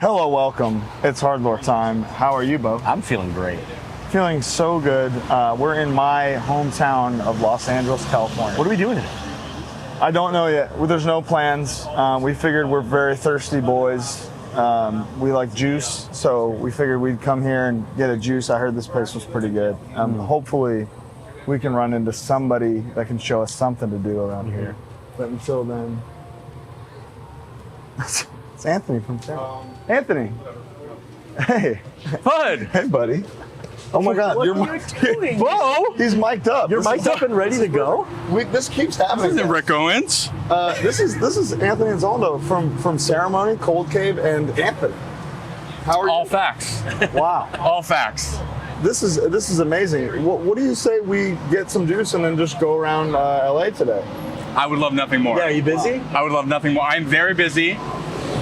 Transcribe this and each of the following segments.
Hello, welcome. It's HardLore time. How are you, Bo? I'm feeling great. Feeling so good. We're in my hometown of Los Angeles, California. What are we doing today? I don't know yet. Well, there's no plans. We figured we're very thirsty boys. We like juice, so we figured we'd come here and get a juice. I heard this place was pretty good. Hopefully, we can run into somebody that can show us something to do around here. But until then, it's Anthony from Ceremony. Anthony. Hey. Bud. Hey, buddy. Oh my God, What are you doing? Whoa! He's mic'd up. You're mic'd up and ready to go? This keeps happening. This is Rick Owens. This is Anthony Anzaldo from Ceremony, Cold Cave, and Anthony. How are you? All facts. Wow. All facts. This is amazing. What do you say we get some juice and then just go around LA today? I would love nothing more. Yeah, are you busy? I would love nothing more. I'm very busy,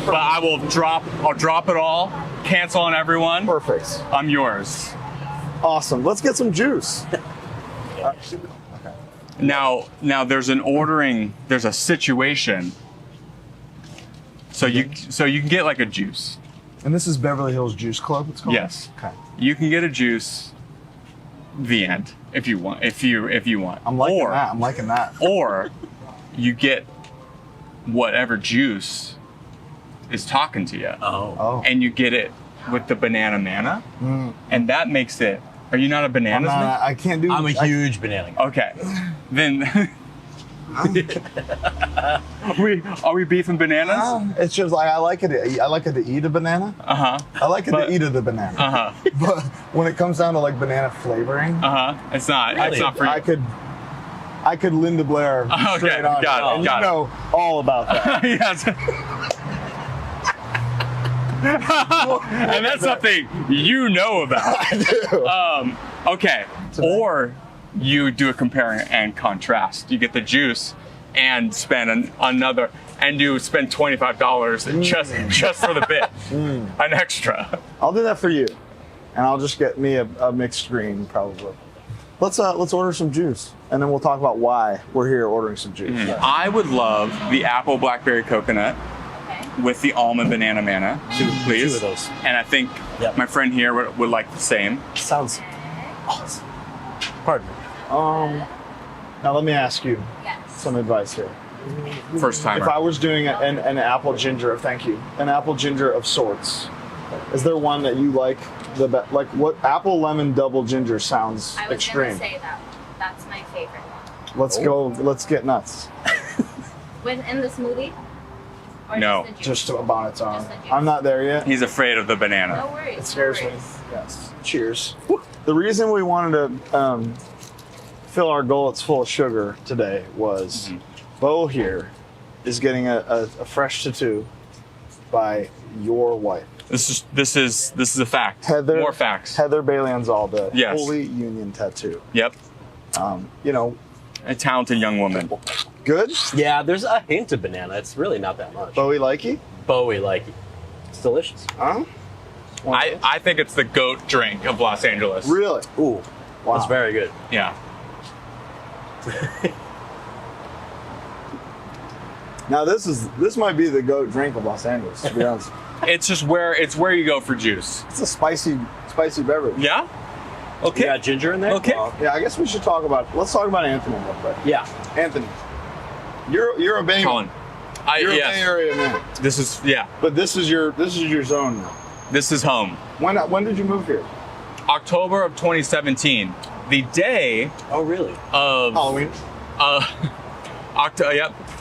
but I'll drop it all, cancel on everyone. Perfect. I'm yours. Awesome. Let's get some juice. Now there's a situation. So you can get like a juice. And this is Beverly Hills Juice Club, it's called? Yes. Okay. You can get a juice. The end. If you want. If you want. I'm liking that. Or you get whatever juice is talking to you. Oh. And you get it with the banana manna. And that makes it. Are you not a bananas man? I can't do. I'm a huge banana guy. Okay. Then are we beefing bananas? It's just like I like it. I like it to eat a banana. I like it to eat the banana. But when it comes down to like banana flavoring, It's not. Really? It's not for you. I could Linda Blair straight on. got it, And got you know all about that. Yes. And that's something you know about. I do. Okay. Or you do a compare and contrast. You get the juice and spend spend $25 just for the bit, an extra. I'll do that for you, and I'll just get me a mixed green probably. Let's order some juice, and then we'll talk about why we're here ordering some juice. I would love the apple blackberry coconut with the almond banana manna, please. 2 of those. And I think Yep. my friend here would like the same. Sounds awesome. Pardon me. Now let me ask you some advice here. First timer. If I was doing an apple ginger, thank you, an apple ginger of sorts, is there one that you like the best? Like what apple lemon double ginger sounds I was extreme. gonna say that. That's my favorite one. Let's go. Let's get nuts. In the smoothie? Or No. just the juice? Just about its own. Just the juice. I'm not there yet. He's afraid of the banana. No worries. It scares no me. worries. Yes. Cheers. The reason we wanted to fill our gullets full of sugar today was Bo here is getting a fresh tattoo by your wife. This is a fact. Heather. More facts. Heather Bailey Anzaldo. Yes. Holy Union tattoo. Yep. You know, A talented young woman. good. Yeah, there's a hint of banana. It's really not that much. Bowie likey. Bowie like it. It's delicious. Huh? I think it's the GOAT drink of Los Angeles. Really? Ooh, Wow. that's very good. Yeah. Now this might be the goat drink of Los Angeles. To be honest, It's where you go for juice. it's a spicy beverage. Yeah? Okay. You got ginger in there? Okay. Yeah, I guess we should let's talk about Anthony real quick. Yeah. Anthony, you're a Bay. Colin. You're a Bay Yes. Area man, This is yeah. but this is your zone now. This is home. When did you move here? October of 2017. The day Oh, really? of Halloween.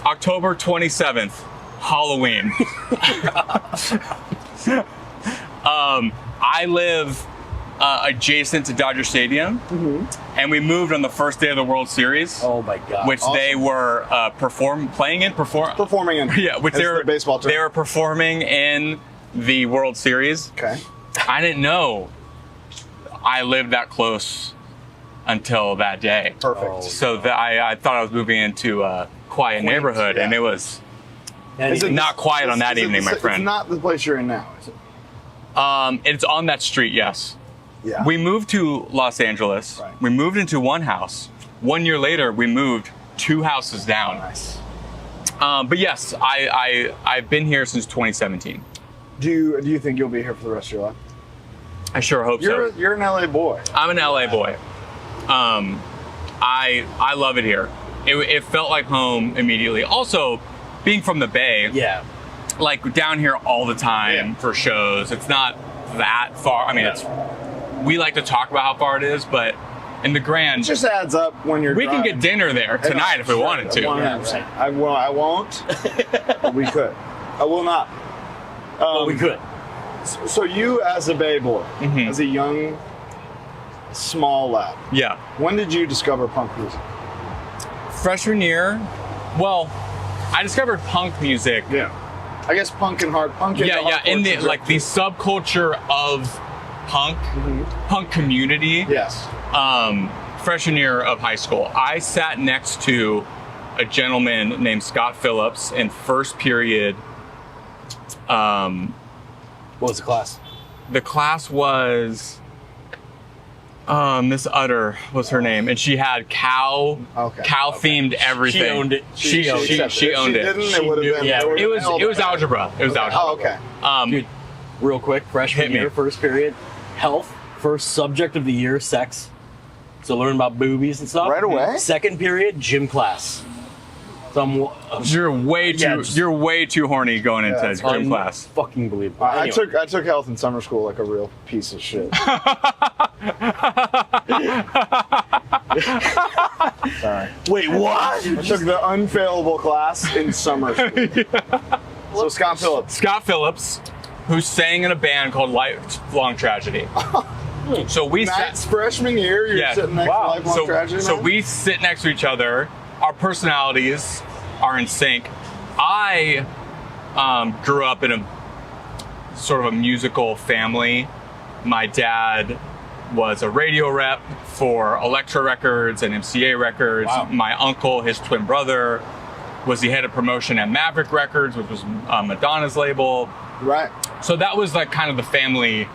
October 27th, Halloween. I live adjacent to Dodger Stadium, and we moved on the first day of the World Series, Oh my God. which they were performing in. Yeah, which It's the baseball term. they were performing in the World Series. Okay. I didn't know I lived that close until that day. Perfect. Oh. So I thought I was moving into a quiet neighborhood, and yeah. it was And Is it not quiet on that evening, my friend. It's not the place you're in now, is it? It's on that street, yes. Yeah. We moved to Los Angeles. Right. We moved into one house. 1 year later, we moved 2 houses down. Nice. But yes, I've been here since 2017. Do you think you'll be here for the rest of your life? I sure hope so. You're an LA boy. I'm an LA boy. I love it here. It felt like home immediately. Also, being from the Bay, Yeah. like down here all the time for shows. It's not that far. I mean, we like to talk about how far it is, but in the grand, It just adds up when you're we can driving. get dinner there tonight if we wanted to. 100%. I won't. But we could. I will not. Well, we could. So you, as a Bay boy, as a young, small lad, Yeah. when did you discover punk music? Freshman year, well, I discovered punk music. Yeah. I guess punk and hard punk. Yeah, in the like the subculture of punk community. Yes. Freshman year of high school, I sat next to a gentleman named Scott Phillips in first period. What was the class? The class was Miss Utter was her name, and she had cow themed everything. She owned it. She owned it. Didn't, it would have been. yeah, there It would've been was algebra. It was algebra. Oh, okay. Dude, real quick, freshman Hit me. year, first period, health, first subject of the year, sex. So learn about boobies and stuff. Right away? Second period, gym class. So You're way too horny going into that's gym class. Fucking believable. I took health in summer school like a real piece of shit. Sorry. Wait, what? I took the unfailable class in summer school. So Scott Phillips. Scott Phillips, who sang in a band called Lifelong Tragedy. So we That's freshman year. You're sitting next to Lifelong Tragedy. So man? we sit next to each other. Our personalities are in sync. I grew up in a sort of a musical family. My dad was a radio rep for Elektra Records and MCA Records. Wow. My uncle, his twin brother, was the head of promotion at Maverick Records, which was Madonna's label. Right. So that was like kind of the family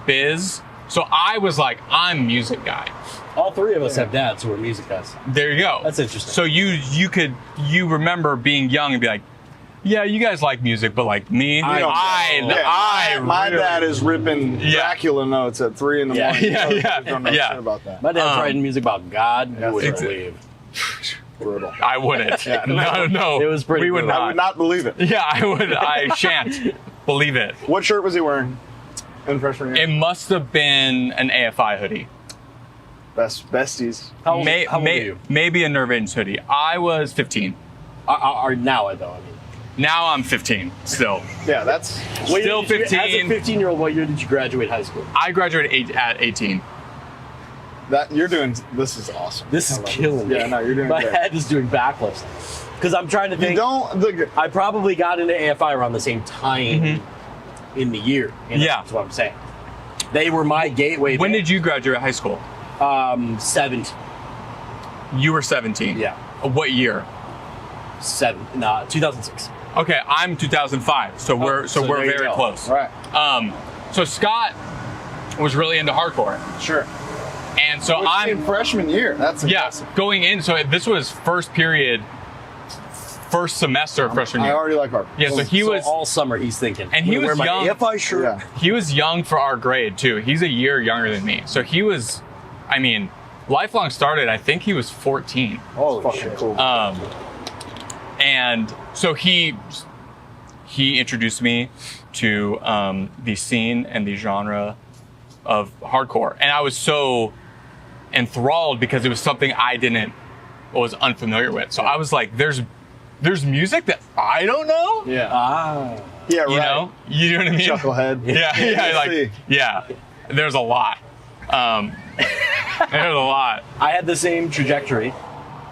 biz. So I was like, I'm music guy. All three of us have dads who are music guys. There you go. That's interesting. So you remember being young and be like, yeah, you guys like music, but like me, my dad is ripping Dracula notes at 3 in the morning. Yeah. Don't know shit about that. My dad's writing music about God. You wouldn't it's- believe. Brutal. I wouldn't. No. It was pretty We would brutal. I not. would not believe it. Yeah, I shan't believe it. What shirt was he wearing in freshman year? It must have been an AFI hoodie. Besties. How old are you? Maybe a Nerve Agents hoodie. I was 15. Are now, though, I mean. Now I'm 15 still. Yeah, that's. What Still year did you- 15. As a 15-year-old, what year did you graduate high school? I graduated at 18. That you're doing. This is awesome. This is killing me. Yeah, no, you're doing My great. head is doing backflips. Because I'm trying to You think. don't. I probably got into AFI around the same time in the year. Yeah. That's what I'm saying. They were my gateway. When did you graduate high school? 17. You were 17. Yeah. What year? 2006. Okay, I'm 2005. So we're so there you very go. close. Right. So Scott was really into hardcore. Sure. And so In I'm freshman year. That's impressive. going in. So this was first semester of freshman I year. already like hardcore. Yeah, so he was all summer he's thinking. And he I'm gonna was wear my young. AFI shirt. Yeah. he was young for our grade too. He's a year younger than me. So he was, I mean, Lifelong started, I think he was 14. Oh, fucking cool. And so he introduced me to the scene and the genre of hardcore. And I was so enthralled because it was something I was unfamiliar with. So I was like, there's music that I don't know? Yeah. yeah, right. You know? You know what I mean? Chucklehead. Yeah. There's a lot. There's a lot. I had the same trajectory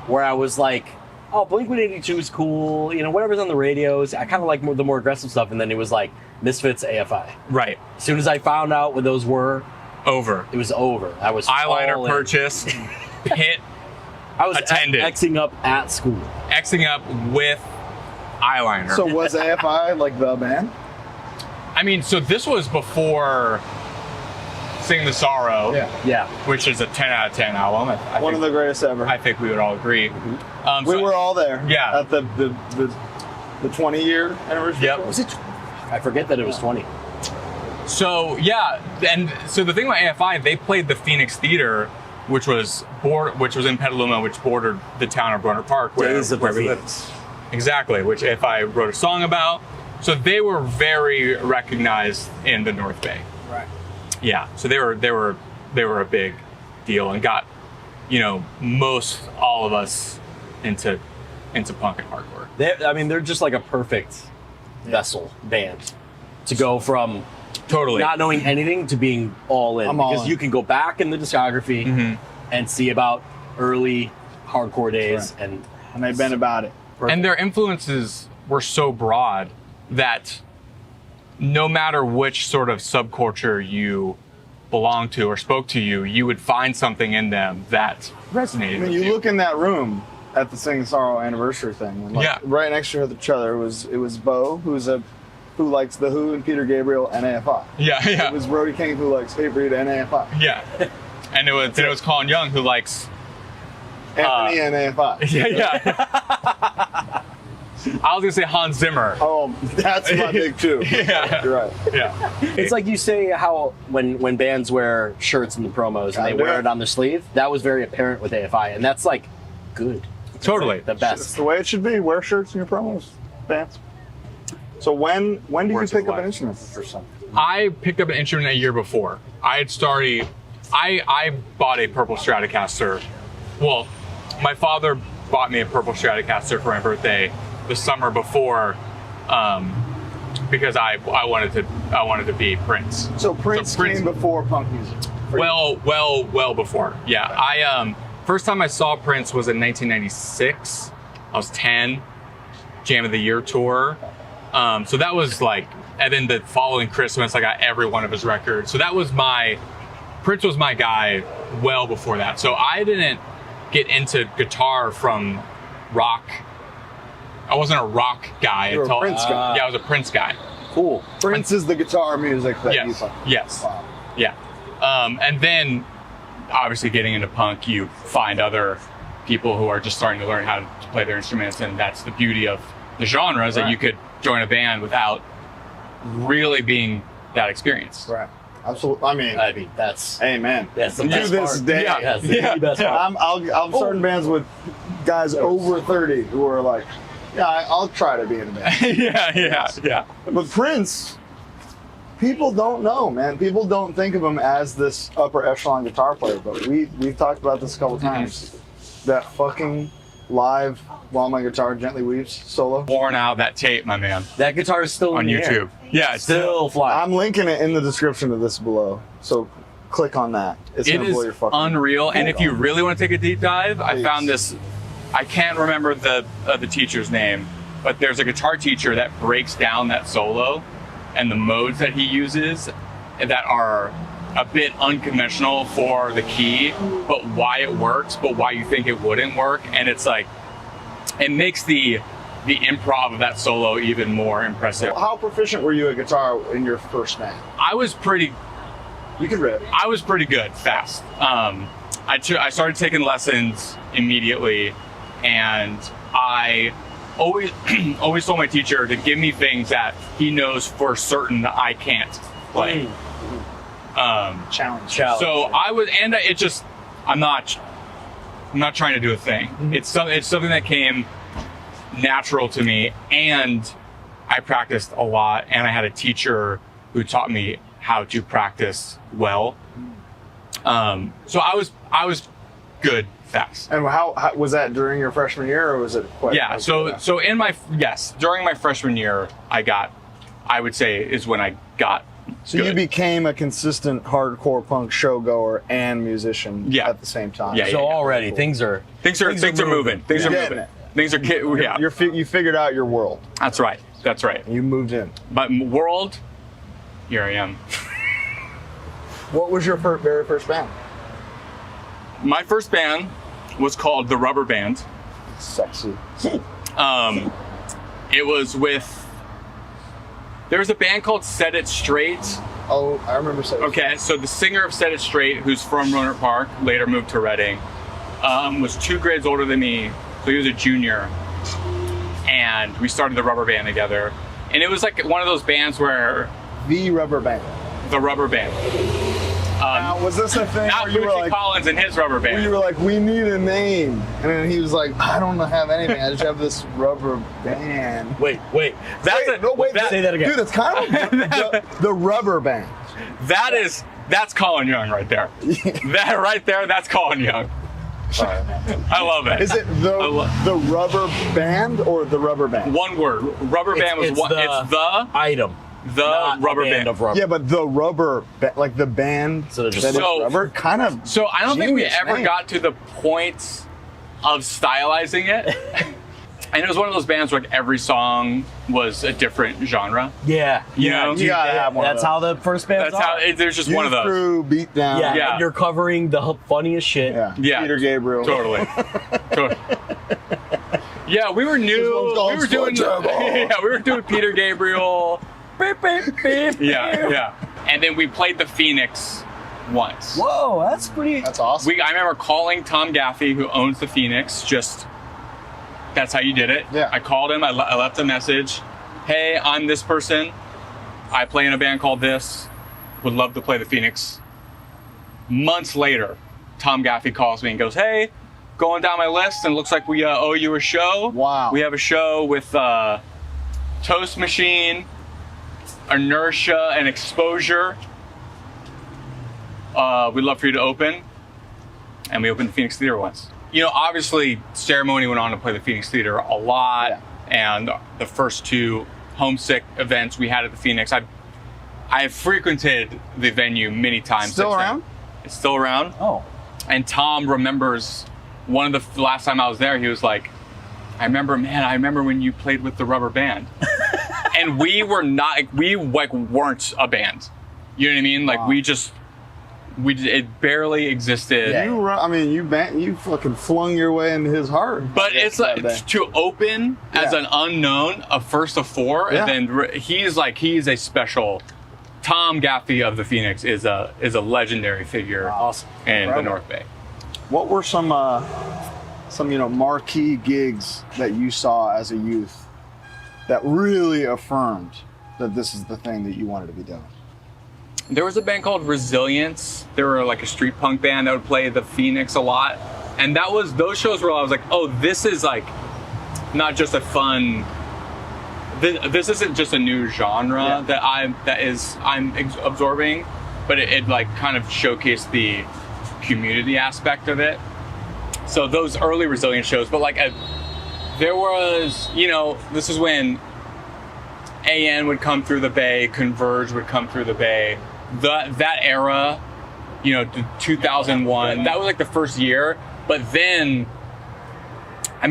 where I was like, oh, Blink-182 is cool. You know, whatever's on the radios. I kind of like the more aggressive stuff. And then it was like Misfits, AFI. Right. As soon as I found out what those were, Over. it was over. I was Eyeliner all in. purchase. Hit. I was attended. Xing up at school. Xing up with eyeliner. So was AFI like the band? I mean, so this was before Sing the Sorrow, Yeah. which is a 10 out of 10 album. I One think, of the greatest ever. I think we would all agree. We were all there. Yeah. At the 20-year anniversary. Yep. Was it I forget that it was 20. So yeah, and so the thing about AFI, they played the Phoenix Theater, which was in Petaluma, which bordered the town of Rohnert Park, where Days of we the lived. Phoenix. Exactly, which AFI wrote a song about. So they were very recognized in the North Bay. Right. Yeah, so they were a big deal and got, most all of us into punk and hardcore. They're just like a perfect vessel band to go from Totally. not knowing anything to being all in. I'm all because in. you can go back in the discography and see about early hardcore days and they've been about it. And their influences were so broad that no matter which sort of subculture you belonged to or spoke to you would find something in them that resonated I mean, with you look in that room at the Sing the Sorrow anniversary thing. And Yeah. Right next to each other it was Bo, who likes The Who and Peter Gabriel and AFI. Yeah. It was Brody King, who likes Hatebreed and AFI. Yeah. And it was Colin Young who likes Anthony and AFI. Yeah. I was gonna say Hans Zimmer. Oh, that's my big too. Yeah. You're right. Yeah. it's like you say how when bands wear shirts in the promos and they Gotta do wear it. it on their sleeve, that was very apparent with AFI, and that's like good. It's Totally. like the It's best. the way it should be. Wear shirts in your promos, bands. So when do you Words of pick up an life. instrument for something? I picked up an instrument a year before. I bought a purple Stratocaster. Well, my father bought me a purple Stratocaster for my birthday the summer before, because I wanted to be Prince. So Prince came before punk music. for you. Well before. Yeah. I first time I saw Prince was in 1996. I was 10. Jam of the Year tour. So that was like, and then the following Christmas I got every one of his records. So Prince was my guy well before that. So I didn't get into guitar from rock. I wasn't a rock guy You were a until Prince guy. Yeah, I was a Prince guy. Cool. Prince is the guitar music that you Yes. play. Yes. Wow. Yeah. And then obviously getting into punk, you find other people who are just starting to learn how to play their instruments, and that's the beauty of the genre, is that Right. you could join a band without really being that experienced. Right. Absolutely. I mean, That's amen. that's the To best this part. day. Yeah. That's the Yeah. best part. I'm starting bands with guys over 30 who are like, yeah, I'll try to be in a band. yeah. But Prince, people don't know, man. People don't think of him as this upper echelon guitar player, but we've talked about this a couple times. That fucking live While My Guitar Gently Weeps solo. Worn out that tape, my man, That guitar is still on in the YouTube. air. Yeah, it's Still flying. I'm linking it in the description of this below, so click on that. It's It gonna blow your is fucking unreal. And if you mind. really want to take a deep dive, I Please. found this. I can't remember the teacher's name, but there's a guitar teacher that breaks down that solo and the modes that he uses that are a bit unconventional for the key, but why it works, but why you think it wouldn't work. And it's like, it makes the improv of that solo even more impressive. How proficient were you at guitar in your first band? I was pretty You could rip. good fast. I started taking lessons immediately, and I always always told my teacher to give me things that he knows for certain that I can't play. Challenge. So I was, and it just, I'm not trying to do a thing. It's something that came natural to me, and I practiced a lot, and I had a teacher who taught me how to practice well. So I was good fast. And how was that during your freshman year, or was it quite? Yeah. So during my freshman year, I would say is when I got. So good. you became a consistent hardcore punk showgoer and musician Yeah. at the same time. Yeah, so already things are Things are moving. Things are You're moving. getting it. Things are yeah. You figured out your world. That's right. That's right. And you moved in. But world, here I am. What was your very first band? My first band was called the Rubber Band. Sexy. It was with. There was a band called Set It Straight. Oh, I remember saying. Okay, so the singer of Set It Straight, who's from Rohnert Park, later moved to Reading, was 2 grades older than me, so he was a junior. And we started the Rubber Band together. And it was like one of those bands where The Rubber Band. the rubber band. Now, was this a thing Not where you were Bootsy like, Collins and his rubber band. we need a name, and then he was like, I don't have anything. I just have this rubber band. Wait. Say that again. Dude, it's kind of the rubber band. That's Colin Young right there. That right there, that's Colin Young. I love it. Is it the rubber band or the rubber band? One word. Rubber band was one. It's the item. The rubber band of rubber. Yeah, but the rubber, like the band So they're just- that is So- rubber, kind of. So I don't think we genius ever name. got to the point of stylizing it. And it was one of those bands where like every song was a different genre. Yeah. You know? You gotta have one of That's those. how the first bands That's how are. there's just Youth one of those. Crew, Beat Down. Yeah, Yeah. and you're covering the funniest shit. Yeah. Yeah. Peter Gabriel. Totally. Yeah, we were new. This one's We were doing. called Spongebob. Yeah, we were doing Peter Gabriel. Beep, beep, beep, Yeah, beep. yeah. And then we played the Phoenix once. Whoa, that's pretty. That's awesome. I remember calling Tom Gaffey, who owns the Phoenix, that's how you did it. Yeah. I called him, I left a message. Hey, I'm this person. I play in a band called this. Would love to play the Phoenix. Months later, Tom Gaffey calls me and goes, hey, going down my list, and it looks like we owe you a show. Wow. We have a show with Toast Machine, Inertia, and Exposure. We'd love for you to open. And we opened the Phoenix Theater once. You know, obviously, Ceremony went on to play the Phoenix Theater a lot. Yeah. And the first two Homesick events we had at the Phoenix, I have frequented the venue many times. Still since then. around? It's still around. Oh. And Tom remembers one of the last time I was there, he was like, I remember when you played with the rubber band. And we weren't a band. You know what I mean? Like Wow. it barely existed. Yeah. You fucking flung your way into his heart. But it's that like day. to open as Yeah. an unknown, a first of four, Yeah. and then he's a special. Tom Gaffey of the Phoenix is a legendary figure Awesome. in the Incredible. North Bay. What were some marquee gigs that you saw as a youth that really affirmed that this is the thing that you wanted to be doing? There was a band called Resilience. They were like a street punk band that would play the Phoenix a lot. And those shows where I was like, oh, this is like not just a fun, this isn't just a new genre that I'm absorbing, but it like kind of showcased the community aspect of it. So those early Resilience shows, but like there was, this is when AN would come through the Bay, Converge would come through the Bay. That era, 2001, that was like the first year. But then, I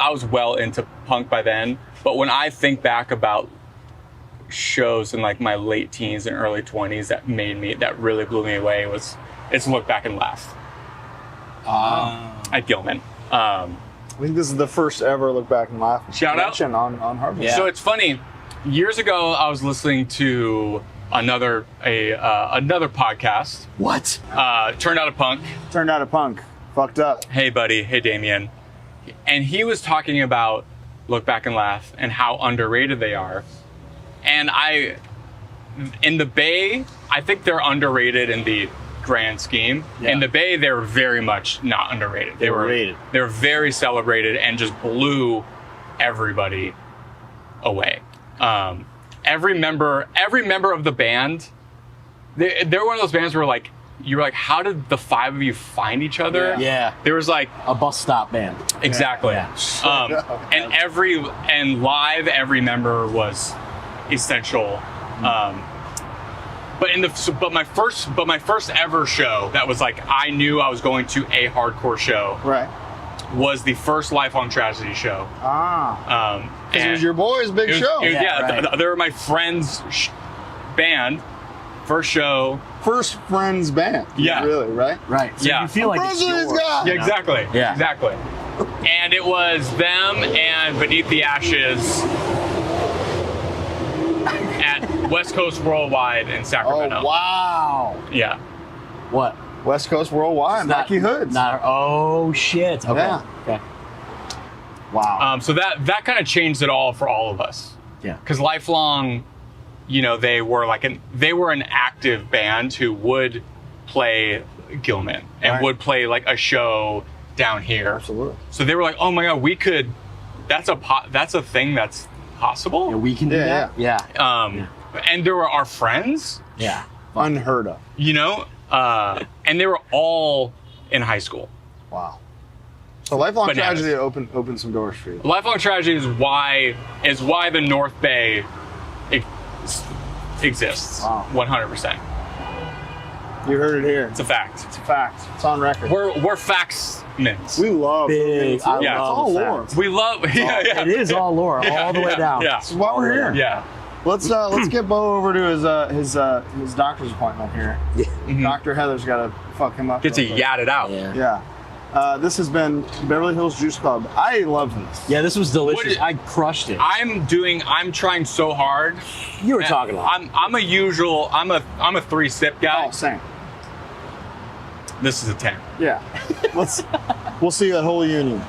was well into punk by then. But when I think back about shows in like my late teens and early 20s that really blew me away it's Look Back and Laugh. At Gilman. I think this is the first ever Look Back and Laugh Shout out. mention on HardLore. Yeah. So it's funny. Years ago, I was listening to another podcast. What? Turned Out a Punk. Turned out a punk. Fucked up. Hey, buddy. Hey, Damien. And he was talking about Look Back and Laugh and how underrated they are. And in the Bay, I think they're underrated in the grand scheme. Yeah. In the Bay, they were very much not underrated. They were rated. They were very celebrated and just blew everybody away. Every member of the band, they're one of those bands where like you're like, how did the five of you find each other? Yeah. There was like A bus stop band. exactly. Yeah. And live, every member was essential. But my first ever show that was like I knew I was going to a hardcore show Right. was the first Lifelong Tragedy show. Because it was your boy's big show. right. They were my friend's band. First show. First friends band. Yeah. Really, right? Right. So Yeah. you feel like Friends it's with these yours. guys. Yeah, exactly. Yeah. Exactly. And it was them and Beneath the Ashes at West Coast Worldwide in Sacramento. Oh, wow. Yeah. What? West Coast Worldwide, Mackie Hoods. Oh shit. Okay. Yeah. Okay. Wow. So that kind of changed it all for all of us. Yeah. Because Lifelong, you know, they were an active band who would play Gilman and Right. would play like a show down here. Absolutely. So they were like, oh my God, we could, that's a thing that's possible. Yeah, we can do that. Yeah. And there were our friends, Yeah. Unheard of. you know, and they were all in high school. Wow. So Lifelong Bananas. Tragedy opened some doors for you. Lifelong Tragedy is why the North Bay exists. Wow. 100%. You heard it here. It's a fact. It's a fact. It's on record. We're factsmen. We love Big. I Yeah. It's love all the lore. facts. We love. Yeah, yeah. It is all lore, all the way down. Yeah. This is why we're here. Yeah. Let's get Bo over to his doctor's appointment here. Mhm. Dr. Heather's got to fuck him up. Get to real quick. yat it out. Yeah. Yeah. This has been Beverly Hills Juice Club. I loved this. Yeah, this was delicious. What is- I crushed it. I'm trying so hard. You were talking about. I'm a 3-sip guy. Oh, same. This is a 10. Yeah. We'll see you at Holy Union.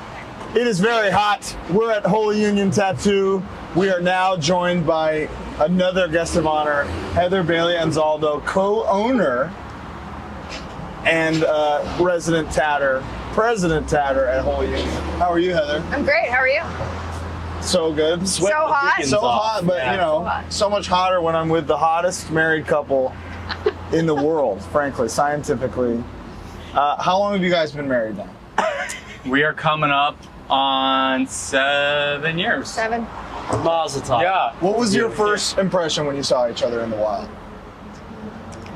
It is very hot. We're at Holy Union Tattoo. We are now joined by another guest of honor, Heather Bailey Anzaldo, co-owner and president tatter at Holy Union. How are you, Heather? I'm great. How are you? So good. So hot. So hot, but Yeah. you know, So hot. so much hotter when I'm with the hottest married couple in the world, frankly, scientifically. How long have you guys been married now? We are coming up on 7 years. 7. Mazel tov. Yeah. What was your first impression when you saw each other in the wild?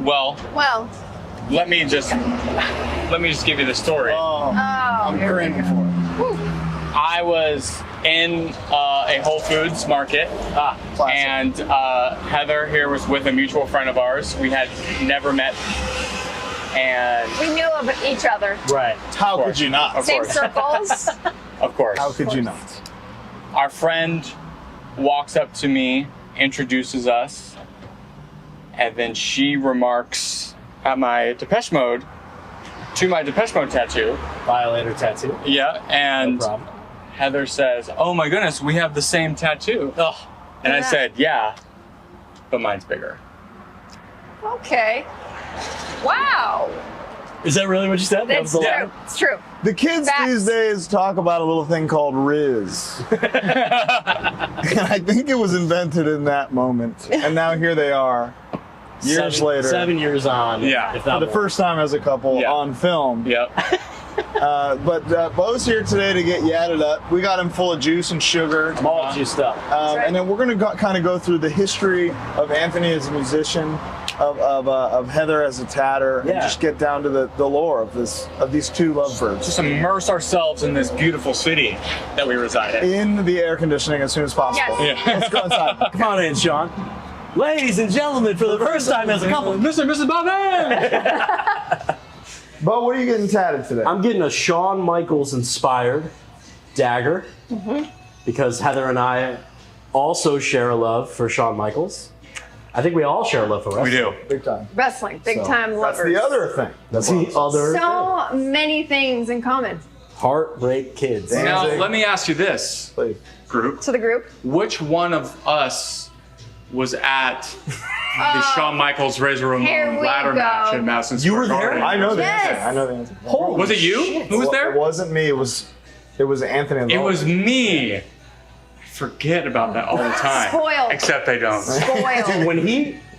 Well, Well. let me just give you the story. Oh, Oh. I'm here we grinning go. for it. Whew. I was in a Whole Foods market, Classic. and Heather here was with a mutual friend of ours. We had never met, and We knew of each other. Right. How course. could you not? Of Same course. circles. of course, How could you not? our friend walks up to me, introduces us, and then she remarks at my Depeche Mode tattoo. Violator tattoo. Yeah, and No problem. Heather says, "Oh my goodness, we have the same tattoo." Oh, And I Yeah. said, "Yeah, but mine's bigger." Okay. Wow. is that really what you said? That was It's the true. line? It's true. The kids Facts. these days talk about a little thing called Riz. And I think it was invented in that moment. And now here they are, years later. 7 years on. Yeah. If For not the more. first time as a couple Yeah. on film. Yep. But Bo's here today to get yadded up. We got him full of juice and sugar. I'm all juiced up. right. And then we're going to kind of go through the history of Anthony as a musician, of Heather as a tatter, and Yeah. just get down to the lore of these two lovebirds. Just immerse ourselves in this beautiful city that we reside in. In the air conditioning as soon as possible. Yes. Yeah. Let's go inside. Come on in, Shawn. Ladies and gentlemen, for the first time as a couple, Mr. and Mrs. Bobby! Bo, what are you getting tatted today? I'm getting a Shawn Michaels inspired dagger because Heather and I also share a love for Shawn Michaels. I think we all share a love for wrestling. We do. Big time. Wrestling. Big So, time That's lovers. the other thing. That's the other So many things in common. heartbreak kids. Damn. Now, Amazing. let me ask you this, Please. group. To the group. Which one of us was at the Shawn Michaels Razor Here Ramon we ladder go. match in Madison You Square were there? Garden? I know the Yes. answer. I know the answer. Holy Was it you? shit. Who was It there? wasn't me. It was Anthony. It Anzaldo. was me. I forget about that all the time. Spoiled. Except I don't. Spoiled.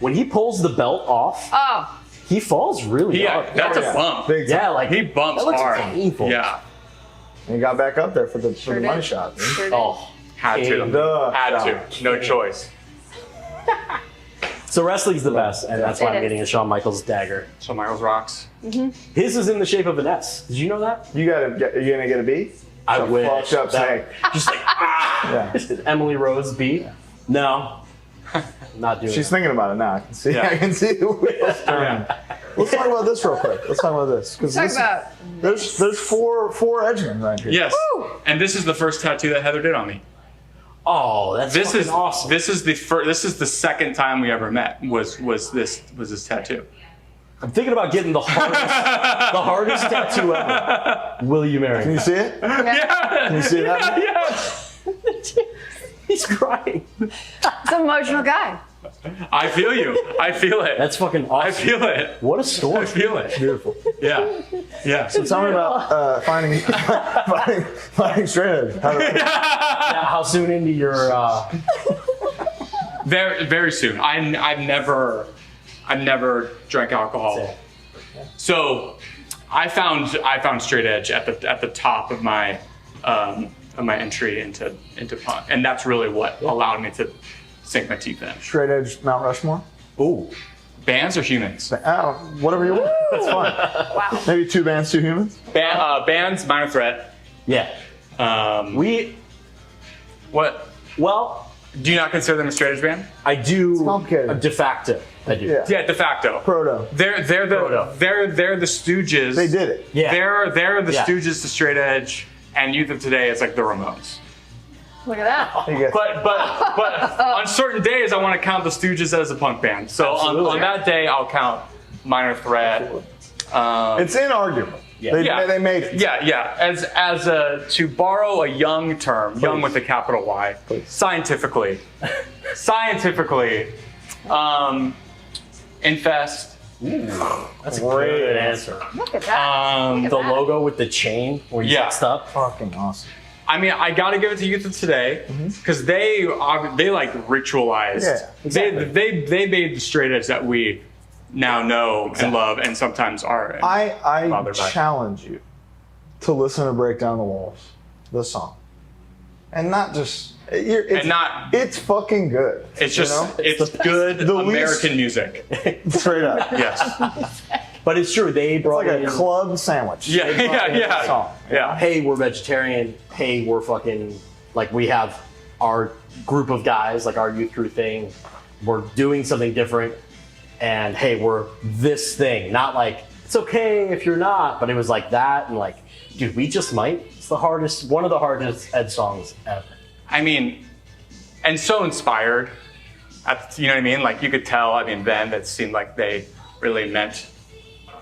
When he pulls the belt off, Oh. he falls really Yeah, hard. that's Yeah. a bump. Big time. Yeah, like He bumps that looks hard. painful. Yeah, And he got back up there for the Sure money did. shot. Sure did. Oh, had to. Duh. Had to. No choice. so wrestling's the best, and that's why It I'm is. getting a Shawn Michaels dagger. So Michaels rocks. His is in the shape of an S. Did you know that? You you gonna get a B? I So wish. fucked up That- say. Just like Yeah. Emily Rose B. No, not doing She's it. thinking about it now. I can see. Yeah. I can see the wheels turning. Let's talk about this real quick. Let's talk about this because Talk about. there's four edgemen right here. Yes. Woo! And this is the first tattoo that Heather did on me. Oh, that's This fucking is awesome. This is the first. This is the second time we ever met. Was this tattoo? I'm thinking about getting the hardest tattoo ever. Will you marry Can me? you see it? Yeah. Can you see that? Yeah. He's crying. It's an emotional guy. I feel you. I feel it. That's fucking awesome. I feel it. What a story. I feel it. Beautiful. Yeah. Yeah. Tell me about finding straight edge. Yeah, how soon into your Very, very soon. I've never drank alcohol. So I found straight edge at the top of my entry into punk, and that's really what allowed me to sink my teeth in. Straight edge Mount Rushmore? Ooh. Bands or humans? Whatever you want. That's fine. Wow. Maybe 2 bands, 2 humans? Bands, Minor Threat. Yeah. What? Well, Do you not consider them a straight edge band? I do. complicated. De facto. I do. Yeah. Yeah, de facto. Proto. They're the Stooges. They did it. Yeah. They're the Yeah. Stooges to straight edge, and Youth of Today is like the Ramones. Look at that. You get But on certain days, I want to count the Stooges as a punk band. So on that day, I'll count Minor Threat. it's inarguable. Yeah. They made it. Yeah. As to borrow a young term, young with a capital Y, scientifically, Infest. That's a great answer. Look at that. Look at The that. logo with the chain where you Yeah. mixed up. Fucking awesome. I mean, I gotta give it to Youth of Today because they like ritualized. Yeah, exactly. They made the straight edge that we now know and love, and sometimes are. I Bothered by. challenge you to listen to Break Down the Walls, the song, and not just. It's fucking good. It's just you know? it's good The American music. straight up. Yes. But it's true. They brought Like a in. club sandwich. Yeah. They brought in Yeah. the song. Yeah. Hey, we're vegetarian. Hey, we're fucking like we have our group of guys, like our youth crew thing. We're doing something different, and hey, we're this thing. Not like it's okay if you're not, but it was like that, and like, dude, we just might. It's one of the hardest Ed songs ever. I mean, and so inspired. You know what I mean? Like you could tell. I mean, then that seemed like they really meant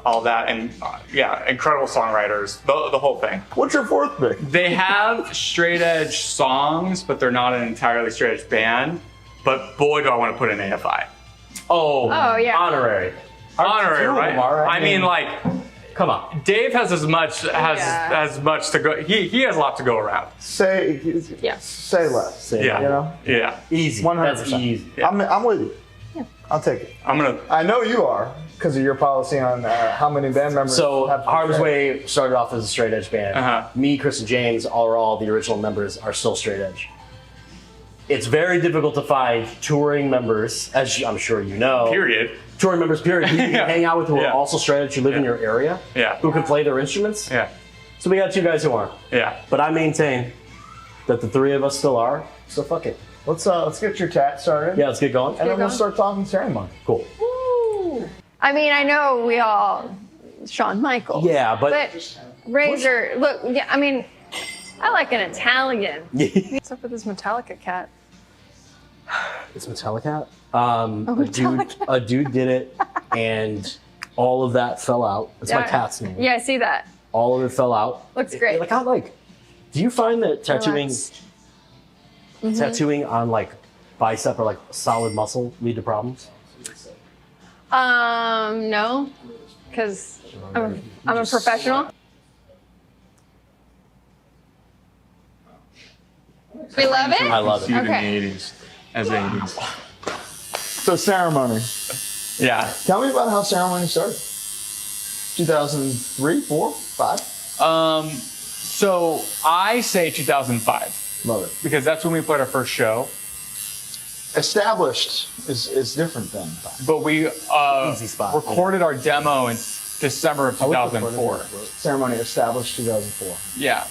all that, and yeah, incredible songwriters. The whole thing. What's your 4th pick? They have straight edge songs, but they're not an entirely straight edge band. But boy, do I want to put in AFI. Oh, yeah. Honorary. Honorary, Two of right? them are, I mean, like, come on. Dave has as much to go. He has a lot to go around. Say Yes. say less. Say Yeah. You know? Yeah. Easy. 100%. That's easy. Yeah. I'm with you. Yeah. I'll take it. I'm gonna. I know you are because of your policy on how many band members. So have to Harm's say. Way started off as a straight edge band. Uh-huh. Me, Chris, and James, all the original members, are still straight edge. It's very difficult to find touring members, as I'm sure you know. Period. Touring members, period. Who you can Yeah. hang out with who Yeah. are also straight edge, who live in your area, Yeah. who can play their instruments. Yeah. So we got 2 guys who aren't. Yeah. But I maintain that the 3 of us still are. So fuck it. Let's get your chat started. Yeah, let's get going. And then we'll going. start talking ceremony. Cool. Woo. I mean, I know we all Shawn Michaels. Yeah, but Razor. Look, yeah. I mean, I like an Italian. it's What's up with this Metallica cat? Metallica. Metallica. A dude did it, and all of that fell out. That's my cat's name. Yeah, I see that. All of it fell out. Looks great. Like do you find that tattooing on like bicep or like solid muscle lead to problems? No, because I'm a professional. We love it. I love it. Viewed Okay. in the 80s as 80s. So ceremony. Yeah. Tell me about how ceremony started. 2003, 4, 5. So I say 2005 Love it. because that's when we played our first show. Established is different than 5. But we Easy spot. recorded our demo in December of 2004. Ceremony established 2004. Yeah.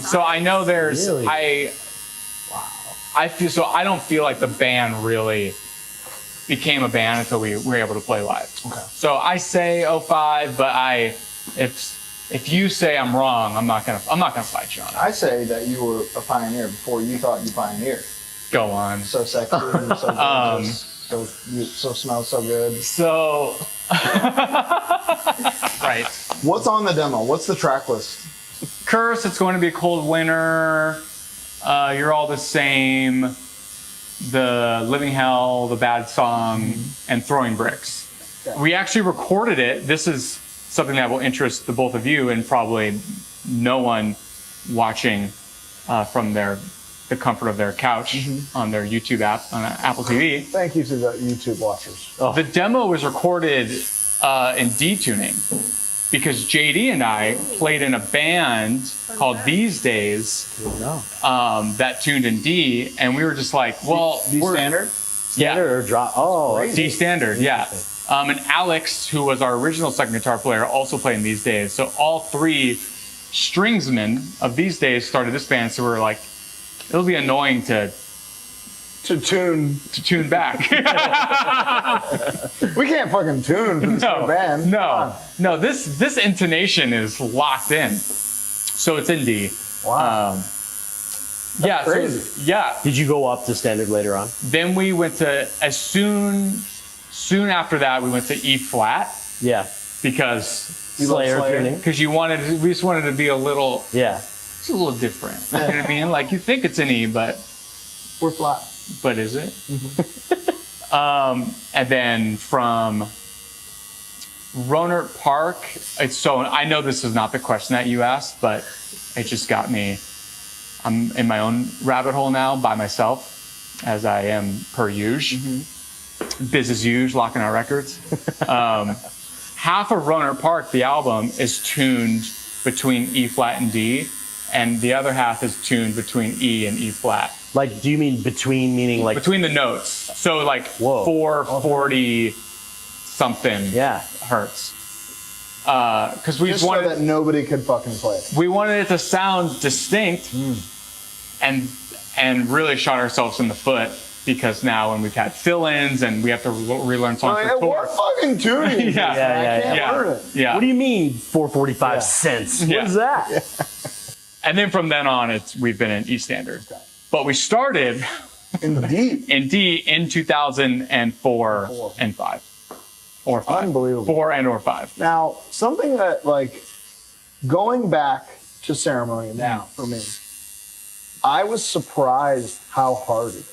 So I know there's Really? I feel so I don't feel like the band really became a band until we were able to play live. Okay. So I say 05, but if you say I'm wrong, I'm not gonna fight you on it. I say that you were a pioneer before you thought you pioneered. Go on. So sexy, and so gorgeous, so smells so good. So right. What's on the demo? What's the track list? Curse, It's Going to Be a Cold Winter, You're All the Same, the Living Hell, the Bad Song, and Throwing Bricks. Okay. We actually recorded it. This is something that will interest the both of you and probably no one watching from the comfort of their couch on their YouTube app, on Apple TV. Thank you to the YouTube watchers. The demo was recorded in D tuning because JD and I played in a band called These Days that tuned in D, and we were just like, well, D standard? Standard or drop? Oh, D standard, yeah. And Alex, who was our original second guitar player, also played in These Days. So all three stringsmen of These Days started this band. So we were like, it'll be annoying to tune back. We can't fucking tune for this band. No. This intonation is locked in, so it's in D. Wow. Yeah. crazy. So, yeah. Did you go up to standard later on? Then we went to soon after that we went to E flat Yeah. because Slayer tuning. we just wanted to be a little Yeah. it's a little different. You know what I mean? Like you think it's an E, but We're flat. is it? And then from Rohnert Park, I know this is not the question that you asked, but it just got me. I'm in my own rabbit hole now by myself, as I am per usual. Biz as usual, locking our records. Half of Rohnert Park, the album, is tuned between E flat and D, and the other half is tuned between E and E flat. Like, do you mean between, meaning like? Between the notes. So like Whoa. 440 something hertz. Because we Just so that nobody could fucking play it. we wanted it to sound distinct and really shot ourselves in the foot, because now when we've had fill-ins and we have to relearn songs for tour. We're fucking tuning. Yeah. I can't learn it. Yeah. What do you mean 445 cents? Yeah. What is that? And then from then on, we've been in E standard. Okay. But we started Indeed. in D in 2004 and 5. Or 5. Unbelievable. 4 and or 5. Now, something that, like, going back to Ceremony now, for me, I was surprised how hard it is.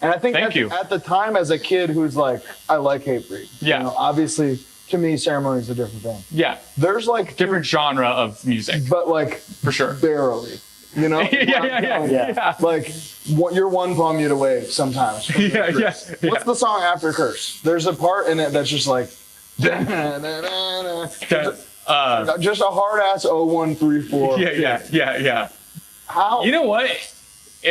And I think Thank you. at the time, as a kid who's like, I like Hatebreed. Yeah. You know, obviously, to me, Ceremony is a different thing. Yeah. There's like Different genre of music. but like For sure. barely. You know? Yeah. Like, you're one palm mute away sometimes. from Yeah, Curse. yeah. What's the song after Curse? There's a part in it that's just like, just a hard ass 0134. Yeah. How? You know what?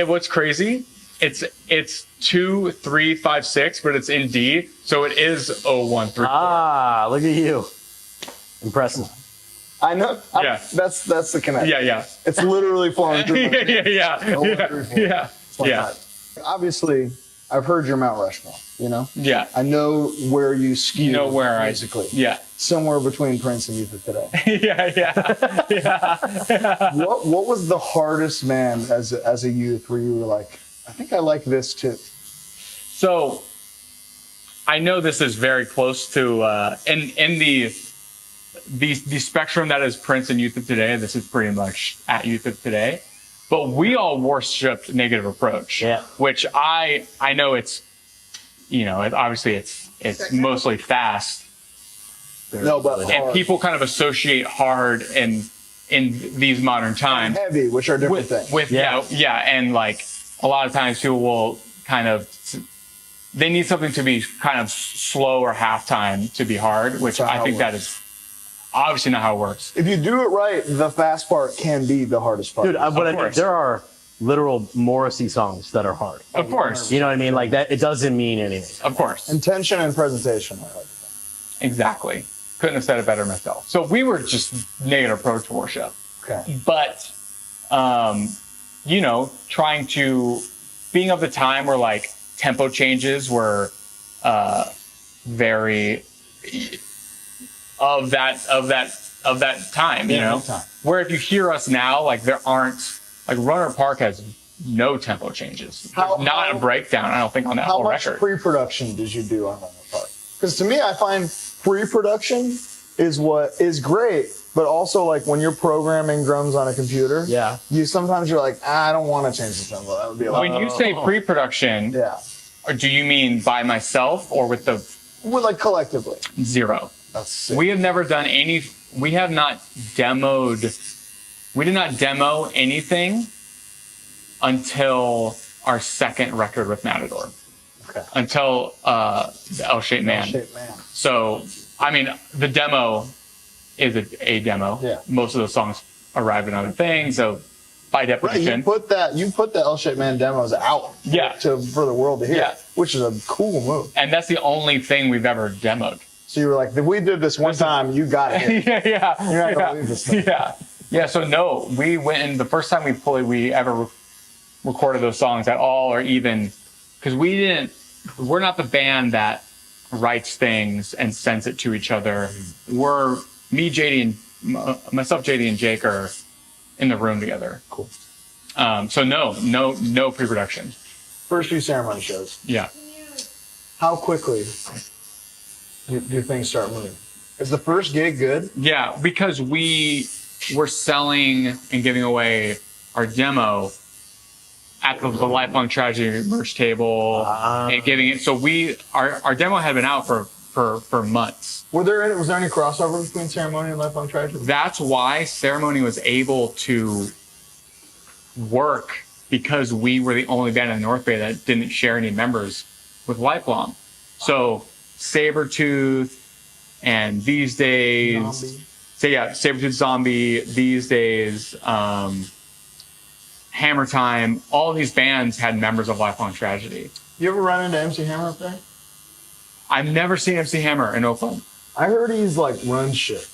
What's crazy? It's 2, 3, 5, 6, but it's in D, so it is 0134. Ah, look at you. Impressive. I know. Yeah. That's the connection. Yeah. It's literally flowing through. my veins. Yeah. Obviously, I've heard your Mount Rushmore. You know. Yeah. I know where you skew. You know where musically. Yeah. Somewhere between Prince and Youth of Today. Yeah. What was the hardest, man, as a youth, where you were like, I think I like this too? So, I know this is very close to in the spectrum that is Prince and Youth of Today. This is pretty much at Youth of Today, but we all worshipped Negative Approach. Yeah. Which I know it's, you know, obviously it's mostly fast. No, but And hard. people kind of associate hard in these modern times Heavy, which are different things. and like a lot of times people will kind of they need something to be kind of slow or halftime to be hard, which That's not I how think it that is obviously not how it works. If you do it right, the fast part can be the hardest part. Dude, but I mean, course. there are literal Morrissey songs that are hard. Of course, You know what I mean? Like that, it doesn't mean anything. of course, Intention and presentation. I like that. exactly. Couldn't have said it better myself. So we were just Negative Approach worship. Okay. But, you know, being of the time where like tempo changes were very of that time, you know, time. where if you hear us now, like there aren't, like Runner Park has no tempo changes. How- There's not a breakdown, I don't think, on that How whole much record. pre-production did you do on Runner Park? Because to me, I find pre-production is what is great, But also, like, when you're programming drums on a computer, Yeah. sometimes you're like, I don't want to change the tempo. That would be a lot. When you say pre-production, Yeah. or do you mean by myself or with the We're like collectively. 0? That's sick. We have never done any. We have not demoed. We did not demo anything until our second record with Matador. Okay. Until the L-Shaped Man. Shit, man. So, I mean, the demo is a demo. Yeah. Most of those songs arrived in other things, so by Right, definition. you put the L-Shaped Man demos out Yeah. for the world to hear, Yeah. which is a cool move. And that's the only thing we've ever demoed. So you were like, if we did this one time, you got it. yeah. You're not gonna believe this thing. Yeah. Yeah. So no, we went in the first time we ever recorded those songs at all, or even because we're not the band that writes things and sends it to each other. We're myself, JD, and Jake are in the room together. Cool. So no pre-production. First few ceremony shows. Yeah. How quickly do things start moving? Is the first gig good? Yeah, because we were selling and giving away our demo at the Lifelong Tragedy merch table and giving it. So our demo had been out for months. Was there any crossover between Ceremony and Lifelong Tragedy? That's why Ceremony was able to work, because we were the only band in the North Bay that didn't share any members with Lifelong. So Sabretooth and These Days. Zombie. So yeah, Sabretooth, Zombie, These Days, Hammer Time, all of these bands had members of Lifelong Tragedy. You ever run into MC Hammer up there? I've never seen MC Hammer in Oakland. I heard he's like run shit.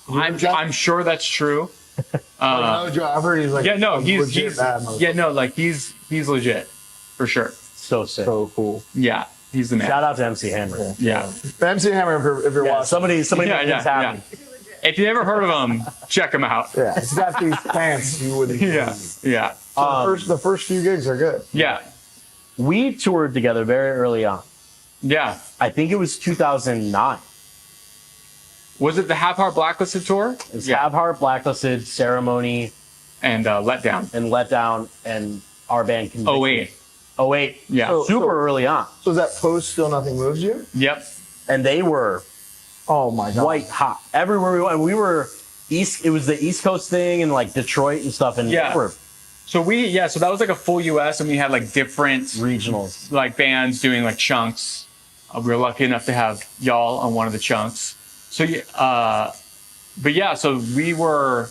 I'm sure that's true. No joke. I've heard he's like Yeah, no, he's legit bad motherfucker. yeah, no, like he's legit for sure. So sick. So cool. Yeah, he's the man. Shout out to MC Hammer. Yeah, MC Hammer, if you're Yeah, watching. somebody yeah, make yeah, this happen. yeah. If you ever heard of him, check him out. Yeah, he's got these pants you wouldn't. Yeah, believe. yeah, So the first few gigs are good. yeah, We toured together very early on. yeah. I think it was 2009. Was it the Half Heart Blacklisted tour? It was Have Heart, Blacklisted, Ceremony, And Letdown. and Letdown, and our band Conviction. 08. 08. Yeah. So- Super early on. So is that post Still Nothing Moves You? Yep. And they were Oh my god. white hot. Everywhere we went. We were East. It was the East Coast thing, and like Detroit and stuff. And Yeah. they were So so that was like a full US, and we had like different regionals. like bands doing like chunks. We were lucky enough to have y'all on one of the chunks. So but yeah, so we were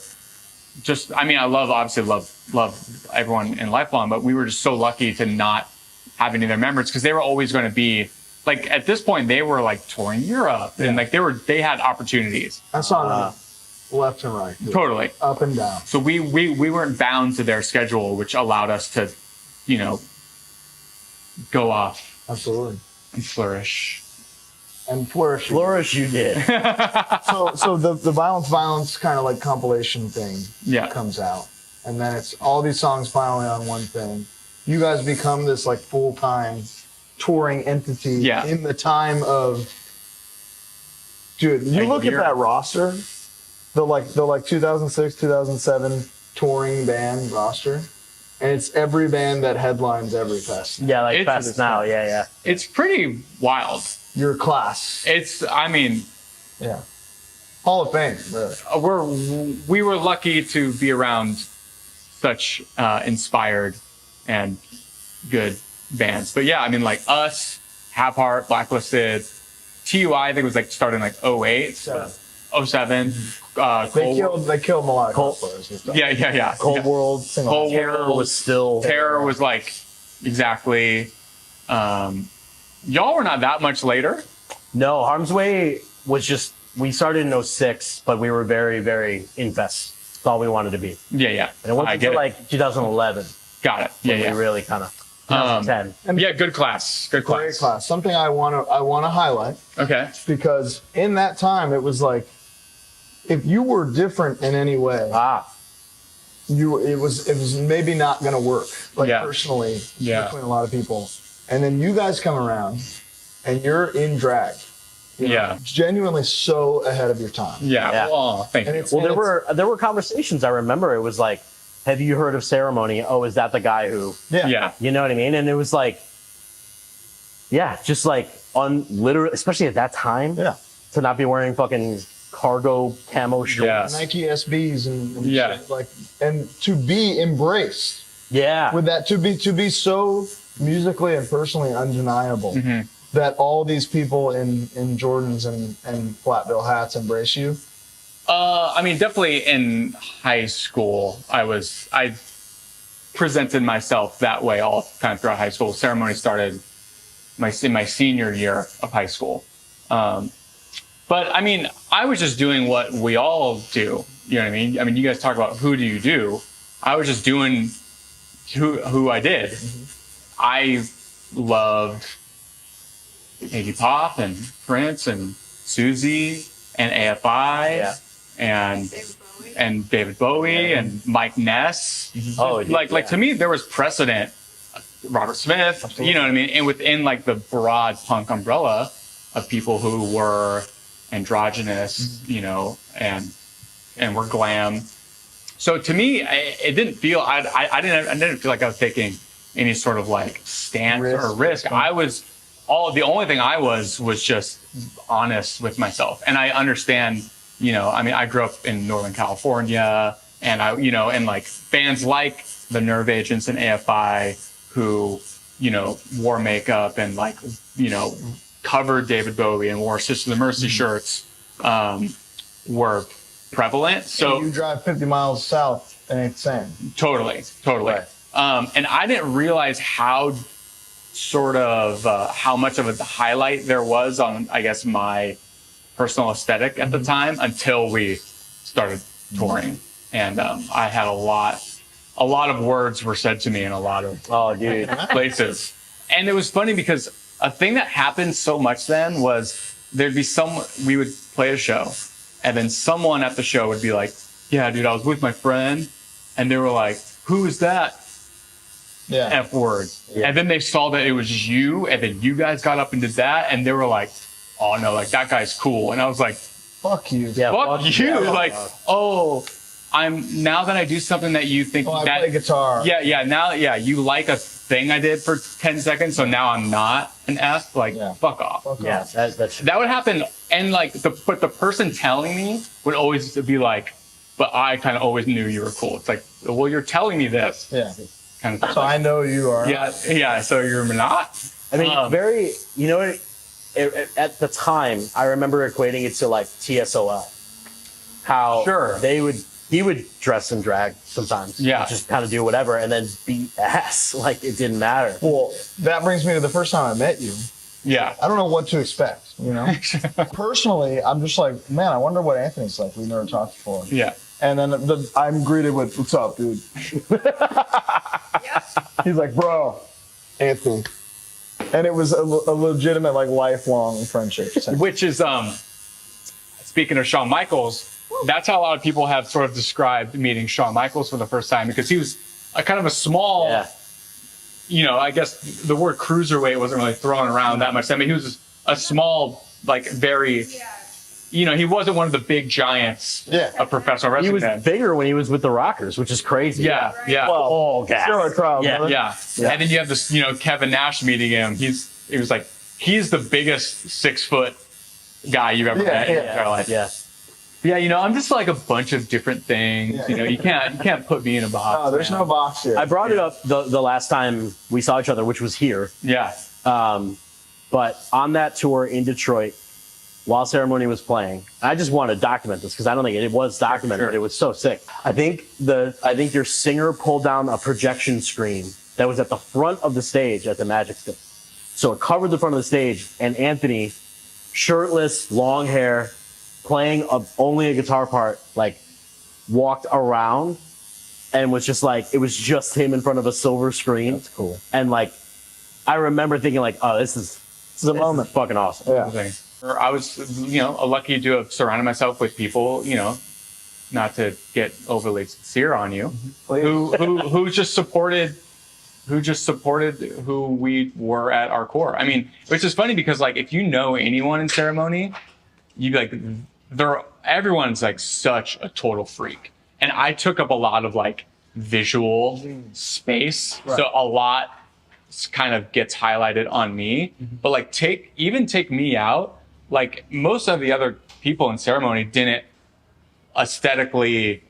just, I mean, obviously love everyone in Lifelong, but we were just so lucky to not have any of their members, because they were always going to be like, at this point they were like touring Europe and like they had opportunities. I saw them left and right. Dude. Totally. Up and down. So we weren't bound to their schedule, which allowed us to, go off Absolutely. and flourish. And flourish. Flourish, you did. So the Violence kind of like compilation thing Yeah. comes out. And then it's all these songs finally on one thing. You guys become this like full-time touring entity Yeah. in the time of, dude, you A look year. at that roster, the 2006, 2007 touring band roster, and it's every band that headlines every fest. Yeah, like It's- Fest now. Yeah, yeah. It's pretty wild. Your class. I mean, Yeah. Hall of Fame, really. we were lucky to be around such inspired and good bands. But yeah, I mean, like us, Half Heart, Blacklisted, TUI, I think was like starting like 08, 07. They killed a lot of cosplayers and stuff. Yeah. Cold World. Cold Terror World was still. Terror was like exactly. Y'all were not that much later. No, Harm's Way was just. We started in 06, but we were very, very Infest. That's all we wanted to be. Yeah. And it wasn't I get until it. like 2011 Got it. when Yeah. we really kind of. 2010. Yeah, good class. Good Great class. class. Something I want to highlight, Okay. because in that time it was like, if you were different in any way, it was maybe not going to work, like Yeah. personally, Yeah. between a lot of people. And then you guys come around and you're in drag. Yeah. Genuinely so ahead of your time. Yeah. Yeah. Oh, thank And you. it's- Well, there were conversations. I remember it was like, have you heard of Ceremony? Oh, is that the guy who? Yeah. You know what I mean? And it was like, yeah, just like literally, especially at that time, Yeah. to not be wearing fucking cargo camo shorts. Yeah. Nike SBs and Yeah. shit, like, and to be embraced Yeah. with that, to be so musically and personally undeniable that all these people in Jordans and flat bill hats embrace you. I mean, definitely in high school, I presented myself that way all the time throughout high school. Ceremony started in my senior year of high school. But I mean, I was just doing what we all do. You know what I mean? I mean, you guys talk about who do you do? I was just doing who I did. I loved Iggy Pop and Prince and Susie and AFI. Yeah. And David Bowie and Mike Ness. Oh, like to me, there was precedent. Robert Smith, Absolutely. you know what I mean? And within like the broad punk umbrella of people who were androgynous, you know, and were glam. So to me, it didn't feel, I didn't feel like I was taking any sort of like stance or risk. The only thing I was just honest with myself. And I understand, you know, I mean, I grew up in Northern California and and like bands like the Nerve Agents and AFI who, you know, wore makeup and like, you know, covered David Bowie and wore Sister of the Mercy shirts, were prevalent. So And you drive 50 miles south and it's the same. Totally. Right. And I didn't realize how how much of a highlight there was on, I guess, my personal aesthetic at the time until we started touring. And I had a lot of words were said to me in a lot of places. And it was funny because a thing that happened so much then was we would play a show and then someone at the show would be like, yeah, dude, I was with my friend. And they were like, who is that Yeah. F word? Yeah. And then they saw that it was you and then you guys got up and did that. And they were like, oh no, like that guy's cool. And I was like, Fuck you. Yeah. fuck you. Yeah. Like, now that I do something that you think I that play guitar. Yeah, you like a thing I did for 10 seconds, so now I'm not an F. Like, fuck off. Fuck Yeah, off. That would happen, and like, but the person telling me would always be like, but I kind of always knew you were cool. It's like, well, you're telling me this. Yeah. Kind of. So I know you are. Yeah. So you're not. I mean, you know, at the time, I remember equating it to like TSOL. How Sure. he would dress in drag sometimes. Yeah. Just kind of do whatever and then beat ass. Like it didn't matter. Well, that brings me to the first time I met you. Yeah. I don't know what to expect, you know? Personally, I'm just like, man, I wonder what Anthony's like. We've never talked before. Yeah. And then I'm greeted with, what's up, dude? He's like, bro, Anthony. And it was a legitimate, like, lifelong friendship. Which is, speaking of Shawn Michaels, that's how a lot of people have sort of described meeting Shawn Michaels for the first time, because he was a kind of a small, you know, I guess the word cruiserweight wasn't really thrown around that much. I mean, he was a small, like very, you know, he wasn't one of the big giants of professional wrestling. He was then. bigger when he was with the Rockers, which is crazy. Yeah. Well, gas. Steroid trial, Yeah. brother. Yeah. And then you have this, you know, Kevin Nash meeting him. He was like, he's the biggest 6 foot guy you've ever met in your entire life. Yeah, you know, I'm just like a bunch of different things. You know, you can't put me in a box. Oh, there's no box here. I brought it up the last time we saw each other, which was here. Yeah. But on that tour in Detroit, while Ceremony was playing, I just want to document this because I don't think it was documented. Sure. It was so sick. I think your singer pulled down a projection screen that was at the front of the stage at the Magic Stick. So it covered the front of the stage, and Anthony, shirtless, long hair, playing only a guitar part, like walked around and was just like, it was just him in front of a silver screen. That's cool. And like, I remember thinking like, oh, this is a moment. Fucking awesome. Yeah. I was, you know, lucky to have surrounded myself with people, you know, not to get overly sincere on you, who just supported who just supported who we were at our core. I mean, which is funny because like if you know anyone in Ceremony, you'd be like, everyone's like such a total freak. And I took up a lot of like visual space. Right. So a lot kind of gets highlighted on me. But like take me out, like most of the other people in Ceremony didn't aesthetically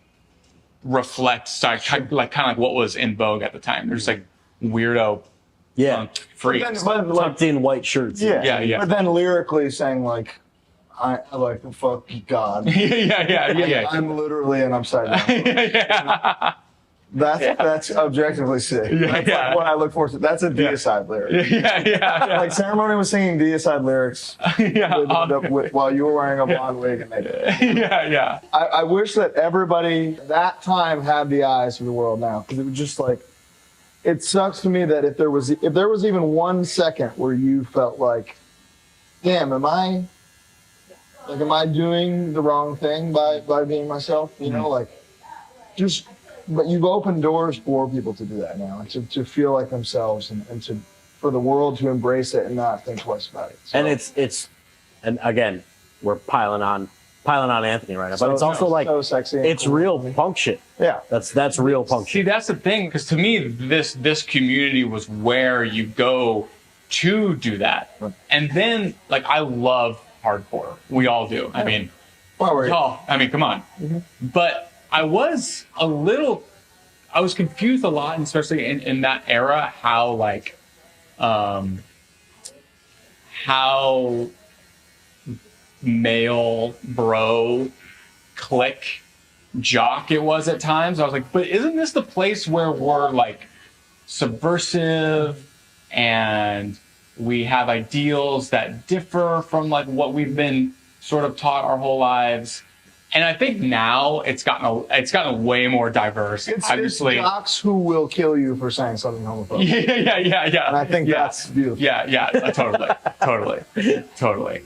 reflect kind of like what was in vogue at the time. They're just like weirdo punk freaks. But, like, Tucked in white shirts. Yeah. But then lyrically saying like, I like fuck God. yeah. I'm literally an upside down. yeah. That's objectively sick. That's like what I look forward to. That's a deicide lyric. Yeah. Like Ceremony was singing deicide lyrics while you were wearing a blonde wig and makeup. Yeah. I wish that everybody that time had the eyes of the world now, because it was just like, it sucks to me that if there was even 1 second where you felt like, damn, am I doing the wrong thing by being myself? You know, like just. But you've opened doors for people to do that now, and to feel like themselves, and for the world to embrace it and not think twice about it. So, And it's and again, we're piling on Anthony right now, but it's also like so sexy. And it's cool. real punk shit. Yeah, That's real punk See, shit. that's the thing, because to me, this community was where you go to do that. Right. And then, like, I love hardcore. We all do. I mean, come on. But I was confused a lot, and especially in that era, how like, how male bro clique jock it was at times. I was like, but isn't this the place where we're like subversive and we have ideals that differ from like what we've been sort of taught our whole lives? And I think now it's gotten way more diverse. Obviously, it's jocks who will kill you for saying something homophobic. Yeah. And I think that's beautiful. Yeah, totally.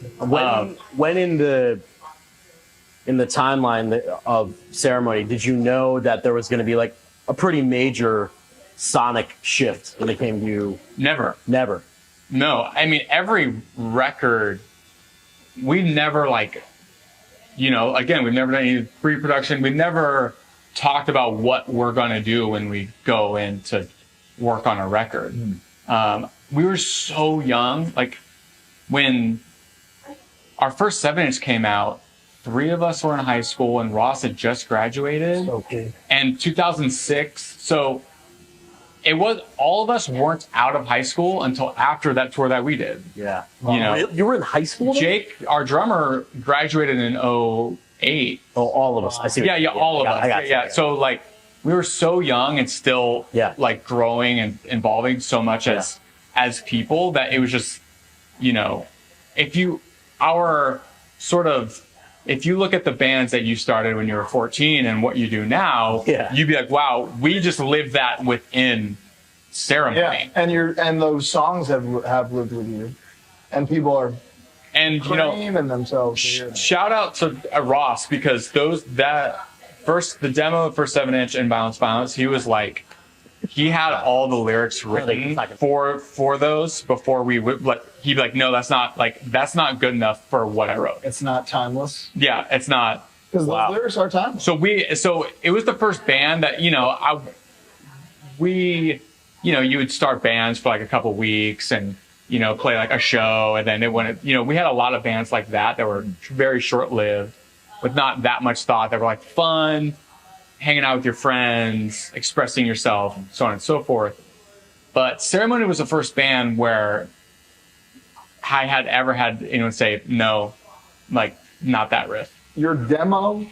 When in the timeline of Ceremony, did you know that there was going to be like a pretty major sonic shift when it came to Never. No. I mean, every record, we never like. You know, again, we've never done any pre-production. We've never talked about what we're going to do when we go in to work on a record. We were so young. Like, when our first 7-inch came out, 3 of us were in high school, and Ross had just graduated. Okay. And 2006, so it was, all of us weren't out of high school until after that tour that we did. Yeah. You know, You were in high school then? Jake, our drummer, graduated in 2008. Oh, all of us. I see. Yeah, all of us. I got you. Yeah. So like, we were so young and still like growing and evolving so much as people, that it was just, you know, if you look at the bands that you started when you were 14 and what you do now, you'd be like, wow, we just lived that within Ceremony. Yeah, and those songs have lived with you, and people are claiming themselves. Shout out to Ross, because the demo for 7-inch and Violence, he was like, he had all the lyrics written for those before we would, like, he'd be like, no, that's not good enough for what I wrote. It's not timeless. Yeah, it's not. Because those lyrics are timeless. So it was the first band that, you know, you would start bands for like a couple weeks and, you know, play like a show, and then we had a lot of bands like that were very short-lived with not that much thought, that were like fun, hanging out with your friends, expressing yourself, so on and so forth. But Ceremony was the first band where I had ever had anyone say, no, like, not that riff. Your demo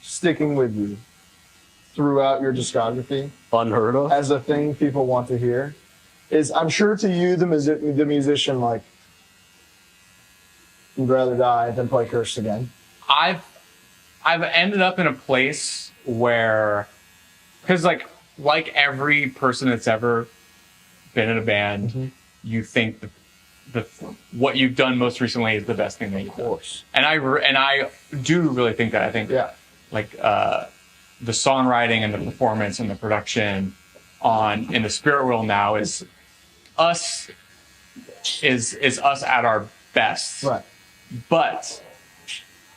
sticking with you throughout your discography, unheard of, as a thing people want to hear, is, I'm sure to you, the musician, like, you'd rather die than play Cursed Again. I've ended up in a place where, because like every person that's ever been in a band, you think what you've done most recently is the best thing that you've done. Of course. And I do really think that. I think like the songwriting and the performance and the production on in the spirit world now is us at our best. Right. But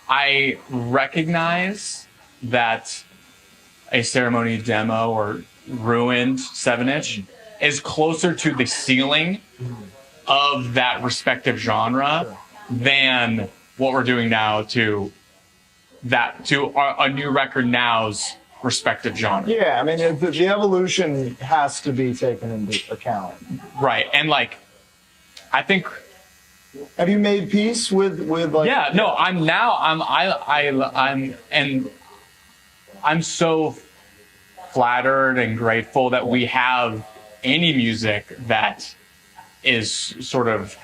I recognize that a Ceremony demo or ruined 7-inch is closer to the ceiling of that respective genre than what we're doing now to a new record now's respective genre. Yeah, I mean, the evolution has to be taken into account. Right. And like, I think, Have you made peace with like? yeah, no, I'm so flattered and grateful that we have any music that is sort of,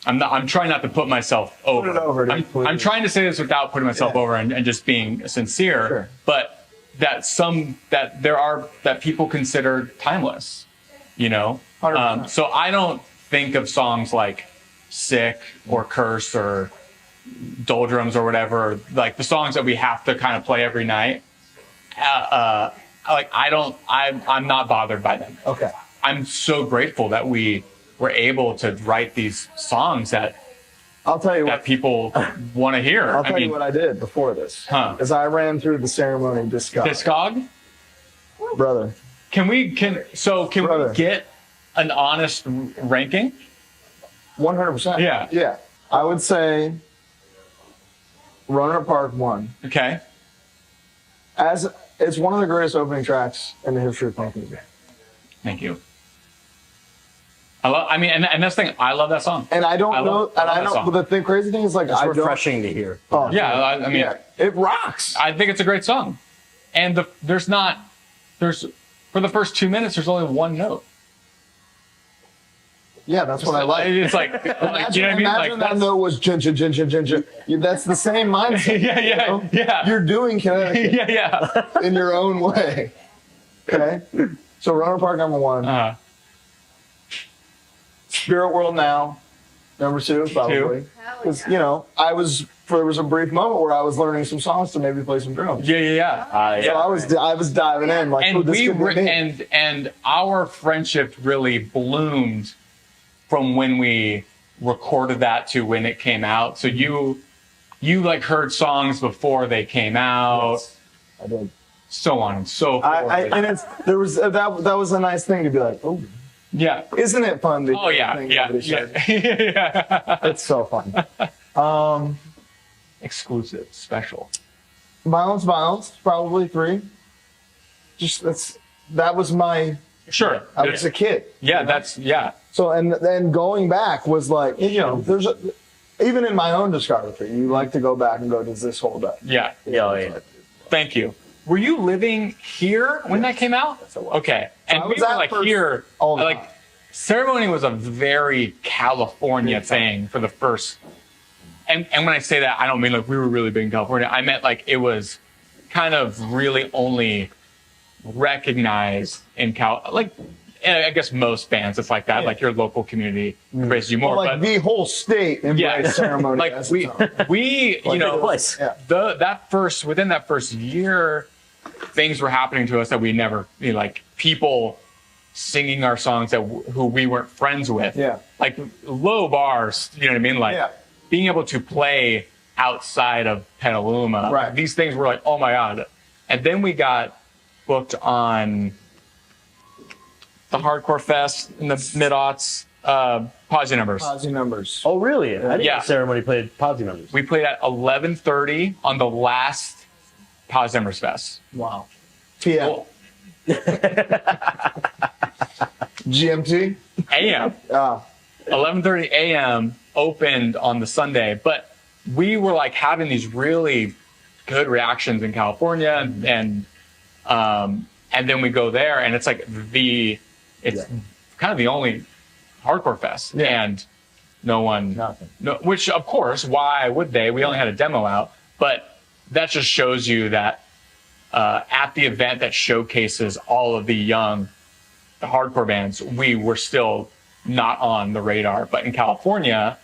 I'm trying not to put myself over. Put it over, I'm please. trying to say this without putting myself over and just being sincere, Sure. but that people consider timeless, you know? 100%. So I don't think of songs like Sick or Curse or Doldrums or whatever, like the songs that we have to kind of play every night. I'm not bothered by them. Okay. I'm so grateful that we were able to write these songs that I'll tell you what. people want to hear. I'll tell you what I did before this. Huh. Is I ran through the Ceremony discography. Discog? Brother. Can we Brother. get an honest ranking? 100%. Yeah. Yeah. I would say Roanoke Park 1. Okay. As it's one of the greatest opening tracks in the history of punk music. Thank you. And that's the thing. I love that song. And I don't know, and I that song. don't. But the crazy thing is, like, It's I don't. refreshing to hear. Oh, Yeah, I mean, yeah, it rocks. I think it's a great song. And for the first 2 minutes, there's only one note. Yeah, that's what I like. It's like, you know what I mean? Imagine Like, that note was chin chin chin chin chin chin. That's the same mindset. Yeah, you know? yeah. You're doing Connecticut yeah. in your own way. Okay. So Roanoke Park number 1. Uh, Spirit World Now, number 2, probably. Because there was a brief moment where I was learning some songs to maybe play some drums. yeah. So I was diving in like, And this could be me. and our friendship really bloomed from when we recorded that to when it came out. So you like heard songs before they came out, Yes, I did. so on and so forth. That was a nice thing to be like, oh, yeah. isn't it fun to Oh yeah. think Yeah. nobody said? Yeah. It's so fun. Exclusive, special. Violence, probably 3. That was my. Sure. I was a kid. Yeah. So and then going back was like, even in my own discography, you like to go back and go, does this hold up? Yeah. Yeah. Thank you. Were you living here when that came out? Yes, I was. Okay. And I we was were at like first here, all the like time. Ceremony was a very California thing for the first. And when I say that, I don't mean like we were really big in California. I meant like it was kind of really only recognized in I guess most bands, it's like that. Yeah. Like your local community embraces you more. Well, like but the whole state embraced Ceremony. like as we, its own. Place. within that first year, things were happening to us that we never, like people singing our songs who we weren't friends with. Yeah. Like low bars, you know what I mean? Like Yeah. being able to play outside of Petaluma. Right. These things were like, oh my God. And then we got booked on the Hardcore Fest in the mid-aughts, Posy Numbers. Posy Numbers. Oh, really? I didn't Yeah. know Ceremony played Posy Numbers. We played at 11:30 on the last Posy Numbers Fest. Wow. PM. Well, GMT. AM. 11:30 a.m. opened on the Sunday, but we were like having these really good reactions in California, and then we go there, and it's like kind of the only hardcore fest, and Nothing. which of course, why would they? We only had a demo out, but that just shows you that at the event that showcases all of the hardcore bands, we were still not on the radar. But in California,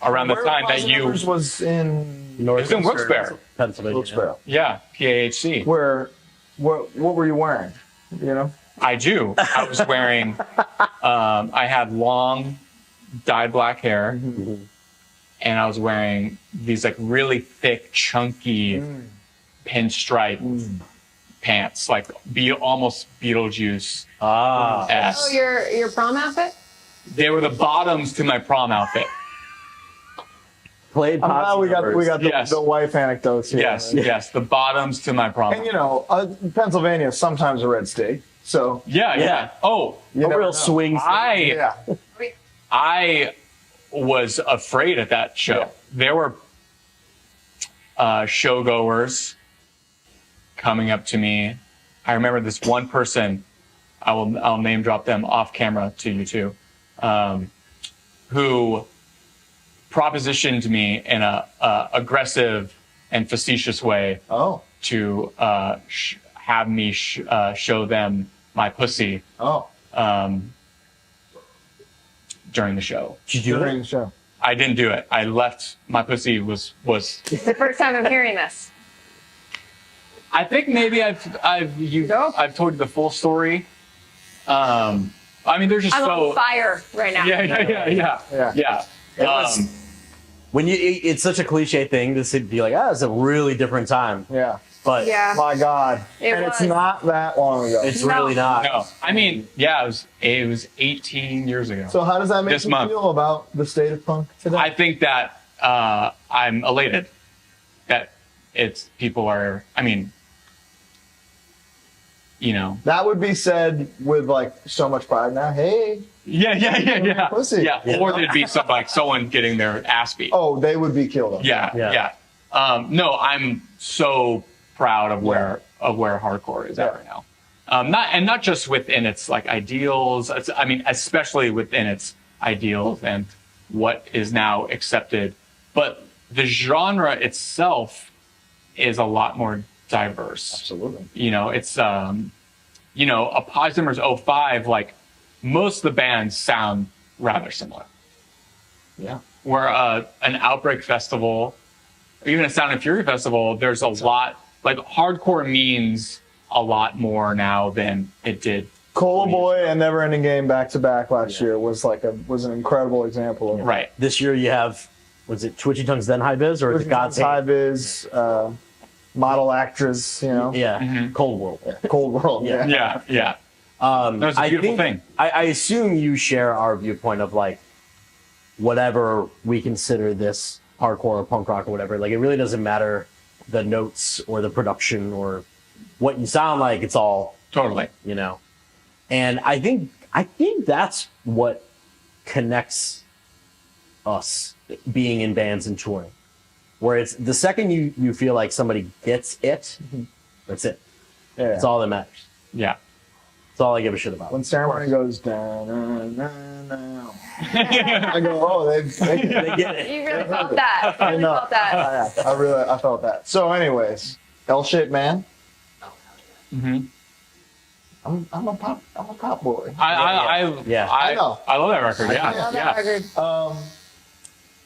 around the time that Numbers was in it was in Wilkes-Barre, Pennsylvania. Wilkes-Barre. yeah, PAHC. What were you wearing? You know? I do. I was wearing, I had long dyed black hair, and I was wearing these like really thick, chunky pinstripe pants, like almost Beetlejuice. Ah. Oh, your prom outfit? They were the bottoms to my prom outfit. Played I'm glad we got Yes. the wife anecdotes here. Yes, the bottoms to my prom. And you know, Pennsylvania is sometimes a red state, so Yeah. Oh, you A never real know. swing. Yeah. I was afraid at that show. Yeah. There were showgoers coming up to me. I remember this one person. I'll name drop them off camera to you too, who propositioned me in a aggressive and facetious way Oh. to have me show them my pussy Oh. during the show. Did you do During it? the show. I didn't do it. I left. My pussy was. It's the first time I'm hearing this. I think maybe I've told you the full story. I mean, they're just I'm so. on fire right now. Yeah. It was when it's such a cliche thing to be like, it's a really different time. Yeah. But Yeah. My God. It and was. it's not that long ago. it's No. really not. No, I mean, yeah, it was 18 years ago. So how does that make This you month. feel about the state of punk today? I think that I'm elated that people are. I mean, you know. that would be said with like so much pride now. Hey. Yeah. Pussy. Yeah, or there'd be someone getting their ass beat. Oh, they would be killed. Yeah. No, I'm so proud of where hardcore is at right now. Not just within its like ideals. I mean, especially within its ideals and what is now accepted, but the genre itself is a lot more diverse. Absolutely. You know, it's you know, a Posdumers 05, like most of the bands sound rather similar. Yeah. Where an Outbreak Festival, or even a Sound and Fury Festival, there's a lot, like hardcore means a lot more now than it did. Cola Boy and Never Ending Game back to back last year was an incredible example of Right. This year you have, was it Twitchy Tongues Then High Biz or is it God's High Hand? Biz, model actress, you know. Yeah, Cold World. Cold World. Yeah. Yeah. That's a beautiful thing. I assume you share our viewpoint of like whatever we consider this hardcore or punk rock or whatever. Like it really doesn't matter the notes or the production or what you sound like. It's all Totally. you know. And I think that's what connects us being in bands and touring. Where it's the second you feel like somebody gets it, that's it. Yeah. That's all that matters. Yeah. That's all I give a shit about. When Ceremony goes down, I go, oh, they get it. You really felt that. You I really know. felt that. I felt that. So, anyways, L-shaped man. Mm-hmm. I'm a pop boy. I I know. I love that record. I love that record.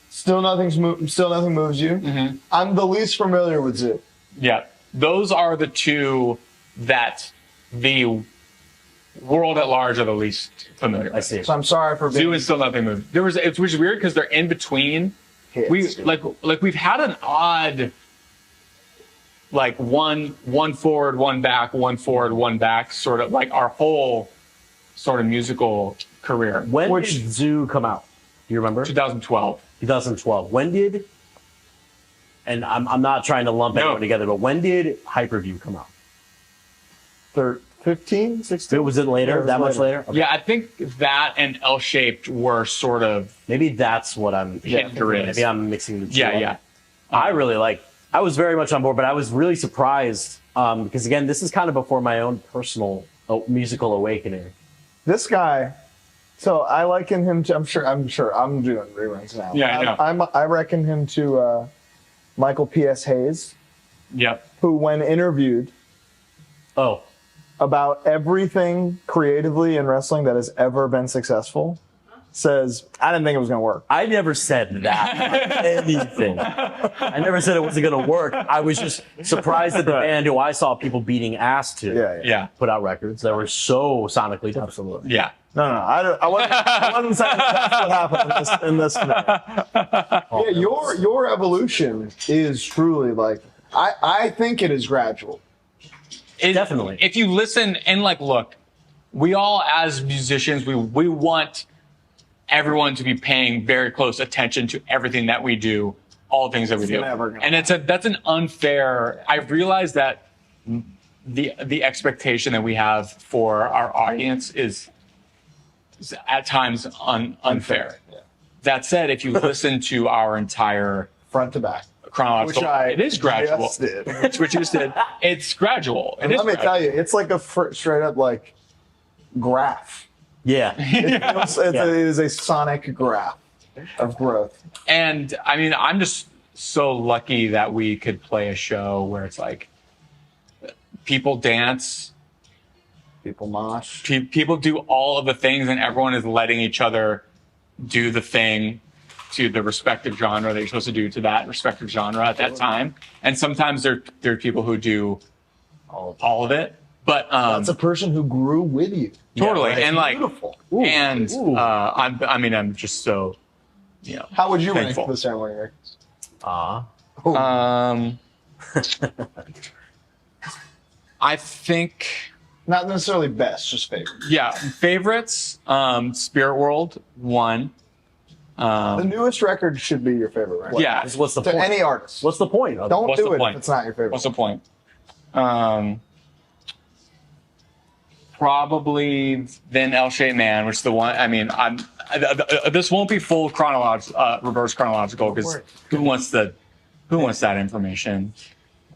Still nothing moves you. Mm-hmm. I'm the least familiar with Zoo. Yeah. Those are the two that the world at large are the least familiar with. I see. So I'm sorry for being Zoo is Still Nothing Moves. Which is weird because they're in between. hits. We've had an odd like one forward, one back, one forward, one back, sort of like our whole sort of musical career. When did Zoo come out? Do you remember? 2012. 2012. When did, and I'm not trying to lump everyone together, but when did Hyperview come out? 15, 16? Was it later? Yeah, it was that much later? Okay. Yeah, I think that and L-Shaped were sort of Maybe that's what I'm. hindrance. Maybe I'm mixing the two. Yeah. up. I was very much on board, but I was really surprised because again, this is kind of before my own personal musical awakening. This guy. So I liken him to. I'm sure. I'm doing reruns now. Yeah, I know. I reckon him to Michael P.S. Hayes, Yep. who, when interviewed Oh, about everything creatively in wrestling that has ever been successful, says, I didn't think it was going to work. I never said that. Anything. I never said it wasn't going to work. I was just surprised that the band who I saw people beating ass to Yeah. put out records that were so sonically different. Absolutely. Yeah. No, I wasn't saying that's what happened in this scenario. Yeah, your evolution is truly like, I think it is gradual. Definitely. If you listen and like, look, we all as musicians, we want everyone to be paying very close attention to everything that we do, all things that we do. And that's an unfair, I've realized that the expectation that we have for our audience is at times unfair. Yeah. That said, if you listen to our entire Front to back. chronological, it is gradual. Just did. Which you just did. It's gradual. It is Let me gradual. tell you, it's like a straight up like graph. Yeah. It is a sonic graph of growth. And I mean, I'm just so lucky that we could play a show where it's like people dance, People mosh. people do all of the things, and everyone is letting each other do the thing to the respective genre that you're supposed to do to that respective genre at that time. And sometimes there are people who do all of it. But That's a person who grew with you. totally, Yeah, right. and like, Beautiful. I'm just so, you know. How would you rank Thankful. the ceremony records? I think, Not necessarily best, just favorite. yeah, favorites. Spirit World 1. The newest record should be your favorite record. Yeah. What's the To point? any artist. What's the point? Don't What's do the it point? if it's not your favorite. What's the point? Probably then L-Shaped Man, which is the one. I mean, this won't be full reverse chronological because who wants that information?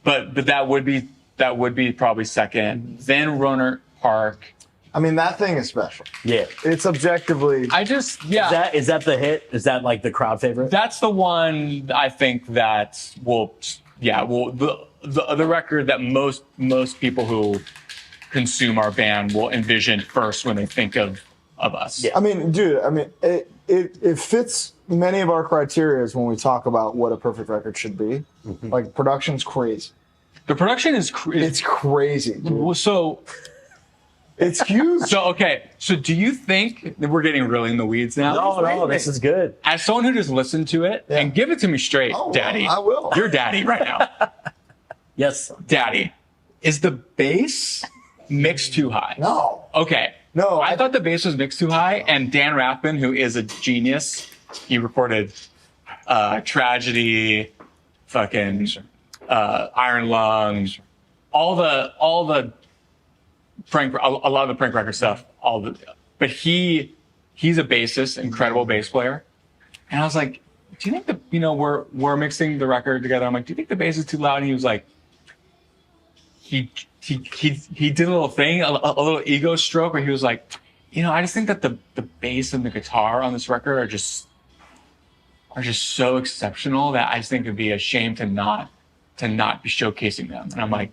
But that would be probably second. Then Roanoke Park. I mean, that thing is special. Yeah. It's objectively. Is that the hit? Is that like the crowd favorite? That's the one I think that the record that most people who consume our band will envision first when they think of us. Yeah. I mean, dude. I mean, it fits many of our criteria when we talk about what a perfect record should be. Mm-hmm. Like production's crazy. The production is It's crazy, dude. so. It's huge. So do you think that we're getting really in the weeds now? No, this is good. As someone who just listened to it, and give it to me straight, Oh, well, Daddy. I will. You're Daddy right now. Yes. Daddy. Is the bass mixed too high? No. Okay. No, I thought the bass was mixed too high, and Dan Rathman, who is a genius, he recorded Tragedy, fucking Iron Lung, all the prank, a lot of the prank record stuff, but he's a bassist, incredible bass player. And I was like, do you think we're mixing the record together? I'm like, do you think the bass is too loud? And he was like, he did a little thing, a little ego stroke where he was like, I just think that the bass and the guitar on this record are just so exceptional that I just think it'd be a shame to not be showcasing them. And I'm like,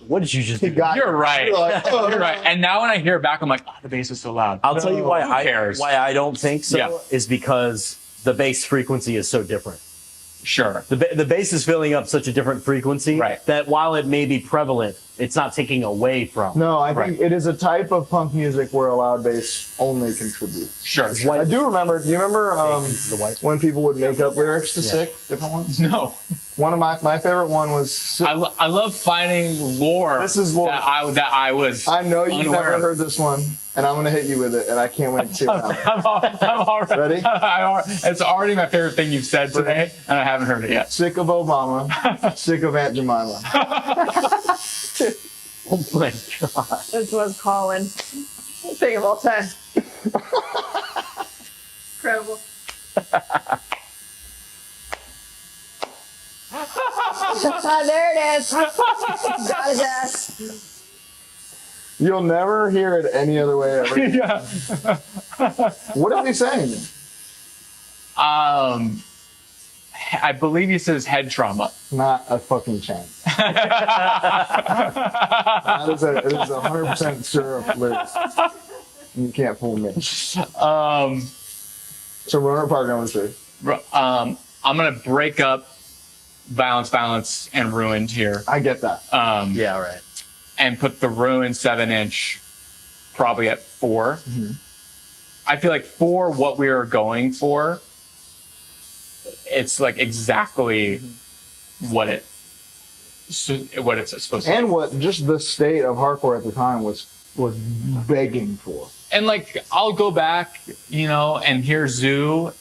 What did you just do? you're right. You're like, oh. You're right. And now when I hear it back, I'm like, the bass is so loud. I'll tell you why Who cares? why I don't think so Yeah. is because the bass frequency is so different. Sure. The bass is filling up such a different frequency Right. that while it may be prevalent, it's not taking away from. No, I Right. think it is a type of punk music where a loud bass only contributes. Sure. I do remember. Do you remember The white. when people would make up lyrics to Sick? Different ones. No. One of my favorite one was. I love finding lore. This is lore. that I was. I know you've unaware never of. heard this one, and I'm gonna hit you with it, and I can't wait to see it happen. I'm already. Ready? It's already my favorite thing you've said today, and I haven't heard it yet. Sick of Obama, sick of Aunt Jemima. Oh my god. This was Colin. Thing of all time. Incredible. There it is. Got his ass. You'll never hear it any other way ever. Yeah. What is he saying? I believe he says head trauma. Not a fucking chance. It is 100% sure lyrics. You can't fool me. So Roanoke Park number 3. I'm gonna break up Balance, and Ruined here. I get that. Yeah, right. And put the Ruined 7-inch probably at 4. Mm-hmm. I feel like for what we are going for, it's like exactly what it's supposed to be. And what just the state of hardcore at the time was begging for. And like, I'll go back, and hear Zoo,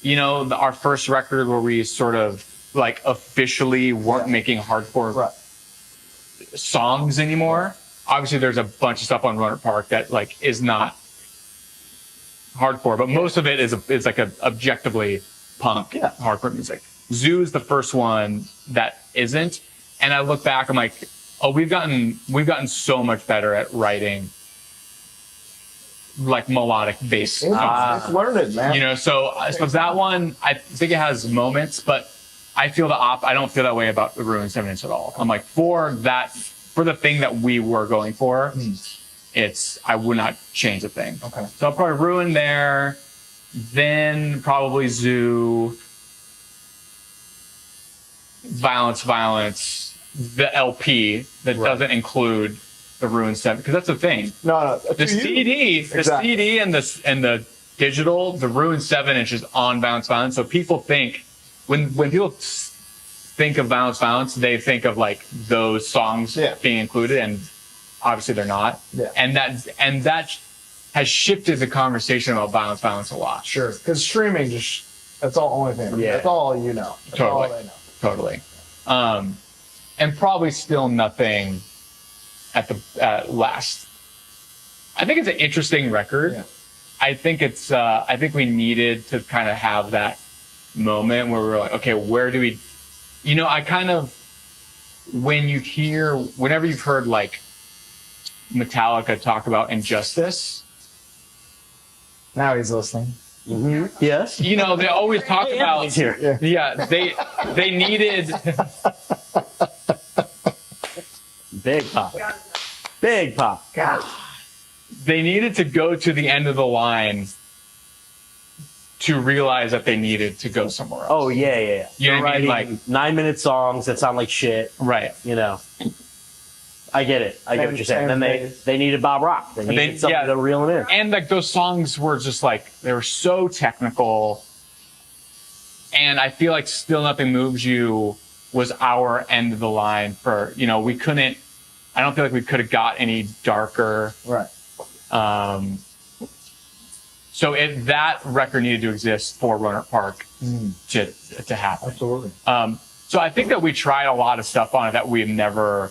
our first record where we sort of like officially weren't making hardcore songs anymore. Obviously, there's a bunch of stuff on Roanoke Park that like is not hardcore, but most of it is like a objectively punk hardcore music. Zoo is the first one that isn't, and I look back, I'm like, oh, we've gotten so much better at writing like melodic bass songs. It's learned, man. So that one, I think it has moments, but I feel I don't feel that way about the Ruined 7-inch at all. I'm like, for the thing that we were going for, I would not change a thing. Okay. So I'll probably Ruin there, then probably Zoo, Violence, the LP that doesn't include the Ruined 7, because that's the thing. No. The CD, Exactly. the CD and the digital, the Ruined 7-inch is on Violence. So people think when people think of Violence, they think of like those songs being included, and obviously they're not. Yeah. And that has shifted the conversation about Violence a lot. Sure. Because streaming that's all only thing. Yeah. That's all you know. That's all they know. Totally. And probably still nothing at last. I think it's an interesting record. Yeah. I think I think we needed to kind of have that moment where we're like, okay, where do we, I kind of, whenever you've heard like Metallica talk about injustice. Now he's listening. Mm-hmm. Yes. They always talk about, Anthony's here. yeah, they needed, Big pop. Big pop. God. they needed to go to the end of the line to realize that they needed to go somewhere else. Oh, yeah. You know You're what I mean? writing 9-minute songs that sound like shit. Right. I get it. I get what you're saying. Then they needed Bob Rock. They needed something to reel it in. And like those songs were just like, they were so technical. And I feel like Still Nothing Moves You was our end of the line for, we couldn't, I don't feel like we could have got any darker. Right. So that record needed to exist for Roanoke Park to happen. Absolutely. So I think that we tried a lot of stuff on it that we've never,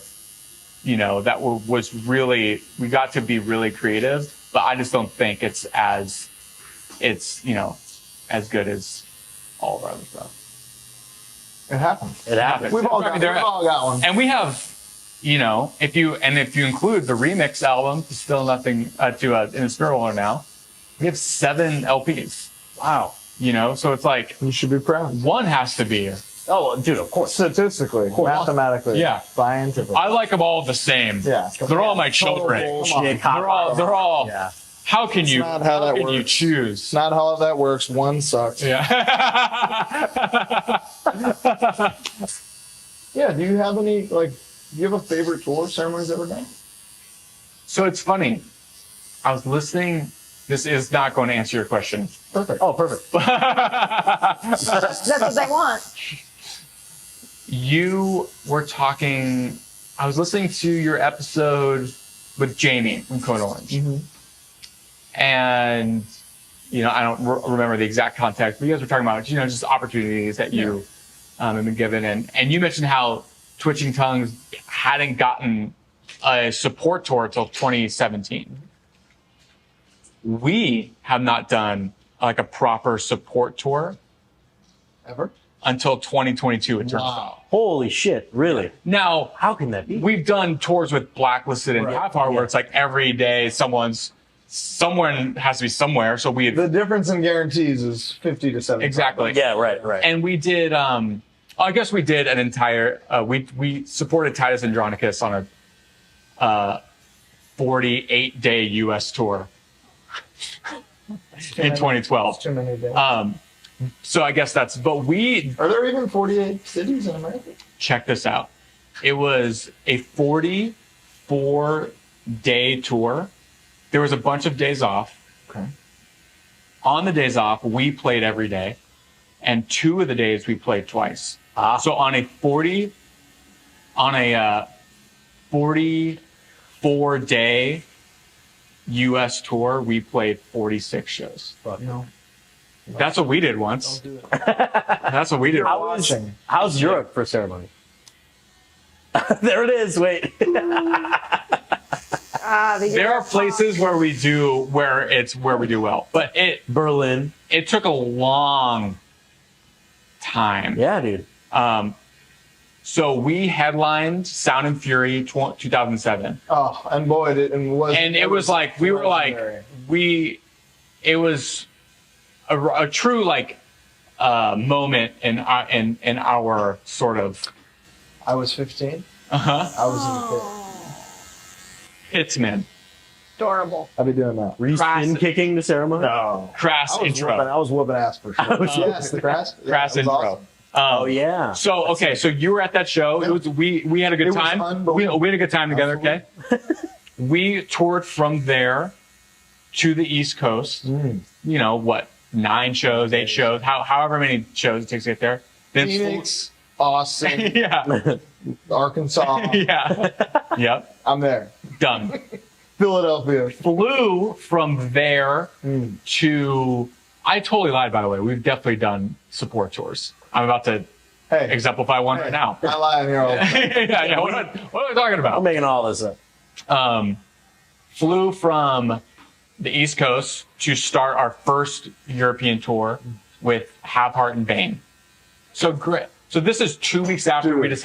that was really, we got to be really creative, but I just don't think it's as good as all of our other stuff. It happened. It happened. We've all got one. And we have, if you include the remix album to Still Nothing, to Inspiral now, we have 7 LPs. Wow. So it's like, You should be proud. one has to be. Oh, dude, of course. Statistically, mathematically, Yeah. scientifically. I like them all the same. Yeah. They're all my children. Bullshit. They're all. Yeah. How can you? not how that can you works. choose? It's not how that works. One sucks. Yeah. Yeah. Do you have any do you have a favorite tour Ceremony's ever done? So it's funny. I was listening. This is not going to answer your question. Perfect. Oh, perfect. That's what they want. You were talking. I was listening to your episode with Jamie from Code Orange. Mm-hmm. And, I don't remember the exact context, but you guys were talking about, just opportunities that you have been given. And you mentioned how Twitching Tongues hadn't gotten a support tour until 2017. We have not done like a proper support tour Ever? until 2022, it turns out. Holy shit. Really? Now, How can that be? we've done tours with Blacklisted and Right. Half Hour where it's like every day someone has to be somewhere. So we The difference in guarantees is 50 to 70. exactly. Yeah, right. And we did, I guess we did an entire, we supported Titus Andronicus on a 48-day US tour. in 2012. Too many days. So I guess that's. But we Are there even 48 cities in America? check this out. It was a 44-day tour. There was a bunch of days off. Okay. On the days off, we played every day, and 2 of the days we played twice. So on a 44-day U.S. tour, we played 46 shows. No. That's what we did once. That's what we did. How's Europe for Ceremony? There it is. Wait. There are places where we do well, but Berlin. it took a long time. Yeah, dude. So we headlined Sound and Fury 2007. Oh, and boy, it was like we were like legendary. it was a true like moment in our sort of. I was 15. Uh-huh. I was in the pit. Hits, man. Adorable. I'll be doing that. Were you spin kicking the Ceremony? No. Crass intro. I was whooping ass for sure. Yes, the crass. Yeah, Crass it was intro. awesome. Oh yeah. So okay, so you were at that show. It was we had a good It was time. unbelievable. We had a good time together. Okay. We toured from there to the East Coast. You know what? 9 shows, 8 shows, however many shows it takes to get there. Then Phoenix, Austin, yeah, Arkansas. yeah, yep. I'm there. Done. Philadelphia. Flew from there to. I totally lied, by the way. We've definitely done support tours. I'm about to Hey, exemplify one right now. I lie in here all the time. yeah. What am I talking about? I'm making all this up. Flew from the East Coast to start our first European tour with Have Heart and Bane. So great. So this is 2 weeks after we just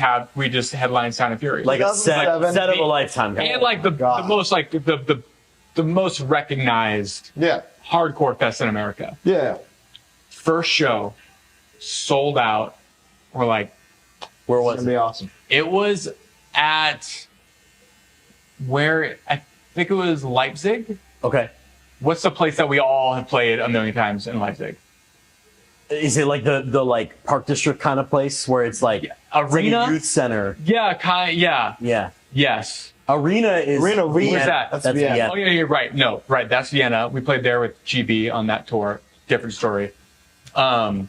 headlined Sound and Fury. Like a set of a lifetime. And like the most like the most recognized Yeah. hardcore fest in America. Yeah. First show, sold out. We're like, Where It's was gonna be it? awesome. it was at where I think it was Leipzig. Okay. What's the place that we all have played a million times in Leipzig? Is it like the like Park District kind of place where it's like Arena? a youth center? Yeah, yeah, Yeah. yes. Arena is Arena, Where's that? That's That's Vienna. Vienna. Oh yeah, you're right. No, right. That's Vienna. We played there with GB on that tour. Different story. I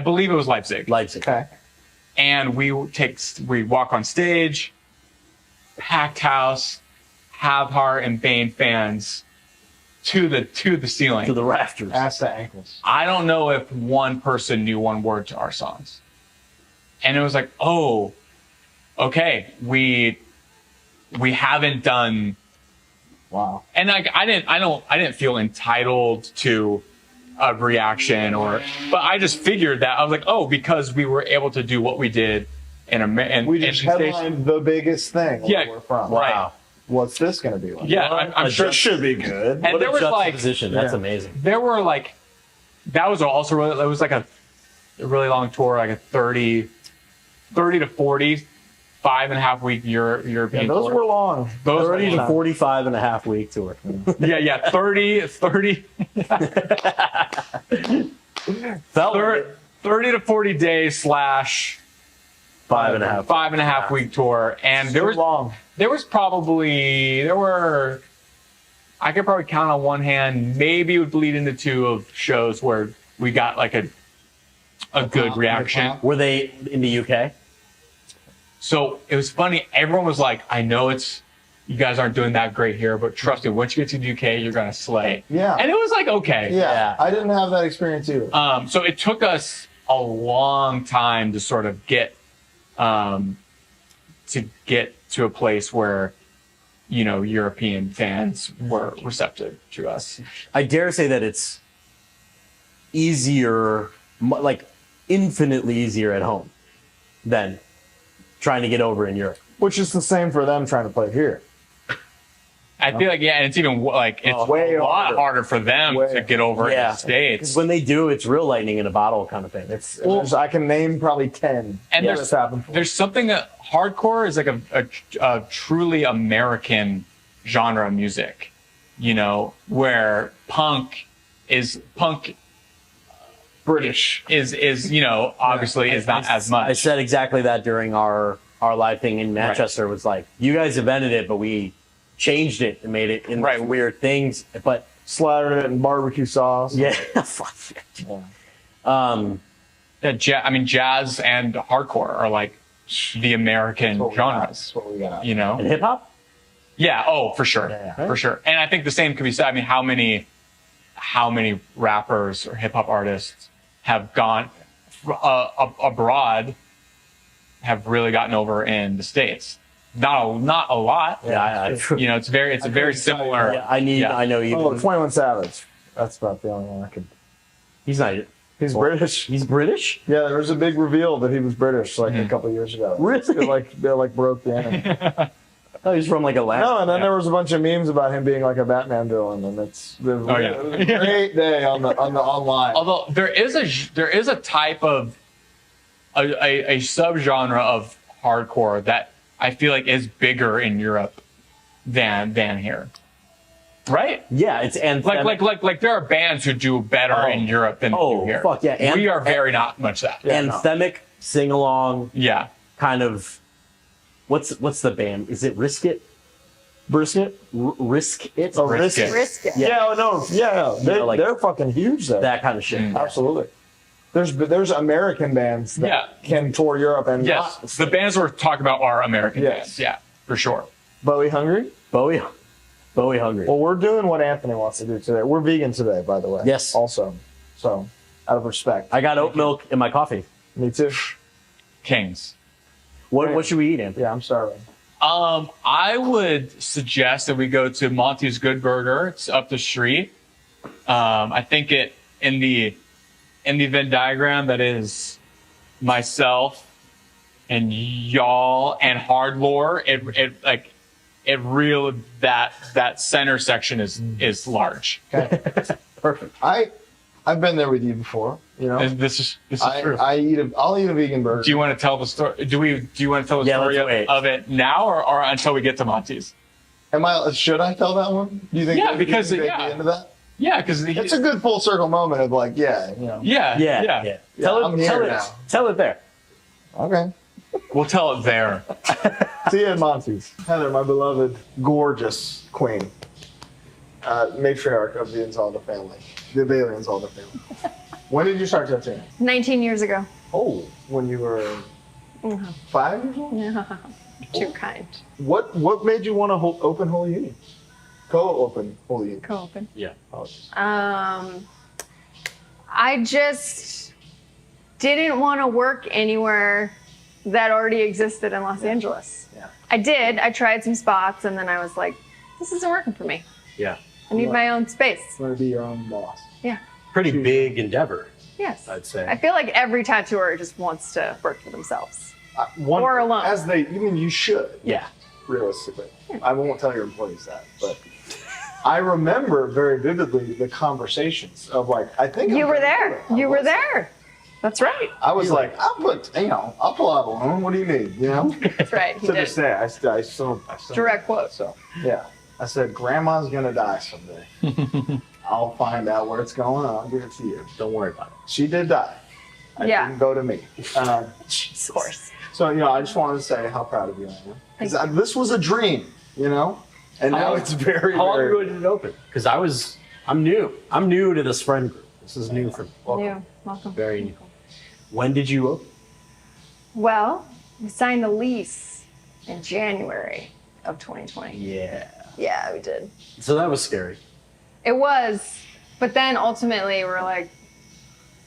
believe it was Leipzig. Leipzig. Okay. And we walk on stage, packed house, Have Heart and Bane fans to the ceiling. To the rafters. Ass to ankles. I don't know if one person knew one word to our songs. And it was like, oh, okay, we haven't done. Wow. And like I didn't feel entitled to a reaction but I just figured that I was like, oh, because we were able to do what we did We just headlined the biggest thing where Yeah, we're from. right. Wow. What's this going to be like? Yeah, I'm sure. should be good. And What there a was like juxtaposition. That's amazing. there were like that was also really, it was like a really long tour, like a 30 to 40 5.5 week European Yeah, those tour. were long. Those 30 were to 45 and a half week tour. yeah 30 Felt like it. 30 to 40 days / 5.5 week tour. And there long. I could probably count on one hand, maybe it would bleed into 2 of shows where we got like a good reaction. Were they in the UK? So it was funny. Everyone was like, I know you guys aren't doing that great here, but trust me, once you get to the UK, you're going to slay. Yeah. And it was like, okay. Yeah. Yeah. I didn't have that experience either. So it took us a long time to sort of get to a place where, you know, European fans were receptive to us. I dare say that it's easier, like infinitely easier at home than trying to get over in Europe. Which is the same for them trying to play here. I feel like, yeah, and it's even like, it's way a lot harder. harder for them to get over in the States. Because when they do, it's real lightning in a bottle kind of thing. It's I can name probably 10. And where this happened for. there's something that hardcore is like a truly American genre of music. you know, where punk British is you know, obviously is not as much. I said exactly that during our live thing in Manchester. It was like, you guys invented it, but we changed it and made it in weird things. But Slathered it in barbecue sauce. yeah, fuck it. I mean, jazz and hardcore are like the American genres. That's what we got. You know? And hip hop? Yeah. Oh, for sure. Yeah. For sure. And I think the same could be said. I mean, how many rappers or hip hop artists have gone abroad, have really gotten over in the States? Not a lot. Yeah, You know, it's a very similar. yeah, I know you. Oh, 21 Savage. That's about the only one I could. He's not. He's British. He's British? Yeah, there was a big reveal that he was British like a couple years ago. Really? They broke the internet. Oh, he's from like Alaska. No, and then there was a bunch of memes about him being like a Batman villain, and it was a great day on the online. Although there is a type of a subgenre of hardcore that I feel like is bigger in Europe than here, right? Yeah, it's anthemic. Like there are bands who do better in Europe than we do here. Fuck yeah. We are very not much that. Anthemic, sing along, Yeah. kind of. What's the band? Is it Risk It? Brisket? Risk It? Oh, Risk It. Risk it. Yeah, no, yeah. know, like- They're fucking huge there. That kind of shit. Absolutely. There's American bands that can tour Europe and Yes, not. the bands we're talking about are American Yes. bands. Yeah, for sure. Bowie Hungry? Bowie Hungry. Well, we're doing what Anthony wants to do today. We're vegan today, by the way. Yes. Also. So, out of respect. I got oat milk in my coffee. Me too. Kings. What should we eat, Anthony? Yeah, I'm starving. I would suggest that we go to Monty's Good Burger. It's up the street. I think in the Venn diagram that is myself and y'all and HardLore. That center section is large. Okay. Perfect. I've been there with you before, you know. This is true. I'll eat a vegan burger. Do you want to tell the story? Do you want to tell the Yeah, story let's wait. of it now or until we get to Monty's? Should I tell that one? Do you think? Yeah, because you think they'd be into that? Yeah, because It's a good full circle moment of like, yeah, you know. Yeah. Yeah. I'm here now. Tell it there. Okay. We'll tell it there. See you at Monty's. Heather, my beloved, gorgeous queen, matriarch of the Anzaldo family, the Bailey Anzaldo family. When did you start tattooing? 19 years ago. Oh, when you were 5 years old? No, too kind. What made you want to open Holy Union? Co-open Holy Union. Co-open. Yeah. I just didn't want to work anywhere that already existed in Los Angeles. Yeah. I tried some spots, and then I was like, this isn't working for me. Yeah. I need my own space. You want to be your own boss. Yeah. Pretty big endeavor, Yes. I'd say. I feel like every tattooer just wants to work for themselves. Or alone. You should. Yeah. Realistically. I won't tell your employees that, but I remember very vividly the conversations of like, I think You I'm were gonna there. do it. I You were was. there. That's right. I was like, I'll pull out a loan. What do you need? You know? That's right. He To this did. day, I still Direct quote. So yeah, I said, Grandma's gonna die someday. I'll find out where it's going. And I'll give it to you. Don't worry about it. She did die. It Yeah. didn't go to me. Of course. So I just wanted to say how proud of you I am. Thank Because this was a dream, and now it's very. How long very, ago did it open? Because I'm new. I'm new to this friend group. This is new for me. New. Welcome. Very new. When did you open? Well, we signed the lease in January of 2020. Yeah. Yeah, we did. So that was scary. It was, but then ultimately we're like,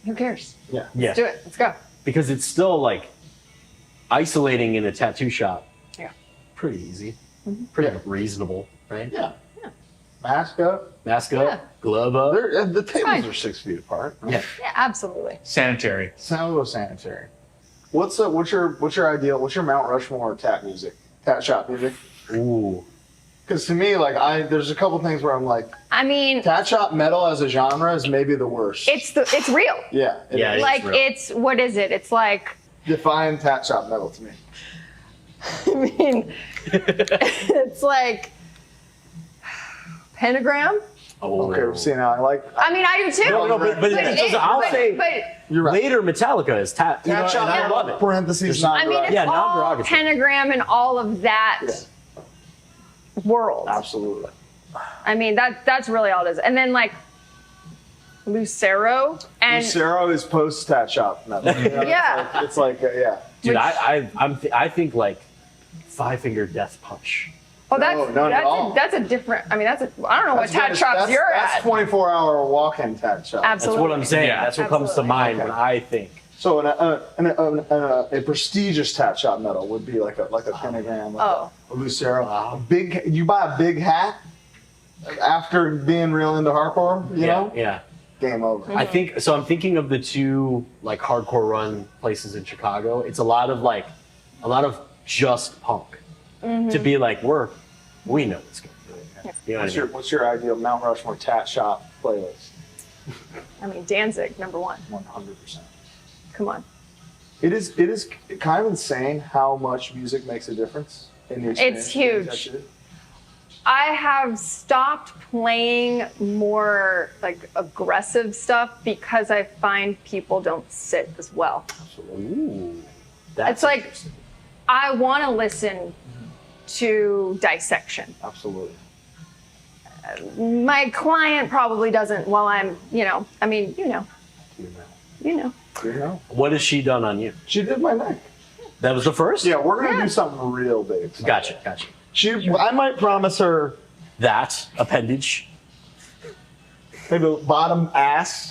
who cares? Yeah. Yeah. Let's do it. Let's go. Because it's still like isolating in a tattoo shop. Yeah. Pretty easy. Pretty reasonable, right? Yeah. Mask up. Mask up, Yeah. glove up. The tables Fine. are 6 feet apart. Yeah. Yeah, absolutely. Sanitary. Sound sanitary. What's your ideal? What's your Mount Rushmore tat shop music? Ooh. Because to me, there's a couple things where I'm like, I mean, tat shop metal as a genre is maybe the worst. it's real. Yeah. Yeah, is. Like real. what is it? It's like, Define tat shop metal to me. I mean, it's like Pentagram. Oh. Okay, see now I like. I mean, I do too. No, but I'll say You're right. later Metallica is Tat shop, and I love it. Parentheses. I mean, it's Yeah, all non-derogatory. Pentagram and all of that world. Absolutely. I mean, that's really all it is. And then like Lucero and Lucero is post tat shop. Metal. You know, Yeah. It's like yeah. Dude, I think like Five Finger Death Punch. oh, that's No, not at all. that's a different. I mean, I don't know what tat shops you're That's at. 24-hour walk-in tat shop. Absolutely. That's what I'm saying. Yeah. That's what comes to Absolutely. mind when I think. So a prestigious tat shop metal would be like a Pentagram, like Oh. a Lucero. Wow. A big, you buy a big hat after being real into hardcore, you know, Yeah. game over. I think so. I'm thinking of the two like hardcore run places in Chicago. It's a lot of just punk to be like we know what's going to do. You know what I mean? What's your ideal Mount Rushmore tat shop playlist? I mean, Danzig, #1. 100%. Come on. It is kind of insane how much music makes a difference in the experience. It's huge. I have stopped playing more like aggressive stuff because I find people don't sit as well. Ooh, that's It's like interesting. I want to listen to Dissection. Absolutely. My client probably doesn't while I'm, I mean, you know. You know, What has she done on you? she did my neck. That was the first? Yeah, we're gonna Yeah. do something real big. Gotcha. I might promise her That appendage. maybe a bottom ass.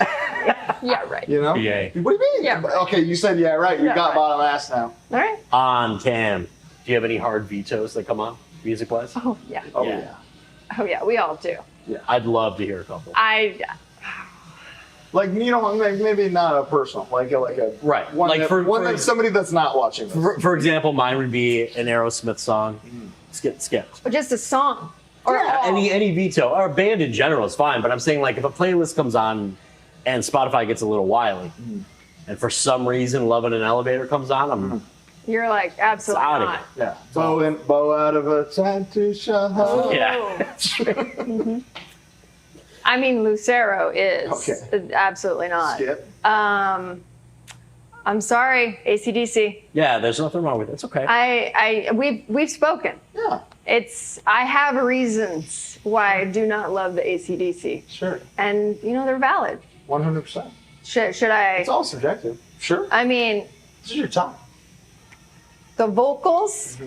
Yeah, right. You know? Yay. What do you mean? Yeah, right. Okay, you said yeah, right. You Yeah, got right. bottom ass now. All right. On cam. Do you have any hard vetoes that come on, music wise? Oh, yeah. Oh Yeah. yeah. Oh, yeah. We all do. I'd love to hear a couple. Like maybe not a personal, like a Right. one, Like one that somebody that's not watching this. For example, mine would be an Aerosmith song. Skip. Or just a song. Or all. Any veto or a band in general is fine, but I'm saying like if a playlist comes on and Spotify gets a little wily, and for some reason Love in an Elevator comes on, I'm You're like, absolutely It's outta not. here. Yeah. Bow out of a tattoo shop. Oh. yeah. I mean, Lucero is Okay. absolutely not. Skip. I'm sorry, AC/DC. Yeah, there's nothing wrong with it. It's okay. We've spoken. Yeah. I have reasons why I do not love the AC/DC, Sure. and they're valid. 100%. Should I? It's all subjective. Sure. I mean, This is your time. the vocals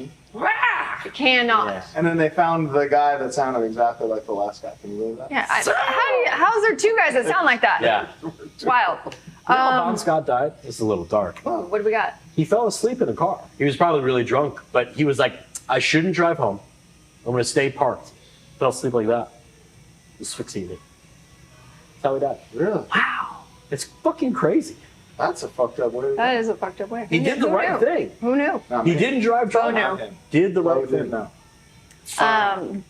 cannot. Yeah. And then they found the guy that sounded exactly like the last guy. Can you believe that? Yeah. How's there two guys that sound like that? Yeah. Wild. You know how Bon Scott died? This is a little dark. What do we got? He fell asleep in a car. He was probably really drunk, but he was like, I shouldn't drive home. I'm going to stay parked. Fell asleep like that. Asphyxiated. That's how he died. Really? Wow. It's fucking crazy. That's a fucked up way. That is a fucked up way. He did the Who right knew? thing. Who knew? Not He me. didn't drive drunk. no. Did the Well, right we didn't thing. know.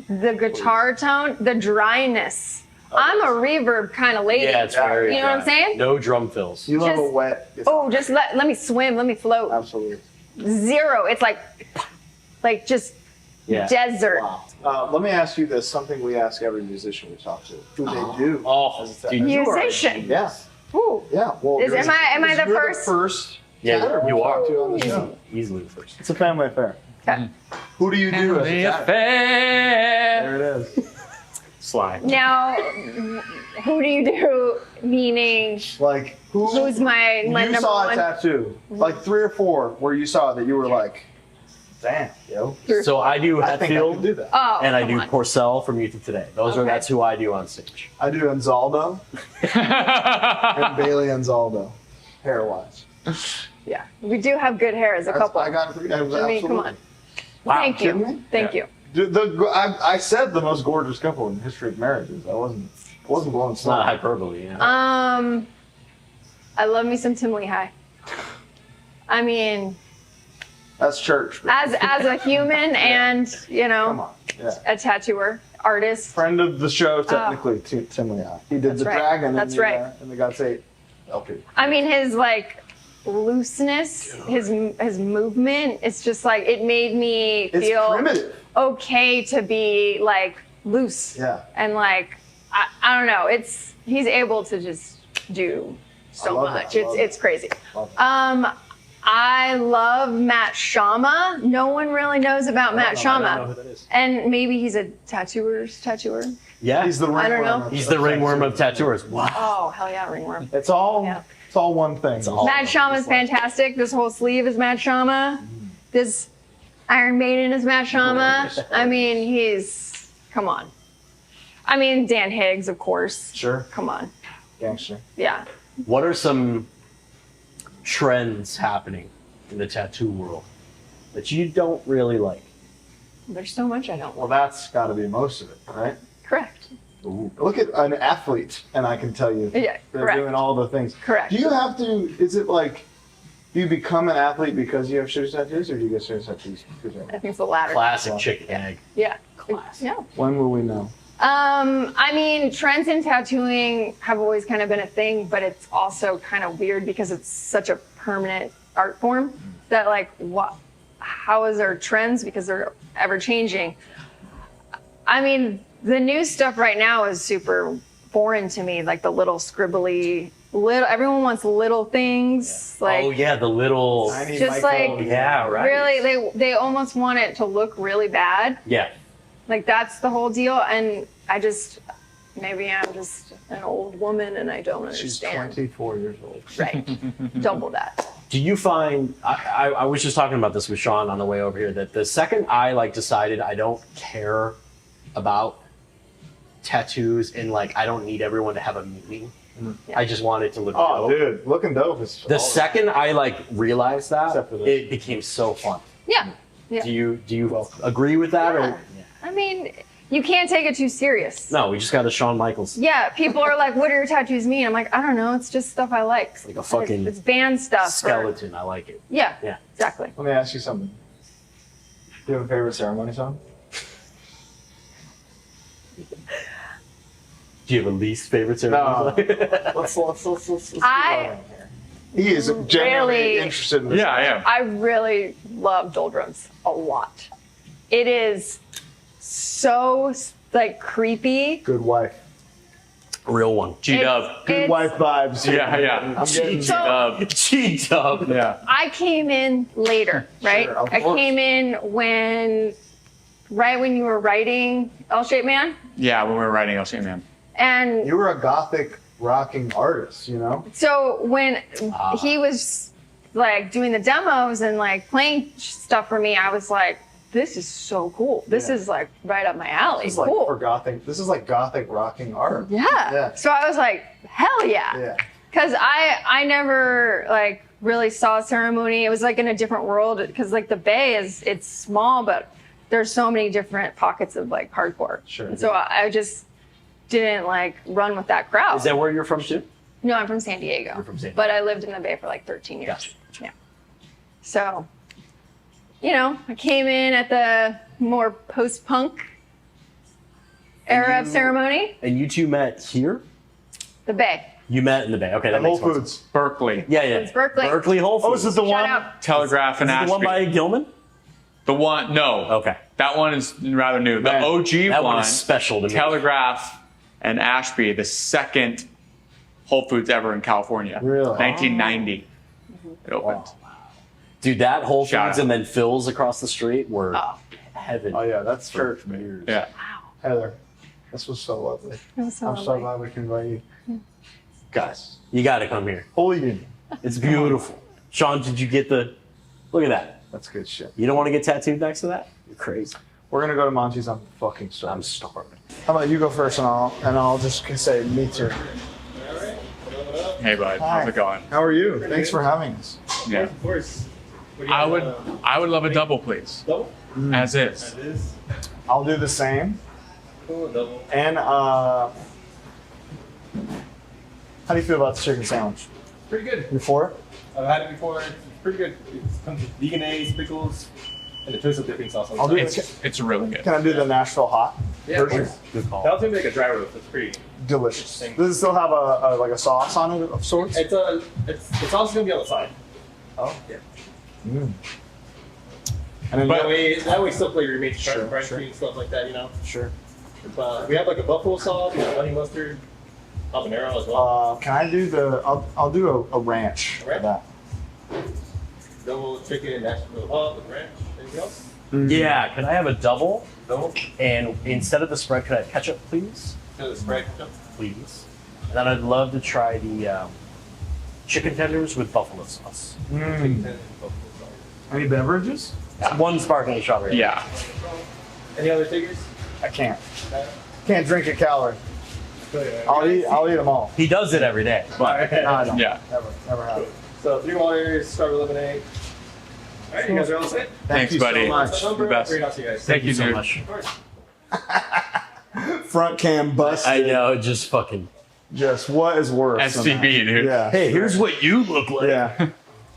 The guitar tone, the dryness. I'm a reverb kind of lady. Yeah, it's very You know what I'm dry. saying? No drum fills. You love a Just- wet. Oh, just let me swim, let me float. Absolutely. Zero. It's like just Yeah. desert. Wow. Let me ask you this, something we ask every musician we talk to. Who they do. Oh, as a dude, you are a Musician. genius. Yeah. Ooh. Yeah. Well, Am I the you're first? The first Yeah, tatter you we are. talked to on the show. Easily the first. It's a family affair. Okay. Who do you do as a tatter? There it is. Sly. Now, who do you do? Meaning, Like who's my you number saw one? a tattoo, like 3 or 4, where you saw that you were like, damn, yo. So I do I think I Hetfield can do that. Oh, and I come do on. Porcel from Youth of Today. Okay. That's who I do on stage. I do Anzaldo and Bailey Anzaldo, hair-wise. Yeah, we do have good hair as a couple. I got it. I mean, come on. Wow. Thank kidding you. me? Thank Yeah. you. I said the most gorgeous couple in the history of marriages. I wasn't blowing It's not smoke. hyperbole. Yeah. I love me some Tim Lehigh. I mean, That's church. as a human and Come on. Yeah. a tattooer, artist. Friend of the show, technically, Tim Leon. He did That's the right. Dragon That's in the, right. in the God's 8 LP. I mean, his looseness, his movement. It's just like it made me It's feel primitive. okay to be like loose. Yeah. And like, I don't know. He's able to just do so love much. that. I love It's crazy. Love it. I love Matt Shama. No one really knows about Matt I Shama. don't know who that is. And maybe he's a tattooer. Yeah. He's the I don't ringworm. know. He's the ringworm of tattooers. Wow. Oh, hell yeah, ringworm. It's all Yeah. one thing. all- Matt Shama's fantastic. This whole sleeve is Matt Shama. This Iron Maiden is Matt Shama. I mean, come on. I mean, Dan Higgs, of course. Sure. Come on. Gangster. Yeah. What are some trends happening in the tattoo world that you don't really like? There's so much I don't Well, want. that's got to be most of it, right? Correct. Look at an athlete, and I can tell you, Yeah, they're correct. doing all the things. Correct. Do you have to? Is it like, do you become an athlete because you have shoes tattoos, or do you get shoes tattoos? I think it's the latter. Classic chicken egg. Yeah. Classic. Yeah. When will we know? I mean, trends in tattooing have always kind of been a thing, but it's also kind of weird because it's such a permanent art form that, like, how is there trends? Because they're ever changing. I mean, the new stuff right now is super foreign to me, like the little scribbly, everyone wants little things. Like, Oh yeah, the little. Tiny Just micro- like- Yeah, right. really, they almost want it to look really bad. Yeah. Like, that's the whole deal. And maybe I'm just an old woman and I don't She's understand. 24 years old. Right. Double that. Do you find I was just talking about this with Shawn on the way over here that the second I decided I don't care about tattoos and I don't need everyone to have a meaning. Yeah. I just want it to look Oh, dope. dude, looking dope is. The second I realized that, Except for this. it became so fun. Yeah. Yeah. Do you agree with that? Yeah. Or I mean, you can't take it too serious. no? We just got a Shawn Michaels. Yeah, people are like, what do your tattoos mean? I'm like, I don't know. It's just stuff I like. like a fucking It's band stuff. skeleton. I like it. Yeah. Yeah. Exactly. Let me ask you something. Do you have a favorite ceremony song? Do you have a least favorite ceremony? Let's I- get on here. He is genuinely Really- interested in this. Yeah, I am. I really love doldrums a lot. It is so creepy. Good wife. Real one. G-Dub. Good It's- wife vibes. Yeah, yeah. I'm getting So- G-Dub. Yeah. I came in later, right? Sure, of I course. came in right when you were writing L-Shaped Man, Yeah, when we were writing LC Man. and You were a gothic rocking artist, you know? so when he was doing the demos and playing stuff for me, I was like, this is so cool. This Yeah. is right up my alley. This is Cool. for gothic. This is like gothic rocking art. Yeah. Yeah. So I was like, hell yeah. Yeah. Because I never really saw Ceremony. It was in a different world because the Bay it's small, but there's so many different pockets of hardcore. Sure. And so I just didn't run with that crowd. Is that where you're from too? No, I'm from San Diego. You're from San Diego. But I lived in the Bay for 13 years. Gotcha. Yeah. So, I came in at the more post-punk era of Ceremony. And you two met here? The Bay. You met in the Bay. Okay, that Whole makes more Foods. sense. Berkeley. Yeah, yeah. It's Berkeley. Berkeley Whole Oh, Foods. is it the Shout one? out. Telegraph and Is it Ashby. the one by Gilman? The one, no. Okay. That one is rather new. The Man, OG That one, one is special to me. Telegraph and Ashby, the second Whole Foods ever in California. Really? 1990. It opened. Dude, that Whole Shout Foods out. and then Phil's across the street were Oh. heaven. Oh, yeah, that's for church, man. years. Yeah. Heather, this was so lovely. It was so I'm so lovely. glad we can invite you. Guys, you got to come here. Holy Union. It's beautiful. Shawn, did you get look at that. That's good shit. You don't want to get tattooed next to that? You're crazy. We're going to go to Monty's. I'm fucking starving. I'm starving. How about you go first and I'll just say me too. Hey, bud. Hi. How's it going? How are you? Thanks for having us. Yeah. Of course. What do you I want, would love a double, please. double? As is. That is I'll do the same. cool. Double. And how do you feel about the chicken sandwich? Pretty good. You for it? I've had it before. It's pretty good. It comes with vegan eggs, pickles, and a twist of dipping sauce on I'll top. do It's really good. Can I do the Nashville hot? Yeah, of version? course. Good call. That'll take me like a dry roast. It's pretty. Delicious. Thank Does it still have a sauce on it of sorts? It's the sauce is gonna be on the side. Oh. Yeah. Mm. And then That way still flavor your meat Sure, fresh sure. and stuff like that. Sure. We have like a buffalo sauce, honey mustard, habanero as well. Can I do I'll do a ranch for Ranch? that. Double chicken, Nashville hot with ranch. Anything else? Yeah, can I have a double? No. And instead of the spread, could I have ketchup, please? So the spread ketchup. Please. And then I'd love to try the chicken tenders with buffalo sauce. Chicken tenders and buffalo sauce. Any beverages? One sparkling strawberry. Yeah. Any other figures? I can't. Can't drink a calorie. I'll eat them all. He does it every day. But no, I don't. Yeah. Never have. So 3 waters, strawberry lemonade. All right, you guys are all set. Thanks, you buddy. so much. The best. Great out to you guys. Thank you so dude. much. Of course. Front cam busted. I know, just fucking. Just what is worse? STB, dude. Yeah. Hey, here's what you look like. Yeah.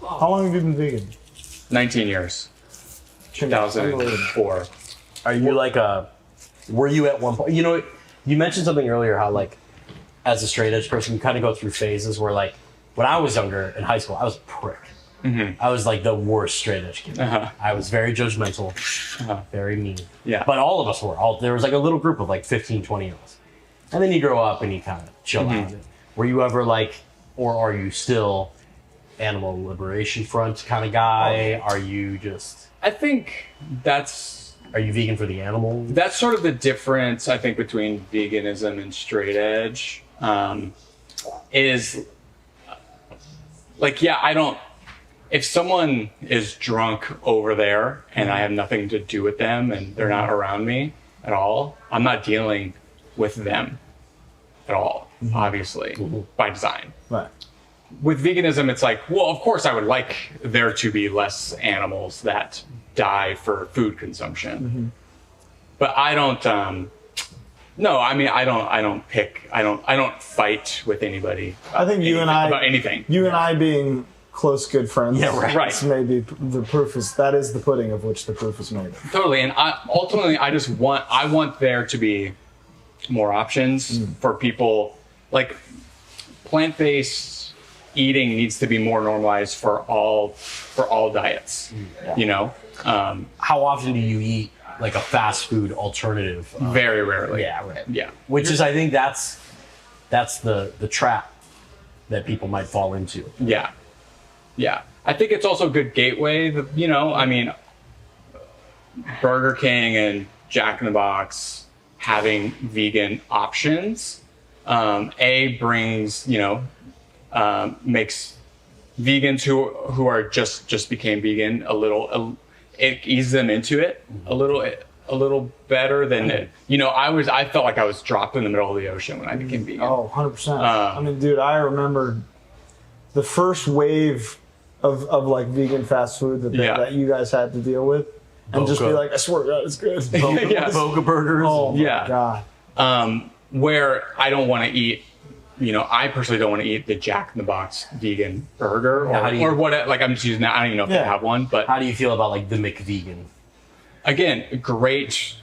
How long have you been vegan? 19 years. 2004. Are you like were you at one point, you know, you mentioned something earlier how like, as a straight edge person, you kind of go through phases where like, when I was younger in high school, I was a prick. Mm-hmm. I was like the worst straight edge kid. Uh-huh. I was very judgmental, Uh-huh. very mean. Yeah. But all of us were. There was like a little group of like 15, 20 of us. And then you grow up and you kind of chill Mm-hmm. out. Were you ever like, or are you still animal liberation front kind of guy? Are you just, I think are you vegan for the animal? that's sort of the difference, I think, between veganism and straight edge. Is like, yeah, if someone is drunk over there and I have nothing to do with them and they're not around me at all, I'm not dealing with them at all, obviously, by design. Right. With veganism, it's like, well, of course I would like there to be less animals that die for food consumption. But I don't, no, I mean, I don't fight with anybody. I think you and I about anything. You and I being close, good friends. Yeah, right. Right. It's maybe the proof is that is the pudding of which the proof is made. Totally. And ultimately, I want there to be more options for people. Like, plant-based eating needs to be more normalized for all diets. You know, How often do you eat like a fast food alternative? very rarely. Yeah, right. Yeah. Which is, I think that's the trap that people might fall into. Yeah. Yeah. I think it's also a good gateway. You know, I mean, Burger King and Jack in the Box having vegan options, brings, makes vegans who are just became vegan it eases them into it a little better than it. You know, I felt like I was dropped in the middle of the ocean when I became vegan. Oh, 100%. I mean, dude, I remember the first wave of like vegan fast food that you guys had to deal with. And just be Boca. like, I swear to God, it's good. Yeah. Boca burgers. Oh my Yeah. God. Where I don't want to eat, I personally don't want to eat the Jack in the Box vegan burger How do you- or what, like I'm just using that. I don't even know if they have one, but How do you feel about like the McVegan? again, great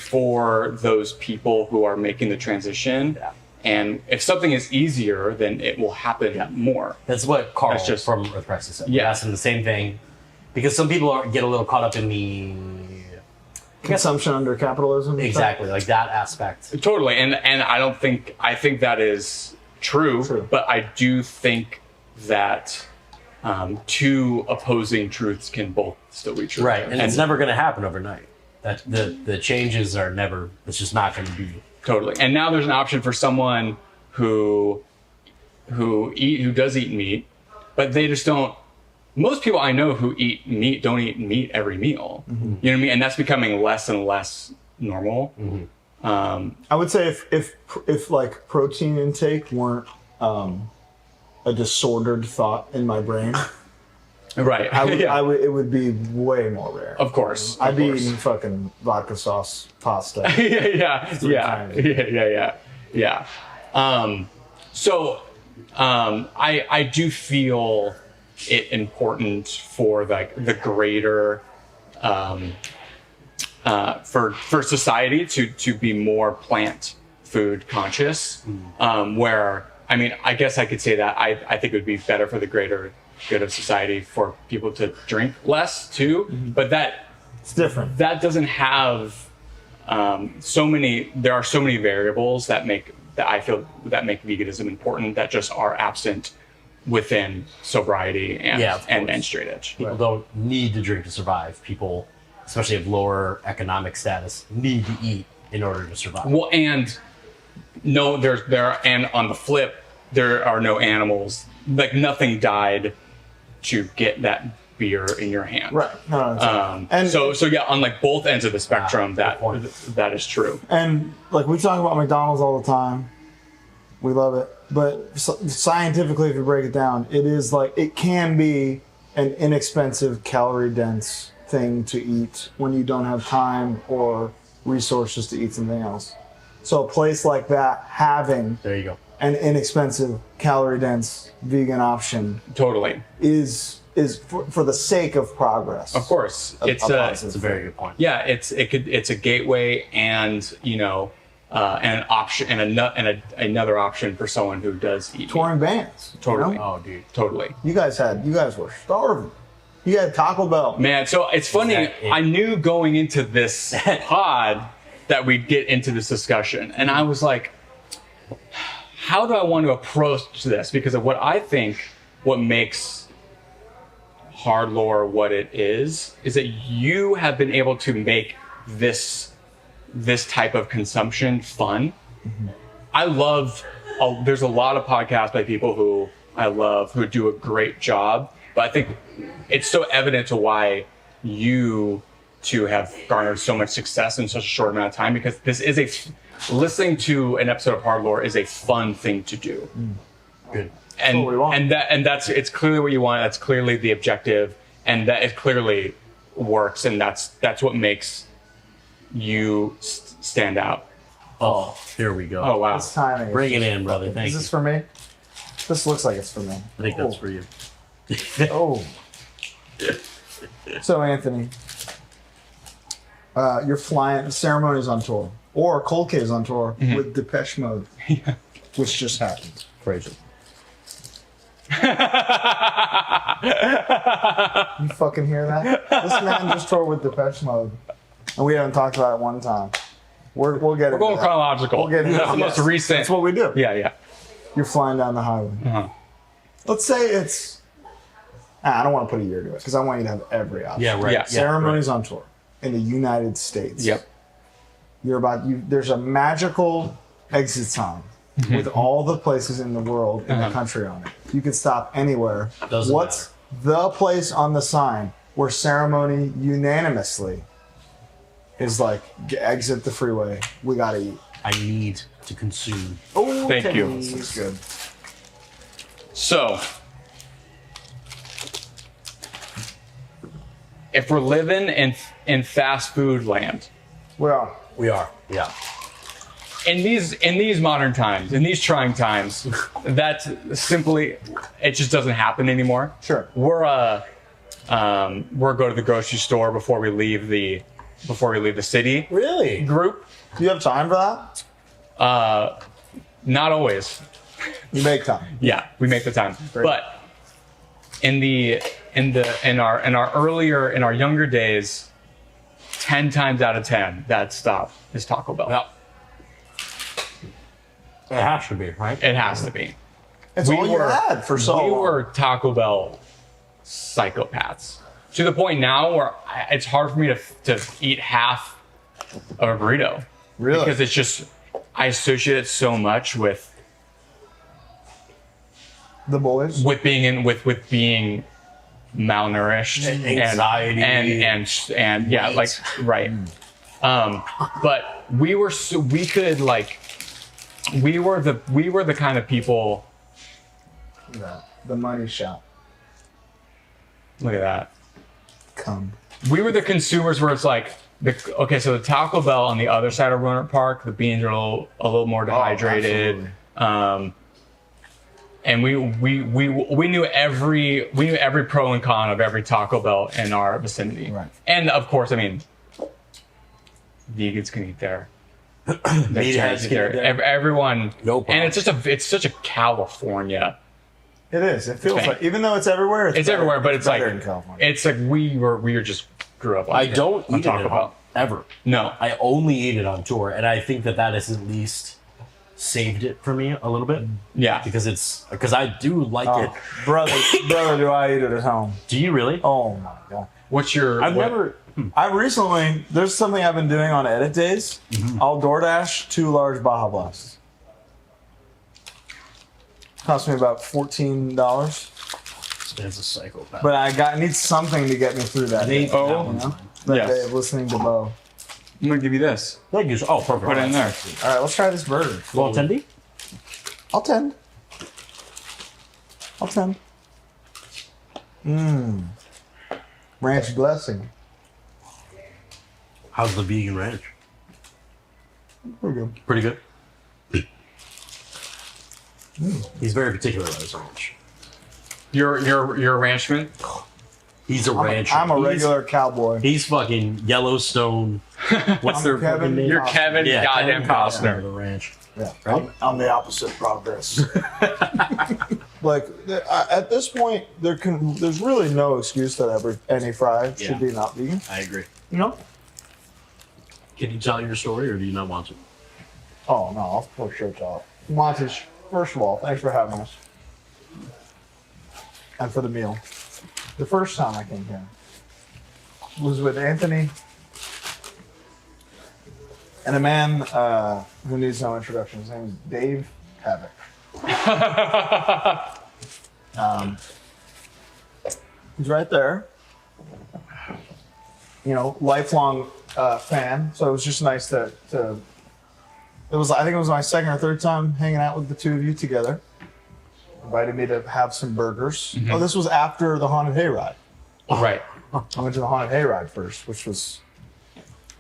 for those people who are making the transition. Yeah. And if something is easier, then it will happen more. That's what Carl That's just- from Repressive said. Yeah. We asked him the same thing. Because some people get a little caught up in the Consumption under capitalism. exactly like that aspect. Totally. And I think that is true. But I do think that two opposing truths can both still be true. Right, and it's never going to happen overnight. That the changes are never. It's just not going to be. Totally. And now there's an option for someone who does eat meat, but they just don't. Most people I know who eat meat don't eat meat every meal. You know what I mean? And that's becoming less and less normal. I would say if like protein intake weren't a disordered thought in my brain, Right. I would it would be way more rare. Of course. I'd be eating fucking vodka sauce pasta. Yeah. I do feel it important for like the greater for society to be more plant food conscious. Where I mean, I guess I could say that I think it would be better for the greater good of society for people to drink less too. But It's different. that doesn't have there are so many variables that I feel make veganism important that just are absent within sobriety and straight edge. People don't need to drink to survive. People, especially of lower economic status, need to eat in order to survive. Well, and on the flip, there are no animals. Like nothing died to get that beer in your hand. Right. No, and so yeah, on like both ends of the spectrum, that is true. And like we talk about McDonald's all the time, we love it. But scientifically, if you break it down, it is like it can be an inexpensive, calorie-dense thing to eat when you don't have time or resources to eat something else. So a place like that having there you go an inexpensive, calorie-dense vegan option totally is for the sake of progress. Of course, it's a very good point. Yeah, it's a gateway and and an option and another option for someone who does eat touring bands. Totally. You know? Oh, dude, totally. You guys were starving. You had Taco Bell. Man, so it's funny. Exactly. I knew going into this pod that we'd get into this discussion, and I was like, how do I want to approach this? Because of what makes HardLore what it is that you have been able to make this type of consumption fun. Mm-hmm. I love, there's a lot of podcasts by people who I love who do a great job, but I think it's so evident to why you two have garnered so much success in such a short amount of time, because this is listening to an episode of HardLore is a fun thing to do. Good. It's clearly what you want. That's clearly the objective, and that it clearly works, and that's what makes you stand out. Oh, here we go. Oh wow! This timing. Bring it in, brother. Thank you. Is this for me? This looks like it's for me. I think that's for you. Oh. So Anthony, you're flying. Ceremony's on tour, or Cold Cave's on tour with Depeche Mode, which just happened. Crazy. You fucking hear that? This man just toured with Depeche Mode, and we haven't talked about it one time. We'll get. We're going chronological. We'll get into That's the most recent. That's what we do. Yeah. You're flying down the highway. Uh-huh. Let's say it's. I don't want to put a year to it because I want you to have every option. Yeah, right. Yeah. Ceremony's on tour in the United States. Yep. There's a magical exit sign with all the places in the world in the country on it. You can stop anywhere. What's the place on the sign where Ceremony unanimously is like, exit the freeway, we gotta eat? I need to consume. Oh, Thank you. This is good. So, if we're living in fast food land, Well, We are. Yeah. in these modern times, in these trying times, that simply it just doesn't happen anymore. Sure. We're go to the grocery store before we leave the city. Really? Group. do you have time for that? Not always. You make time. Yeah, we make the time. Great. But in our younger days, 10 times out of 10, that stop is Taco Bell. Yep. It has to be, right? It has to be. It's all you had for so We long. were Taco Bell psychopaths to the point now where it's hard for me to eat half of a burrito. Really? Because it's just, I associate it so much with The boys. being malnourished, Anxiety. and yeah, like right. But we were the kind of people. The money shot. Look at that. Come. We were the consumers where it's like, so the Taco Bell on the other side of Roanoke Park, the beans are a little more dehydrated. And we knew every pro and con of every Taco Bell in our vicinity. Right. And of course, I mean, vegans can eat there. Meatheads can eat there. Everyone. No problem. And it's such a California. It is. It feels Thing. like, even though it's everywhere, It's everywhere, but it's like better in California. it's like we just grew up on. I don't on eat it Taco at Bell. home. ever. No. I only ate it on tour, and I think that has at least saved it for me a little bit. Yeah. Because I do like it. Brother, do I eat it at home? Do you really? Oh my god. What's your? I recently, there's something I've been doing on edit days. I'll DoorDash 2 large Baja Blasts. Cost me about $14. That's a psychopath. But I need something to get me through that. They- day, Oh. you know? That Yes. day of listening to Bo. I'm gonna give you this. Thank you. Oh, perfect. Put it in there. All right, let's try this burger. Well, Tendy? I'll tend. Ranch blessing. How's the vegan ranch? We're good. Pretty good. He's very particular about his ranch. You're a ranchman. He's a rancher. I'm a regular cowboy. He's fucking Yellowstone. What's their Kevin. fucking name? You're Kevin goddamn Kevin Costner. The ranch. Yeah, Right? I'm the opposite progress. Like at this point, there's really no excuse that any fry should be not vegan. I agree. You know? Can you tell your story, or do you not want to? Oh no, I'll for sure talk. Monty, first of all, thanks for having us and for the meal. The first time I came here was with Anthony and a man who needs no introduction. His name is Dave Havoc. He's right there. You know, lifelong fan. So it was just nice to. I think it was my second or third time hanging out with the two of you together. Invited me to have some burgers. Mm-hmm. Oh, this was after the Haunted Hayride. Right. I went to the Haunted Hayride first, which was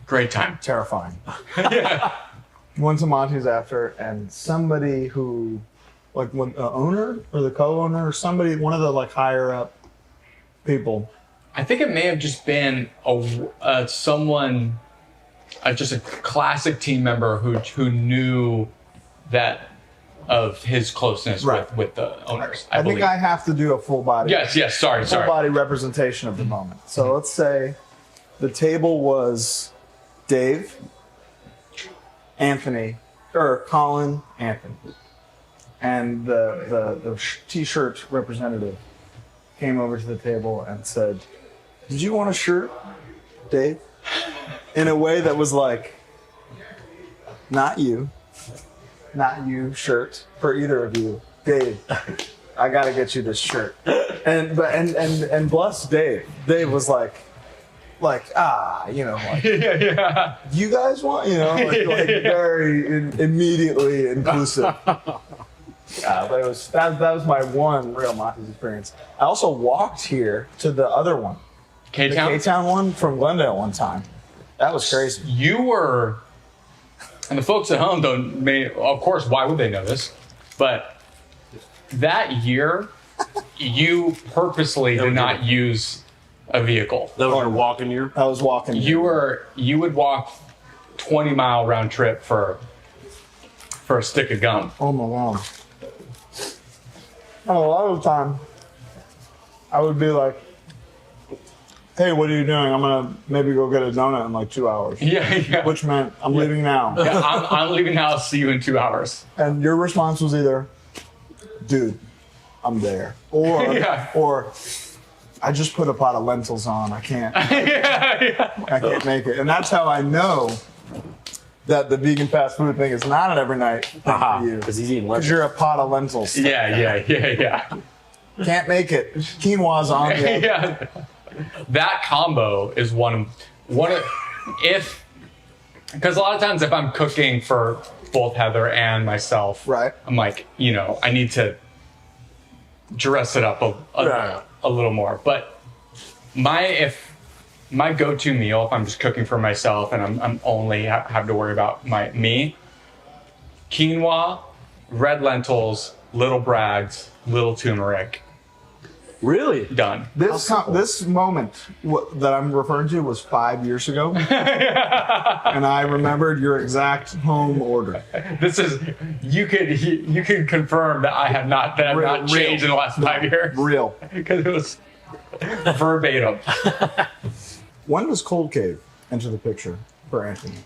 Great time. terrifying. Yeah. Went to Monty's after, and somebody who, like, the owner or the co-owner or somebody, one of the like higher up people. I think it may have just been someone, just a classic team member who knew that of his closeness Right. with the owners. I think believe. I have to do a full body. Yes. Sorry. Full body representation of the moment. So let's say the table was Dave, Anthony, or Colin, Anthony, and the t-shirt representative came over to the table and said, "Did you want a shirt, Dave?" In a way that was like, not you shirt for either of you, Dave. I gotta get you this shirt. And bless Dave. Dave was like, you know, like, Yeah. you guys want, you know, like very immediately inclusive. But that was my one real Monty's experience. I also walked here to the other one, the K-Town? K-Town one from Glendale one time. That was crazy. You were, and the folks at home of course, why would they know this? But that year, you purposely did not use a vehicle. That was your walking year? I was walking. You would walk 20-mile round trip for a stick of gum. Oh my god. And a lot of the time, I would be like, "Hey, what are you doing? I'm gonna maybe go get a donut in like 2 hours." Yeah. Which meant I'm leaving now. Yeah, I'm leaving now. I'll see you in 2 hours. And your response was either, "Dude, I'm there," or Yeah. or "I just put a pot of lentils on. I can't Yeah. I can't make it." And that's how I know that the vegan fast food thing is not an every night thing for you. Because he's eating Because lentils. you're a pot of lentils. Yeah. Can't make it. Quinoa's on the other. Yeah. That combo is one of because a lot of times if I'm cooking for both Heather and myself, Right. I'm like, I need to dress it up a little more. But my go-to meal, if I'm just cooking for myself and I'm only have to worry about me, quinoa, red lentils, little Bragg's, little turmeric, Really? done. This moment that I'm referring to was 5 years ago, and I remembered your exact home order. This is you could confirm that I have not changed in the last 5 years Real. because it was verbatim. When was Cold Cave? enter the picture for Anthony?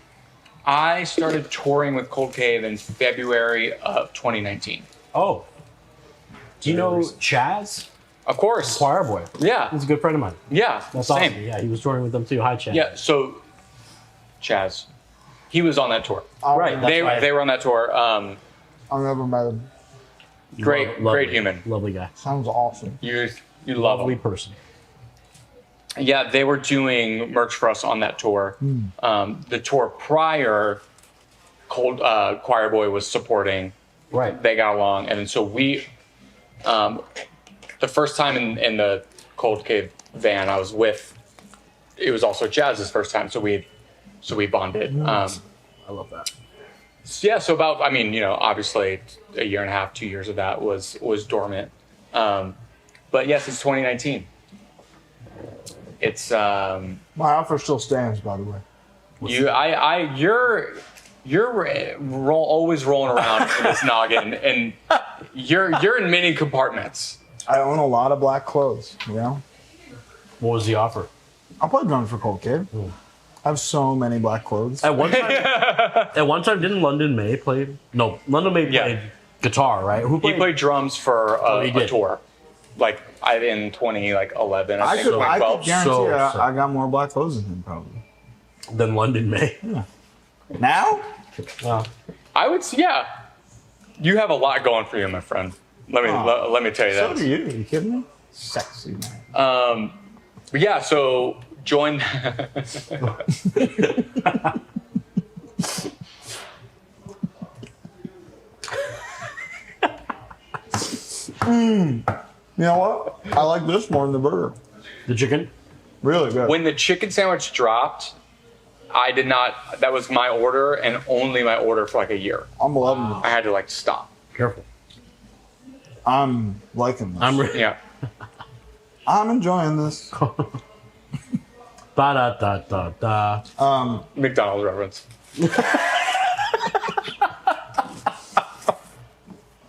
I started touring with Cold Cave in February of 2019. Oh. Do you know Chaz? Of course. Choir boy. Yeah. He's a good friend of mine. Yeah. That's same. awesome. Yeah, he was touring with them too. Hi, Chaz. Yeah. So, Chaz, he was on that tour. Right. That's They right. were on that tour. I've never met him. Great Lovely. human. Lovely guy. Sounds awesome. You love Lovely him. person. Yeah, they were doing merch for us on that tour. The tour prior, Choir Boy was supporting. Right. They got along, and then so we, the first time in the Cold Cave van I was with, it was also Jazz's first time, so we bonded. I love that. Yeah, so about, I mean, obviously a year and a half, 2 years of that was dormant. But yes, it's 2019. It's My offer still stands, by the way. you're always rolling around in this noggin, and you're in many compartments. I own a lot of black clothes, you know? What was the offer? I play drums for Cold Kid. I have so many black clothes. At one time, didn't London May play? No, London May played guitar, right? Who He played drums for he a did. tour, in 2011. I could 2012. guarantee So you sick. I got more black clothes than him, probably. Than London May. Now? Wow. I would say, yeah. You have a lot going for you, my friend. Let me tell you So that. do you. Are you kidding me? Sexy, man. But yeah, so join. You know what? I like this more than the burger. The chicken? Really good. When the chicken sandwich dropped, I did not. That was my order and only my order for like a year. I'm loving I had to stop. Careful. it. I'm liking this. I'm ready. Yeah. I'm enjoying this. Ba-da-da-da-da. McDonald's reference.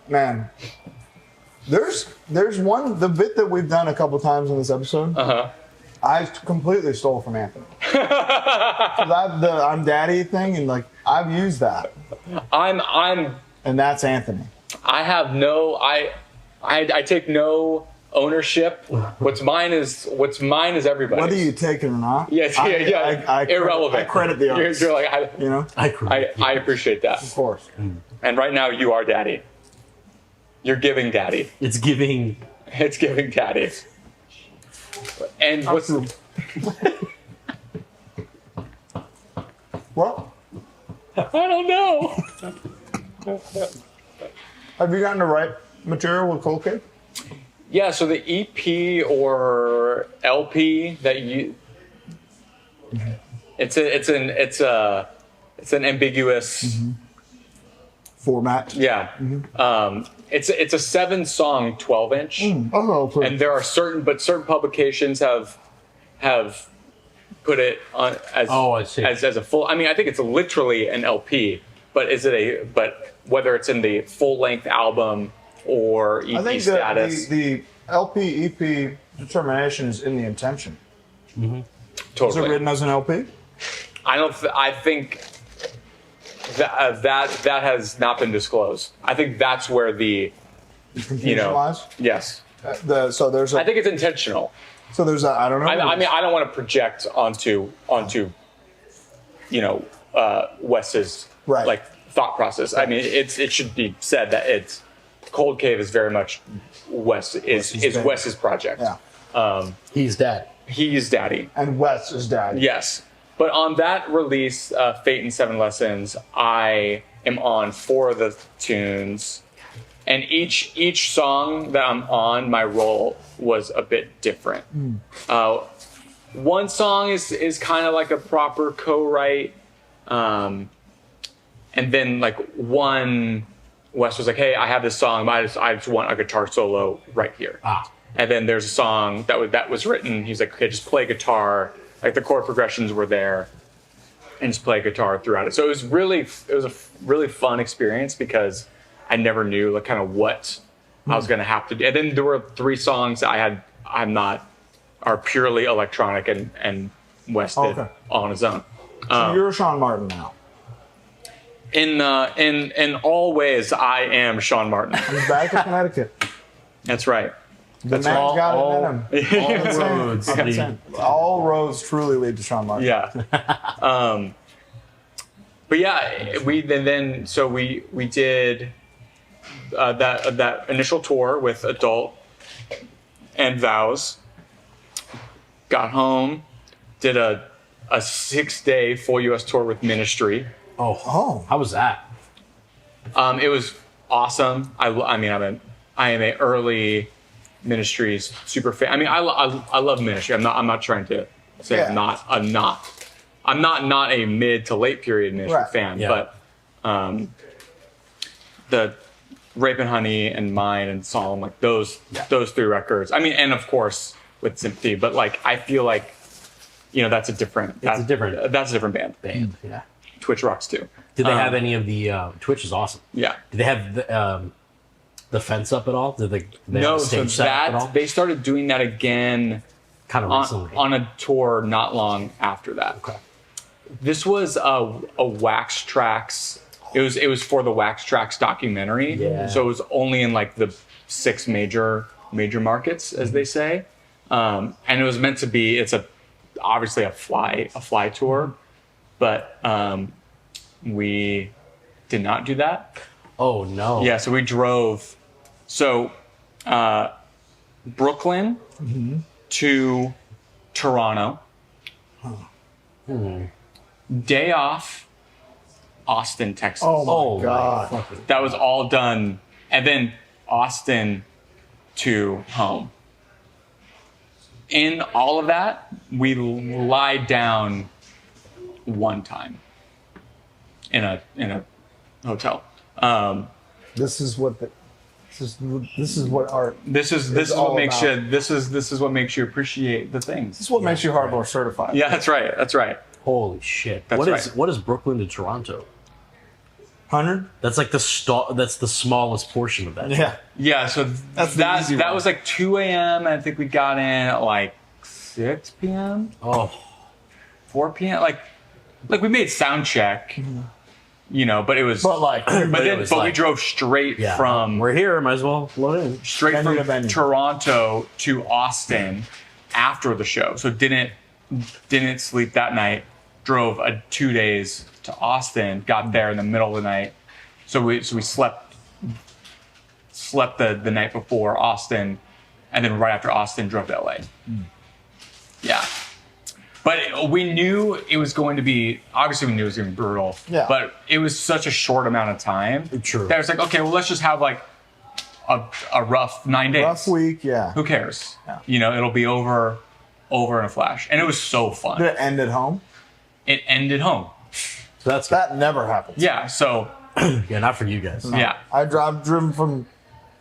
Man, there's the bit that we've done a couple times in this episode. I completely stole from Anthony. 'Cause I'm daddy thing, and I've used that, and that's Anthony. I have no. I take no ownership. What's mine is everybody's. Whether you take it or not. Yes, yeah. I Irrelevant. I credit the arts. You're like, you know, I appreciate that. of course. And right now you are daddy. You're giving daddy. It's giving. It's giving daddy. And what's Well, I don't know. have you gotten to write material with Cold Kid? Yeah, so the EP or LP that you it's an ambiguous Format. yeah. It's a 7-song 12-inch. Oh, cool. And there are certain publications have put it on as Oh, I see. as a full. I mean, I think it's literally an LP, but whether it's in the full length album or EP I think status, the LP EP determination is in the intention. Is totally. it written as an LP? I think that has not been disclosed. I think that's where the Confusion lies. yes. So there's a. I think it's intentional. So there's a. I don't know. I mean, I don't want to project onto Wes's Right. thought process. I mean, it should be said that it's Cold Cave is very much Wes's project. Yeah. He's dad. He's daddy. And Wes is daddy. Yes. But on that release, Fate and 7 Lessons, I am on 4 of the tunes. And each song that I'm on, my role was a bit different. One song is kind of like a proper co-write. And then one, Wes was like, hey, I have this song, but I just want a guitar solo right here. And then there's a song that was written. He's like, okay, just play guitar. The chord progressions were there, and just play guitar throughout it. So it was a really fun experience because I never knew kind of what I was going to have to do. And then there were 3 songs that are purely electronic and Wes did Okay. on his own. So you're Shawn Martin now. In all ways, I am Shawn Martin. He's back to Connecticut. That's right. The That's man's right. got it in him. All roads. I'm saying, all roads truly lead to Shawn Martin. Yeah. But yeah, we did that initial tour with Adult and Vows. Got home, did a 6-day full U.S. tour with Ministry. Oh. How was that? It was awesome. I am a early Ministry's super fan. I mean, I love Ministry. I'm not trying to say Yeah. I'm not a mid to late period Ministry Right. fan, Yeah. but the Rape and Honey and Mine and Solemn, like those 3 records. I mean, and of course with Sympathy, but like I feel like that's a different band. Band. Yeah. Twitch rocks too. Did they have any of the Twitch is awesome. Yeah. Did they have the fence up at all? Did they No, have a so stage set up at all? they started doing that again Kind of recently. on a tour not long after that. Okay. This was a Wax Tracks. It was for the Wax Tracks documentary. Yeah. So it was only in like the 6 major markets, as they say. And it was meant to be. It's obviously a fly tour, but we did not do that. Oh no. Yeah. So we drove. So Brooklyn to Toronto. Day off, Austin, Texas. Oh my God. That was all done. And then Austin to home. In all of that, we lied down one time in a hotel. This is what art. This is all what makes about. you this is what makes you appreciate the things. This is what makes you HardLore certified. Yeah, that's right. That's right. Holy shit. That's right. What is Brooklyn to Toronto? 100. That's like that's the smallest portion of that. Yeah. Yeah, so That's the easy that one. was like 2 a.m. and I think we got in at like 6 p.m. Oh. 4 p.m. Like we made sound check, but it was But like, but we like- drove straight Yeah. from We're here, might as well load in. straight venue to from venue. Toronto to Austin after the show. So didn't sleep that night. Drove 2 days to Austin. Got there in the middle of the night. So we slept the night before Austin, and then right after Austin drove to LA. Yeah. But we knew it was going to be, obviously we knew it was going to be brutal. Yeah. But it was such a short amount of time. True. That was like, okay, well, let's just have like a rough 9 days. rough week. Yeah. Who cares? Yeah. It'll be over in a flash. And it was so fun. Did it end at home? It ended home. So that's That never happens. Yeah, so, yeah, not for you guys. yeah. I've driven from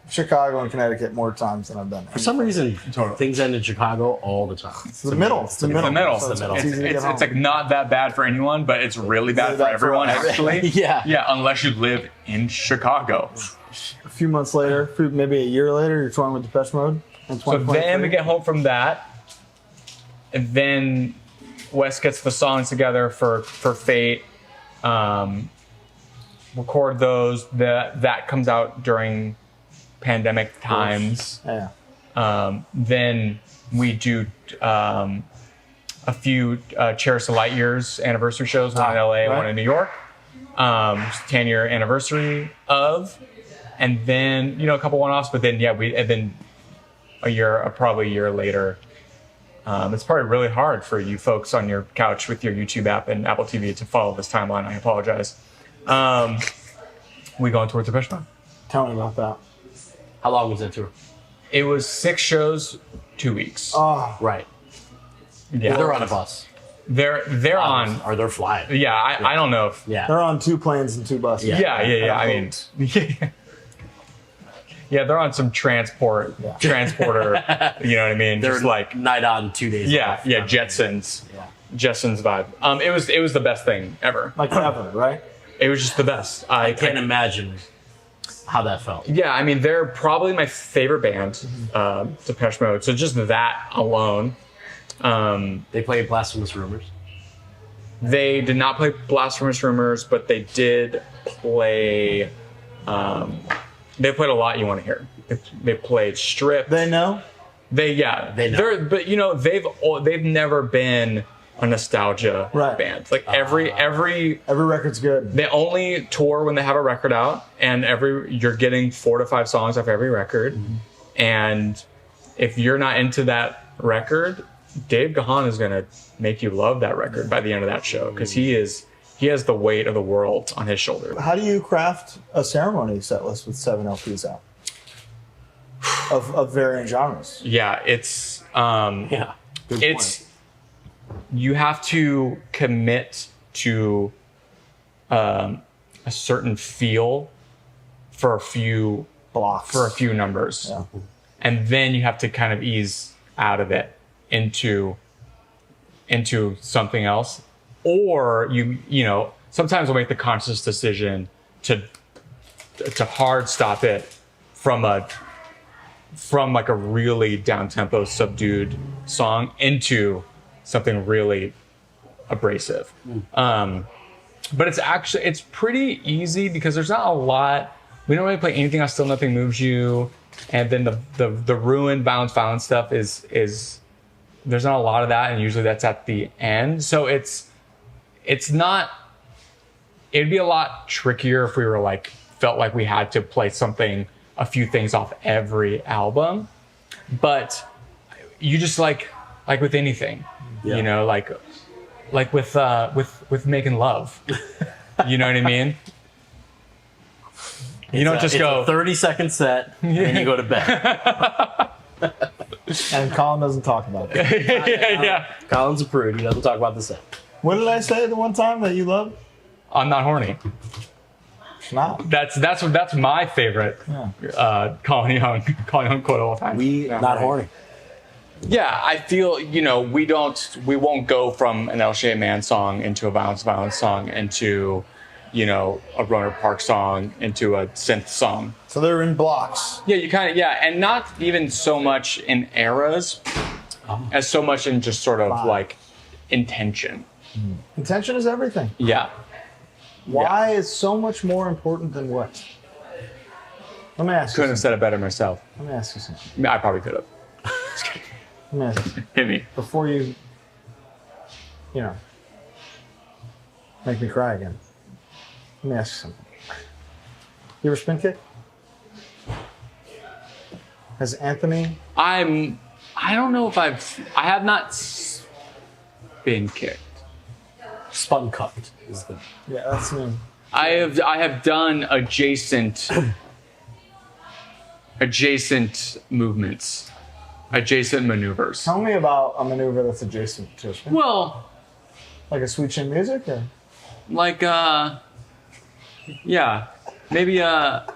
Chicago and Connecticut more times than I've done. For some reason, things end in Chicago all the time. It's the middle. It's the middle. The middle. So It's the middle. It's easy to get It's home. like not that bad for anyone, but it's really bad for everyone, actually. Yeah. Yeah, unless you live in Chicago. a few months later, maybe a year later, you're touring with Depeche Mode. In So then we 2023. get home from that, and then Wes gets the songs together for Fate. Record those. That comes out during pandemic times. Yeah. Then we do a few Cherish the Light Years anniversary shows, one in LA, one in New York. 10-year anniversary of, and then a couple one-offs. But then probably a year later. It's probably really hard for you folks on your couch with your YouTube app and Apple TV to follow this timeline. I apologize. We go on tour with Depeche Mode. Tell me about that. How long was that tour? It was 6 shows, 2 weeks. Oh, Right. Yeah, They're on a bus. They're on. Or they're flying. Yeah, I don't know if. Yeah. they're on 2 planes and 2 buses. Yeah. I mean, yeah, they're on some transporter. You know what I mean? They're Just like night on, 2 days off. Jetsons. Yeah. Jetsons vibe. It was the best thing ever. Like ever, right? It was just the best. I can't imagine how that felt. Yeah, I mean, they're probably my favorite band, Depeche Mode. So just that alone. They played Blasphemous Rumors. They did not play Blasphemous Rumors, but they did play. They played a lot you want to hear. They played Strip. They know. They know. But you know they've never been a nostalgia band. Like every record's good. They only tour when they have a record out, and you're getting 4 to 5 songs off every record. Mm-hmm. And if you're not into that record, Dave Gahan is gonna make you love that record by the end of that show, because he has the weight of the world on his shoulder. How do you craft a Ceremony set list with 7 LPs out of varying genres? Yeah, it's Good it's point. You have to commit to a certain feel for a few blocks, for a few numbers, and then you have to kind of ease out of it into something else, or you know sometimes we'll make the conscious decision to hard stop it from like a really down tempo subdued song into something really abrasive. But it's pretty easy because there's not a lot. We don't really play anything else, Still Nothing Moves You, and then the Ruin Violence stuff is there's not a lot of that, and usually that's at the end. So it's not. It'd be a lot trickier if we were felt like we had to play a few things off every album, but you just like with anything, you know, like with making love, you know what I mean? You don't just go a 30-second set and you go to bed. And Colin doesn't talk about that. yeah. Colin's a prude. He doesn't talk about the set. What did I say the one time that you loved? I'm not horny. It's not. That's my favorite Colin Young quote of all time. Not horny. Yeah, I feel, you know, we won't go from an El Shay Man song into a Violence song into, you know, a Roner Park song into a synth song. So they're in blocks. Yeah, you kind of, and not even so much in eras as so much in just sort of like intention. Intention is everything. Yeah. Why is so much more important than what? Let me ask you Couldn't have said it better myself. Let me ask you something. I probably could have. Let me ask you something. Hit me. Before you know, make me cry again. Let me ask you something. You ever spin kick? Has Anthony? I don't know if I have not spin kicked. Spun cucked is the. Yeah, that's me. I have done adjacent movements, adjacent maneuvers. Tell me about a maneuver that's adjacent to a spin. Well, Like a sweet chin music, or? like yeah, maybe I've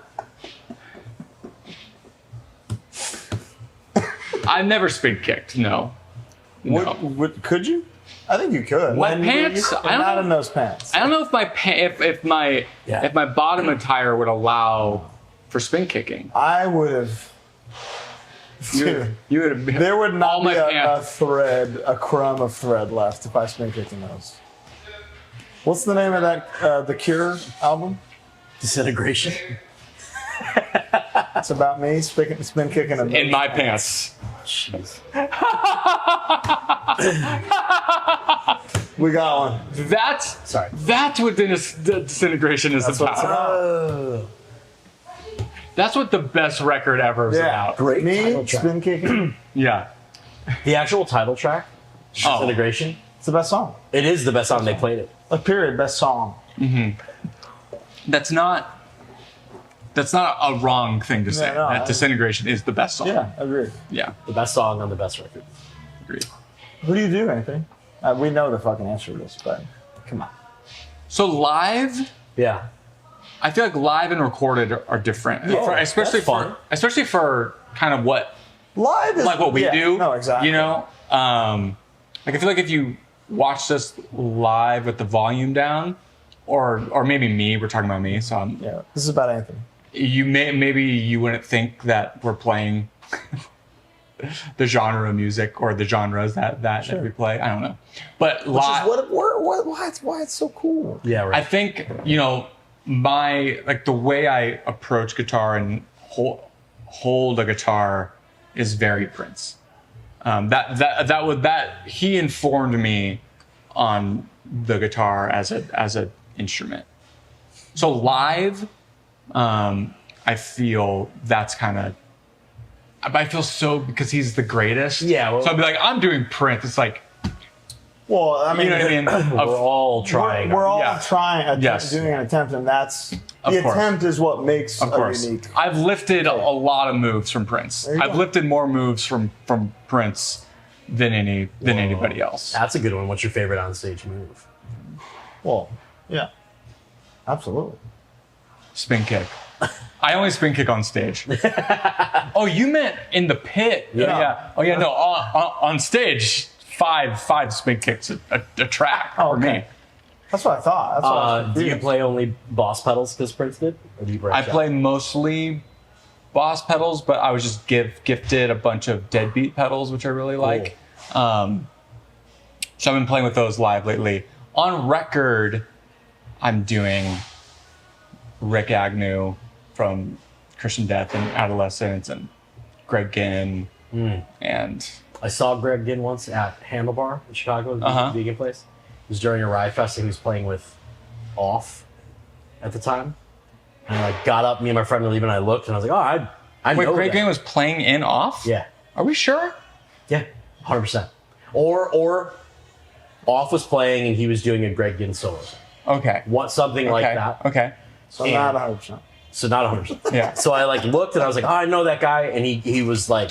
never spin kicked. No. What could you? I think you could. Wet pants? I don't not know. in those pants. I don't know if my bottom attire would allow for spin kicking. I would have. You would have. There would not all be my a pants. thread, a crumb of thread left if I spin kicked in those. What's the name of that The Cure album? Disintegration. It's about me spin kicking In my pants. Jeez. We got one. That's what disintegration is about. That's what the best record ever is about. Great title Me track. spin kicking. Yeah. The actual title track, Disintegration, It's the best song. it is the best song they played it. Like period, best song. That's not a wrong thing to say. Yeah, no, that disintegration is the best song. Yeah, agreed. Yeah. The best song on the best record. Agreed. Who do you do, Anthony? We know the fucking answer to this, but come on. So live, Yeah. I feel like live and recorded are different. Especially that's fun. for kind of what Live is like what we do. No, exactly. You know, like I feel like if you watched us live with the volume down, or maybe me, we're talking about me, so Yeah, this is about Anthony. maybe you wouldn't think that we're playing the genre of music or the genres that we play. I don't know, but Which is why it's so cool. Yeah, right. I think, you know, the way I approach guitar and hold a guitar is very Prince. He informed me on the guitar as a instrument. So live, I feel that's kind of, I feel so, because he's the greatest. Yeah, well, so I'd be like, I'm doing Prince. It's like, Well, I mean, you know what I mean? we're all trying. We're all Yeah. trying, Yes. doing an attempt, and that's Of the course. attempt is what makes Of course. unique. I've lifted a lot of moves from Prince. There you I've go. lifted more moves from Prince than anybody else. That's a good one. What's your favorite on stage move? Well, yeah, absolutely. Spin kick. I only spin kick on stage. Oh, you meant in the pit? Yeah. Oh yeah, no, on stage, five spin kicks a track Oh, for okay. me. That's what I thought. That's what I was Do you confused. play only boss pedals because Prince did, or do you I branch out? play mostly boss pedals, but I was just gifted a bunch of deadbeat pedals, which I really like. So I've been playing with those live lately. On record, I'm doing Rick Agnew from Christian Death and Adolescence, and Greg Ginn, and I saw Greg Ginn once at Handlebar in Chicago, the Uh-huh. vegan place. It was during a Ride Fest, and he was playing with Off at the time. And I got up, me and my friend were leaving, and I looked, and I was like, oh, I wait, know Greg that. Ginn was playing in Off? Yeah. Are we sure? Yeah, 100%. Or Off was playing, and he was doing a Greg Ginn solo. Okay. Something like Okay. that. Okay. So not 100%. So not 100%. Yeah. So I looked, and I was like, oh, I know that guy. And he was like,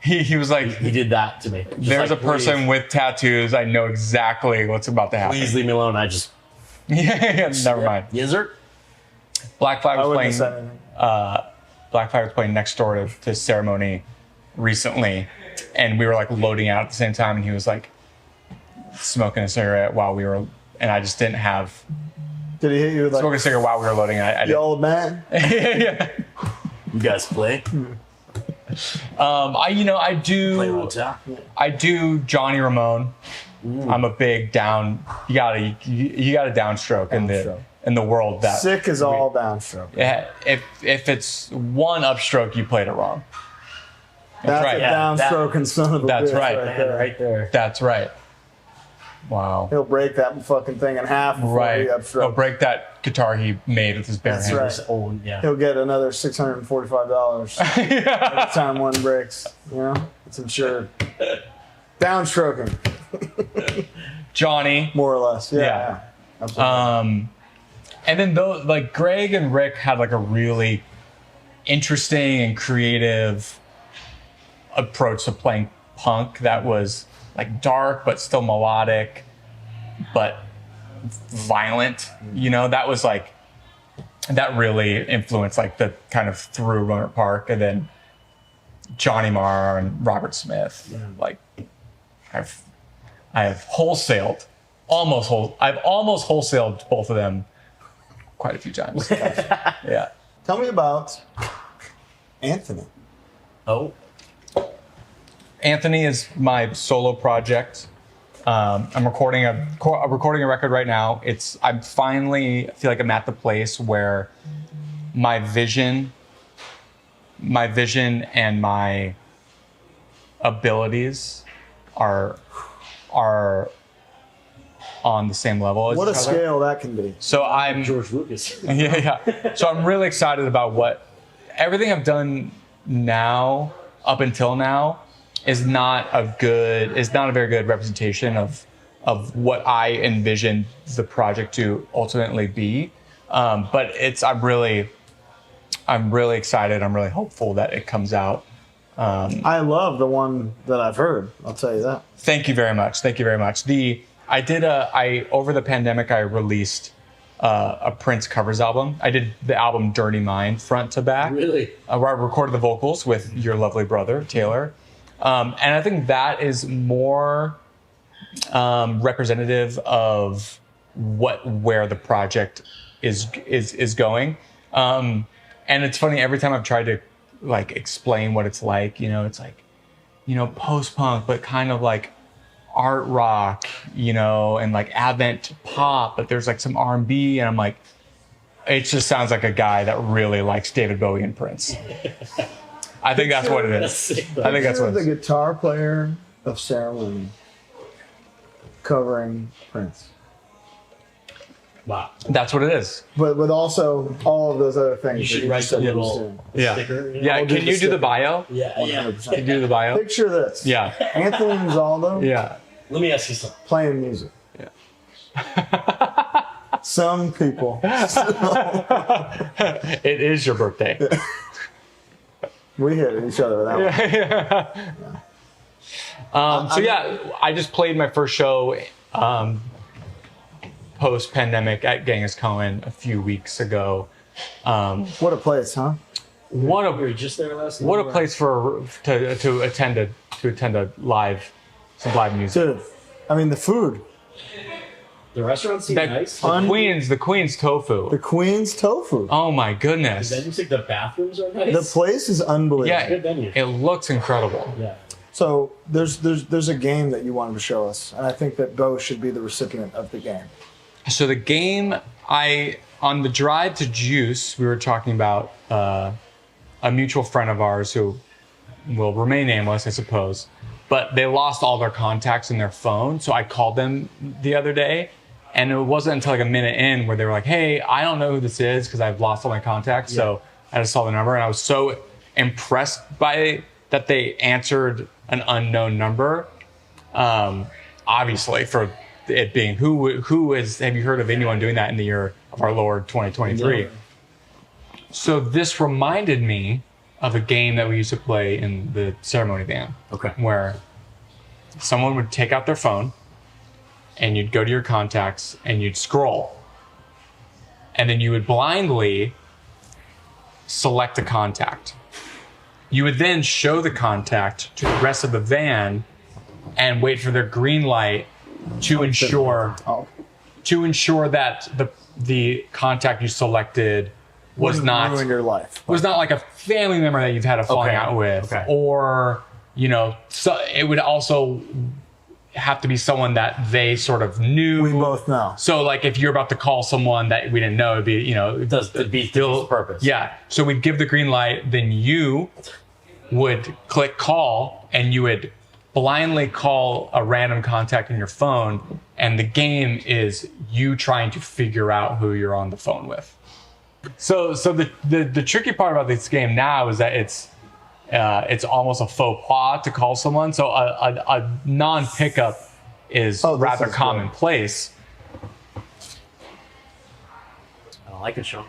He was like, he did that to me. Just there's like, a person with tattoos. I know exactly what's about to happen. Please leave me alone. I just, Yeah, never mind. Gizzard? Black Flag I was wouldn't playing. have said anything. Black Flag was playing next door to Ceremony recently, and we were like loading out at the same time, and he was like smoking a cigarette while we were, and I just didn't have Did he hit you with smoking a like cigarette while we were loading. I the didn't. old man? Yeah. You guys play? I Play do. hotel? I do Johnny Ramone. I'm a big down. You got a downstroke in the world that. Sick is all downstroke. Yeah, if it's one upstroke, you played it wrong. That's right. a Yeah, downstroking son of a That's bitch right. right Man, there. right there. That's right. Wow. He'll break that fucking thing in half before Right. he He'll upstroke. break that guitar he made with his bare That's hands. right. His own, yeah. He'll get another $645 every time one breaks. You know, it's insured. Downstroking, Johnny. more or less. Yeah. Yeah. Absolutely. And then those, like Greg and Rick had like a really interesting and creative approach to playing punk that was like dark but still melodic but violent. You know, that was like, that really influenced like the kind of through Roanoke Park, and then Johnny Marr and Robert Smith. Like I've wholesaled I've almost wholesaled both of them quite a few times. Yeah. Tell me about Anthony. Oh, Anthony is my solo project. I'm recording a record right now. I feel like I'm at the place where my vision and my abilities are on the same level as What a each other. scale that can be. So I'm George Lucas. yeah. So I'm really excited about everything I've done now, up until now, is not a very good representation of what I envisioned the project to ultimately be. But I'm really excited. I'm really hopeful that it comes out. I love the one that I've heard. I'll tell you that. Thank you very much. Thank you very much. Over the pandemic, I released a Prince covers album. I did the album Dirty Mind front to back. Really? Where I recorded the vocals with your lovely brother, Taylor. And I think that is more representative of where the project is going. And it's funny, every time I've tried to like explain what it's like. You know, it's like, you know, post-punk, but kind of like art rock, you know, and like avant pop, but there's like some R&B, and I'm like, it just sounds like a guy that really likes David Bowie and Prince. I think that's what it is. I think that's what it the is. guitar player of Ceremony covering Prince. Wow. That's what it is. But with also all of those other things. You that should you write just said a you was little doing. Yeah. sticker. Yeah, I'll do can the you do the sticker. bio? Yeah. 100%. Can you do the bio? Picture this. Yeah. Anthony Anzaldo Yeah. Let me ask you something. playing music. Some people. It is your birthday. We hit each other with that one. So yeah, I just played my first show post-pandemic at Genghis Cohen a few weeks ago. What a place, huh? What You were a just there last what a night? place to attend a live music. Dude, I mean, the food. The restaurant seemed That nice. the Queen's tofu. The Queen's tofu. Oh my goodness. The venue, the bathrooms are nice. The place is unbelievable. Yeah, Good venue. it looks incredible. Yeah. So there's a game that you wanted to show us, and I think that Bo should be the recipient of the game. So the game, on the drive to Juice, we were talking about a mutual friend of ours who will remain nameless, I suppose, but they lost all their contacts in their phone. So I called them the other day, and it wasn't until like a minute in where they were like, hey, I don't know who this is because I've lost all my contacts. So I just saw the number, and I was so impressed by that they answered an unknown number. Obviously, for it being who is, have you heard of anyone doing that in the year of our Lord 2023? No. So this reminded me of a game that we used to play in the ceremony band. Okay. Where someone would take out their phone and you'd go to your contacts and you'd scroll. And then you would blindly select a contact. You would then show the contact to the rest of the van and wait for their green light to ensure that the contact you selected was Wouldn't not ruin your life. was not like a family member that you've had a falling Okay. out with, Okay. or so it would also have to be someone that they sort of knew. We both know. So like if you're about to call someone that we didn't know, it'd be It does defeats the purpose. yeah. So we'd give the green light, then you would click call, and you would blindly call a random contact in your phone, and the game is you trying to figure out who you're on the phone with. So the tricky part about this game now is that it's almost a faux pas to call someone. So a non-pickup is Oh, this rather is good. commonplace. I don't like it, Shawn.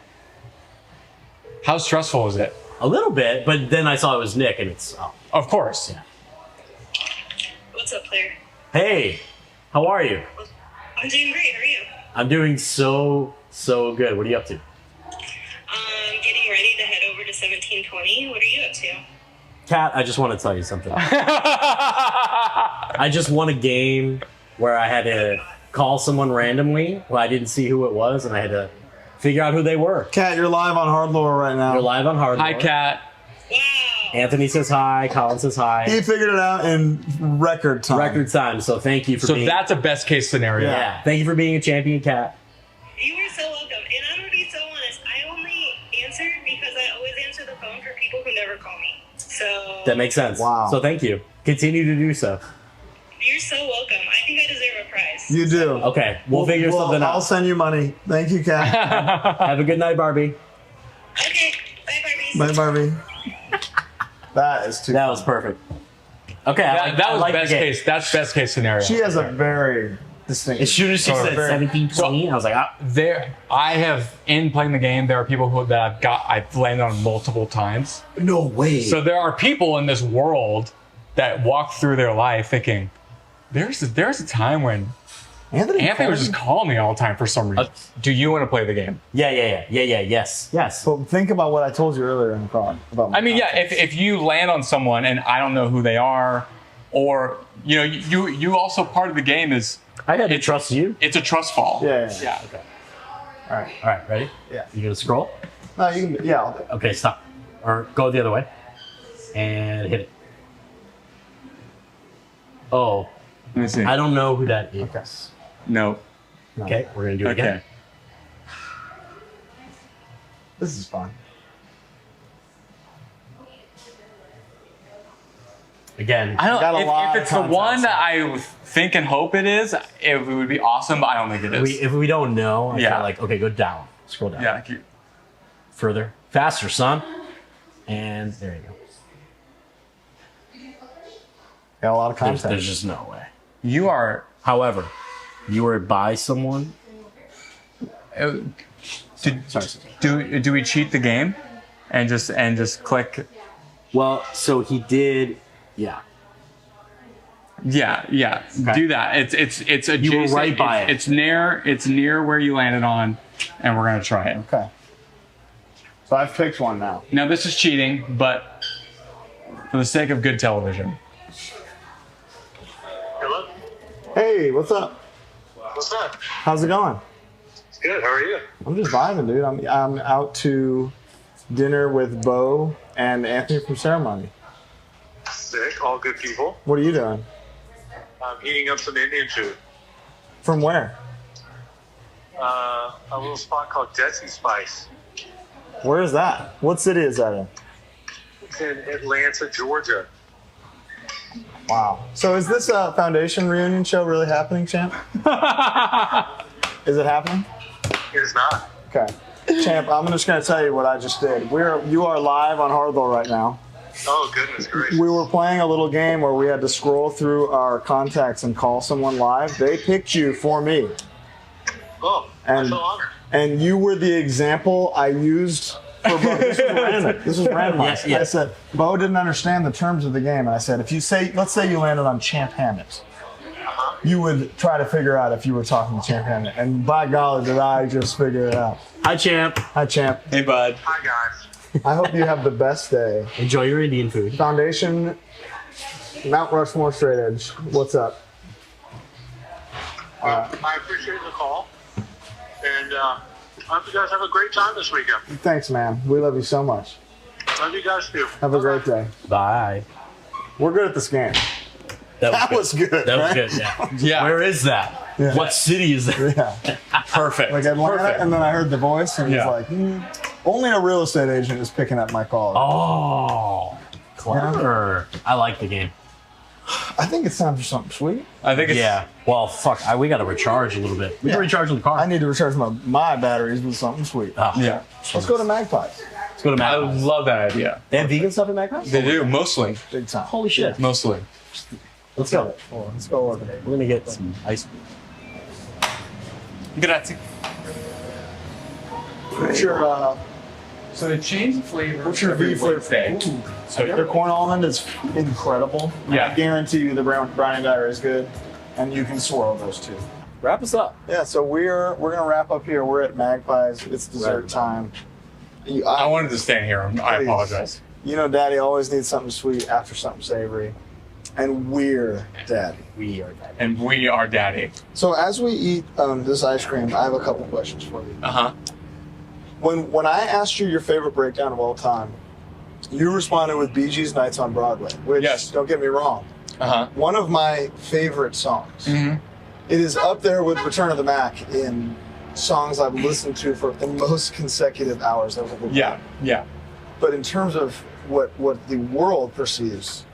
How stressful is it? A little bit, but then I saw it was Nick, and it's Of course. What's up, player? hey, how are you? I'm doing great. How are you? I'm doing so good. What are you up to? Getting ready to head over to 1720. What are you up to? Kat, I just want to tell you something. I just won a game where I had to call someone randomly. Well, I didn't see who it was, and I had to figure out who they were. Kat, you're live on HardLore right now. They're live on HardLore. Hi, Kat. Wow. Anthony says hi. Colin says hi. He figured it out in record time. Record time. So thank you for So being. that's a best case scenario. yeah. Thank you for being a champion, Kat. You are so welcome. And I'm going to be so honest. I only answered because I always answer the phone for people who never call me. So That makes sense. Wow. So thank you. Continue to do so. you're so welcome. I think I deserve a prize. You do. Okay, we'll figure something I'll out. send you money. Thank you, Kat. Have a good night, Barbie. Okay. Bye, Barbies. Bye, Barbie. That is too. That was perfect. Okay, That was like the best game. case. That's best case scenario. She has a very distinct. As soon as she said 1720, I was like, ah. I have, in playing the game, there are people that I've landed on multiple times. No way. So there are people in this world that walk through their life thinking, there's a time when Anthony was just calling me all the time for some reason. Do you want to play the game? Yeah, yes. But think about what I told you earlier in the call about. My I mean, yeah, contacts. if you land on someone and I don't know who they are, or you also, part of the game is I had to trust you. it's a trust fall. Yeah. Okay. All right. All right, ready? Yeah. You gonna scroll? No, you can. Yeah. I'll do it. Okay, stop. Or go the other way. And hit it. Oh, Let me see. I don't know who that is. Okay. No. Okay, we're gonna do it again. Okay. This is fun. Again, I Got a don't. lot If of it's the content. one that I think and hope it is, it would be awesome. But I don't think it is. if we don't know, I Yeah. feel like, okay, go down. Scroll down. Yeah. Keep, Further. Faster, son. And there you go. Got a lot of content. There's just no way. you are. However, you were by someone. Do we cheat the game, and just click? Well, so he did. Yeah. Yeah. Okay. Do that. It's adjacent. You were right by it. It's near where you landed on, and we're gonna try it. Okay. So I've picked one now. Now this is cheating, but for the sake of good television. Hello? Hey, what's up? What's up? How's it going? It's good. How are you? I'm just vibing, dude. I'm out to dinner with Bo and Anthony from Ceremony. Sick. All good people. What are you doing? I'm heating up some Indian food. From where? A little spot called Desi Spice. Where is that? What city is that in? It's in Atlanta, Georgia. Wow. So is this foundation reunion show really happening, champ? Is it happening? It is not. Okay. Champ, I'm just going to tell you what I just did. You are live on HardLore right now. Oh, goodness gracious. We were playing a little game where we had to scroll through our contacts and call someone live. They picked you for me. Oh, I And- feel honored. And you were the example I used for Bo. This was random. This was randomized. Yeah. I said, Bo didn't understand the terms of the game. And I said, if you say, let's say you landed on Champ Hammett, you would try to figure out if you were talking to Champ Hammett. And by golly, did I just figure it out. Hi, champ. Hi, Champ. Hey, bud. Hi, guys. I hope you have the best day. Enjoy your Indian food. Foundation, Mount Rushmore Straight Edge. What's up? Well, I appreciate the call. And I hope you guys have a great time this weekend. Thanks, man. We love you so much. Love you guys too. Have a great day. Bye. We're good at this game. That was good. That was right? good, yeah. Yeah. Where is that? Yeah. What city is that? Yeah. Perfect. Like Atlanta, Perfect. and then I heard the voice, and Yeah. he's like, only a real estate agent is picking up my call. Oh, clever. I like the game. I think it's time for something sweet. I think it's. Yeah. Well, fuck. We got to recharge a little bit. We can recharge in the car. I need to recharge my batteries with something sweet. Oh, Yeah. Let's go to Magpies. Let's go to I Magpies. love that idea. They have vegan stuff in Magpies? They do mostly. Big time. Holy shit. Mostly. Let's go. Let's go over there. We're going to get some ice cream. Grazie. What's your, So to change the flavor. what's your V flavor? So Their corn almond is incredible. Yeah. I guarantee you the brownie batter is good, and you can swirl those two. Wrap us up. Yeah, so we're gonna wrap up here. We're at Magpies. It's dessert time. I wanted to stand here. I Please. apologize. You know, Daddy always needs something sweet after something savory, and we're Daddy. We are that. And we are daddy. So as we eat this ice cream, I have a couple questions for you. Uh-huh. When I asked you your favorite breakdown of all time, you responded with Bee Gees' Nights on Broadway, which, Yes. don't get me wrong, Uh-huh. one of my favorite songs. Mm-hmm. It is up there with Return of the Mac in songs I've listened to for the most consecutive hours I've ever Yeah. Yeah. But in terms of what the world perceives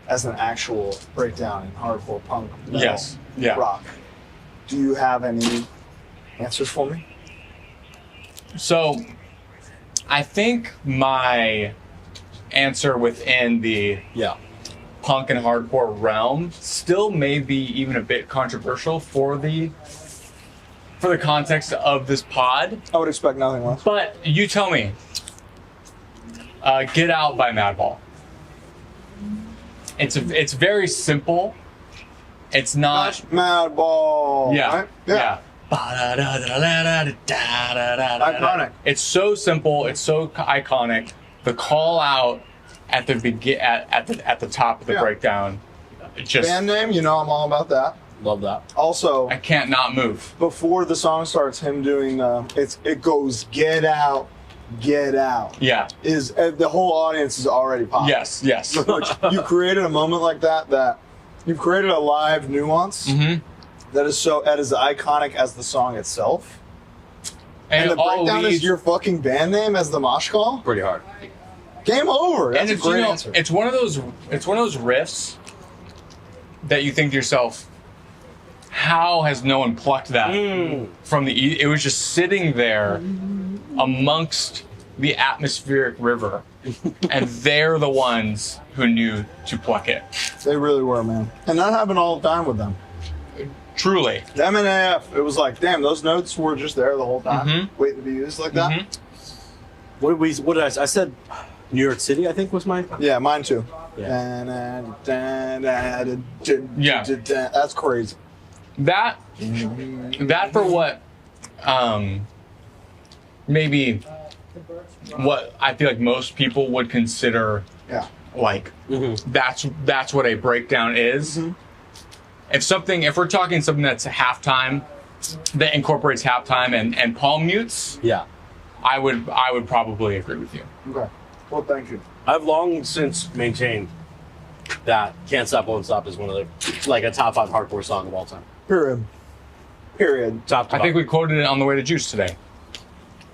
as an actual breakdown in hardcore punk, metal, Yes. Yeah. rock, do you have any answers for me? So I think my answer within the punk and hardcore realm still may be even a bit controversial for the context of this pod. I would expect nothing less. But you tell me. Get Out by Madball. It's very simple. It's not. Madball. Yeah. Right? Yeah. Iconic. It's so simple. It's so iconic. The call out at the at the top of the Yeah. breakdown. Just Band name, you know I'm all about that. Love that. Also, I can't not move. before the song starts, him doing it goes get out, Get Out Yeah. is the whole audience is already popping. Yes. Yes. Which you created a moment like that you've created a live nuance that is as iconic as the song itself. And the breakdown is your fucking band name as the mosh call. Pretty hard. Game over. That's and a it's, great you know, answer. it's one of those riffs that you think to yourself, how has no one plucked that from the? It was just sitting there amongst the atmospheric river, and they're the ones who knew to pluck it. They really were, man. And that happened all the time with them. Truly. The M&AF, it was like, damn, those notes were just there the whole time, waiting to be used like that. What did I said New York City, I think, was my. Yeah, mine too. Yeah. Yeah. That's crazy. That for what maybe what I feel like most people would consider like that's what a breakdown is. If we're talking something that's halftime that incorporates halftime and palm mutes, I would probably agree with you. Okay. Well, thank you. I've long since maintained that Can't Stop Won't Stop is one of the like a top 5 hardcore song of all time. Period. Top to I think bottom. we quoted it on the way to Juice today.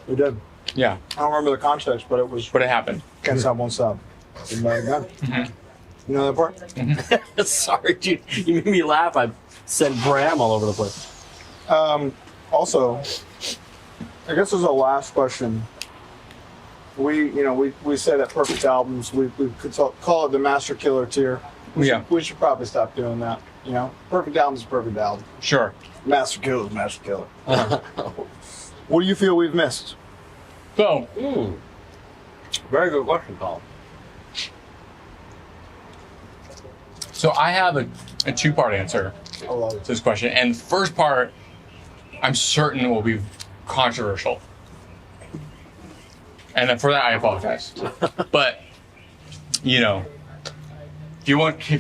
We did. Yeah, I don't remember the context, but it happened. Can't stop, won't stop. You know that part? Sorry, dude. You made me laugh. I said Bram all over the place. Also, I guess as a last question, we say that perfect albums, we could call it the master killer tier. We should probably stop doing that. Perfect album is a perfect album. sure. Master killer is master killer. What do you feel we've missed? So Very good question, Colin. So I have a 2-part answer I love to it. this question, and the first part I'm certain will be controversial, and then for that I apologize. But if you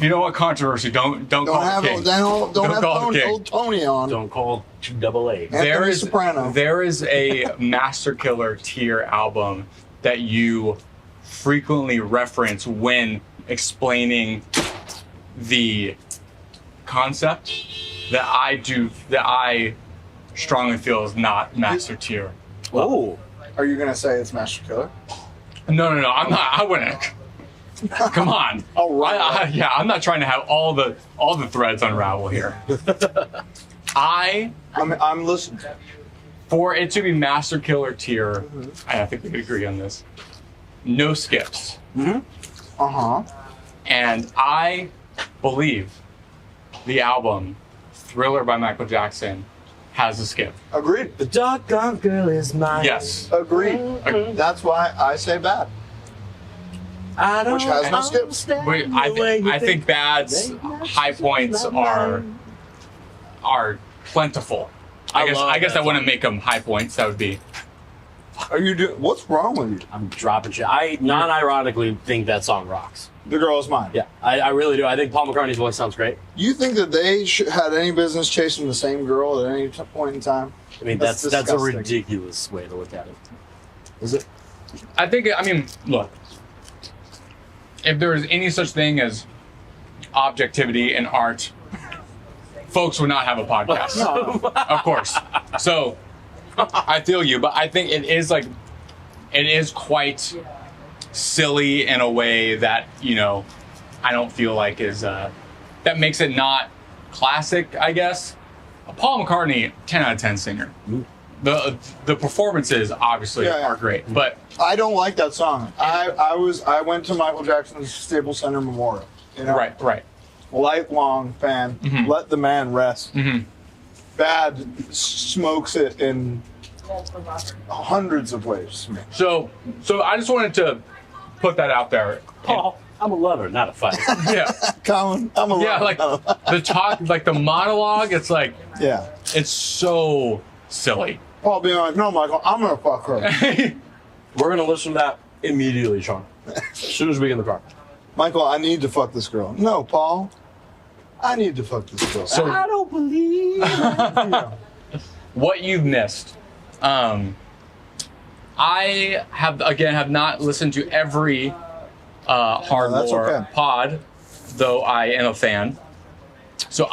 don't want controversy, don't call Have it king. don't have call it king. old Tony on. Don't call AA. Anthony Soprano. There is a Master Killer tier album that you frequently reference when explaining the concept that I strongly feel is not Master tier. Oh. Are you gonna say it's master killer? No, I'm not. I wouldn't. Come on. All right. I'm not trying to have all the threads unravel here. I'm listening. For it to be Master Killer tier, I think we could agree on this. No skips. And I believe the album Thriller by Michael Jackson has a skip. Agreed. The doggone girl is mine. Yes. Agreed. That's why I say bad. Which has no skips. But I think Bad's high points are plentiful. I guess that wouldn't make them high points. That would be. Are you doing? What's wrong with you? I'm dropping shit. I non-ironically think that song rocks. The Girl Is Mine. Yeah, I really do. I think Paul McCartney's voice sounds great. You think that they had any business chasing the same girl at any point in time? I mean, that's a disgusting. ridiculous way to look at it. Is it? Look. If there is any such thing as objectivity in art, folks would not have a podcast. Of course. So I feel you, but I think it is quite silly in a way that, I don't feel like is that makes it not classic, I guess. Paul McCartney, 10 out of 10 singer. The performances obviously are great, but I don't like that song. I went to Michael Jackson's Staples Center Memorial. right. Lifelong fan. Let the man rest. Bad smokes it in hundreds of ways. So I just wanted to put that out there. Paul, I'm a lover, not a fighter. Yeah. Colin, I'm a Yeah, the talk, the monologue, it's yeah. it's so silly. Paul being like, no, Michael, I'm gonna fuck her. We're going to listen to that immediately, Shawn. As soon as we get in the car. Michael, I need to fuck this girl. No, Paul, I need to fuck this girl. So I don't believe. what you've missed, I have not listened to every HardLore okay. pod, though I am a fan. So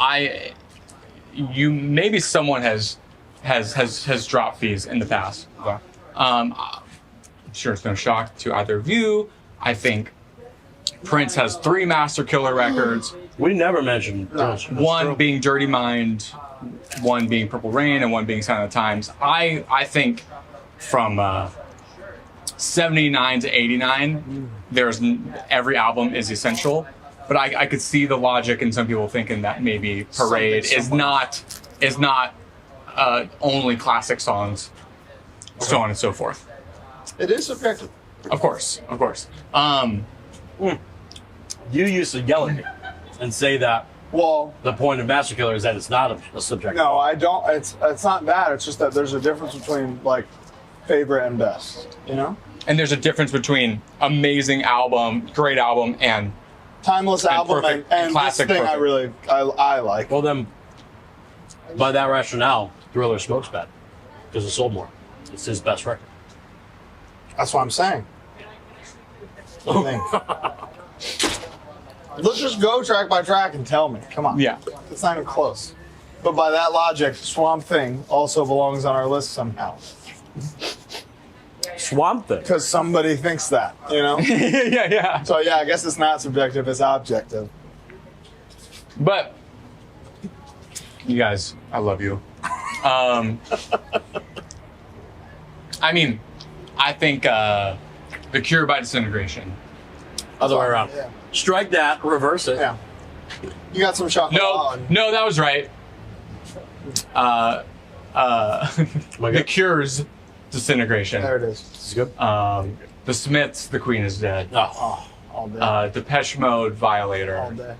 maybe someone has dropped these in the past. I'm sure it's no shock to either of you. I think Prince has 3 Master Killer records. We never mentioned One being Dirty Mind, one being Purple Rain, and one being Sign of the Times. I think from 79 to 89, every album is essential. But I could see the logic in some people thinking that maybe Parade is not only classic songs, so on and so forth. It is subjective. Of course. You used to yell at me and say that Well, the point of Master Killer is that it's not a subjective. no, I don't. It's not bad. It's just that there's a difference between like favorite and best. You know, And there's a difference between amazing album, great album, and timeless album perfect, and this classic thing perfect. I like. Well, then, by that rationale, Thriller smokes bad because it sold more. It's his best record. That's what I'm saying. Thing. Let's just go track by track and tell me. Come on. Yeah. It's not even close. But by that logic, Swamp Thing also belongs on our list somehow. Swamp Thing. Because somebody thinks that, you know? yeah. So yeah, I guess it's not subjective, it's objective. But you guys, I love you. I mean, I think The Cure by Disintegration. Other way around. Yeah. Strike that, reverse it. Yeah. You got some chocolate. No, that was right. The Cure's Disintegration. There it is. This is good. The Smiths, The Queen is Dead. Oh. All day. Depeche Mode, Violator. All day.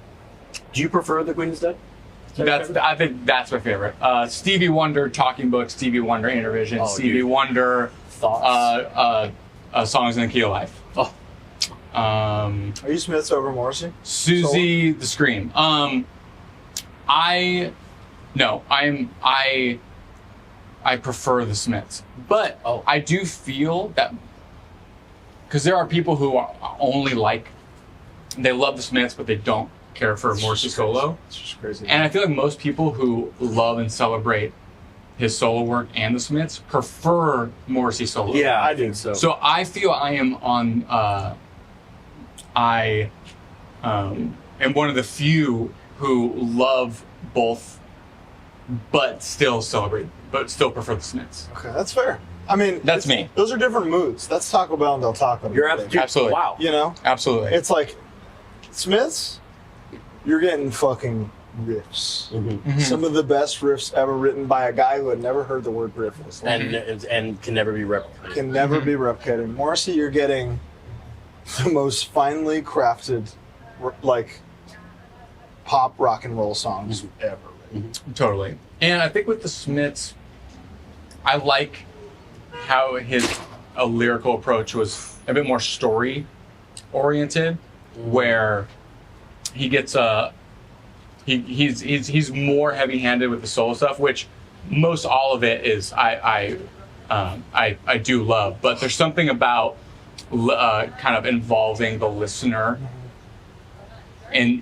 Do you prefer The Queen is Dead? I think that's my favorite. Stevie Wonder, Talking Book, Stevie Wonder, Intervision, Oh, Stevie dude. Wonder, Thoughts? Songs in the Key of Life. Oh. Are you Smiths over Morrissey? Susie the Scream. I prefer the Smiths, but Oh. I do feel that because there are people who only they love the Smiths, but they don't care for Morrissey solo. It's just crazy. And I feel like most people who love and celebrate his solo work and the Smiths prefer Morrissey solo. Yeah, I do. think so. So I feel I am on. I am one of the few who love both, but still prefer the Smiths. Okay, that's fair. I mean, That's me. Those are different moods. That's Taco Bell and Del Taco. You're Absolutely. Wow. You know, Absolutely. it's like Smiths. You're getting fucking riffs. Mhm. Some of the best riffs ever written by a guy who had never heard the word riff. And can never be replicated. Can never be replicated. Morrissey, you're getting the most finely crafted, like, pop rock and roll songs ever written. Totally. And I think with the Smiths, I like how his lyrical approach was a bit more story oriented, where he gets he's more heavy handed with the solo stuff, which most all of it is I do love, but there's something about kind of involving the listener in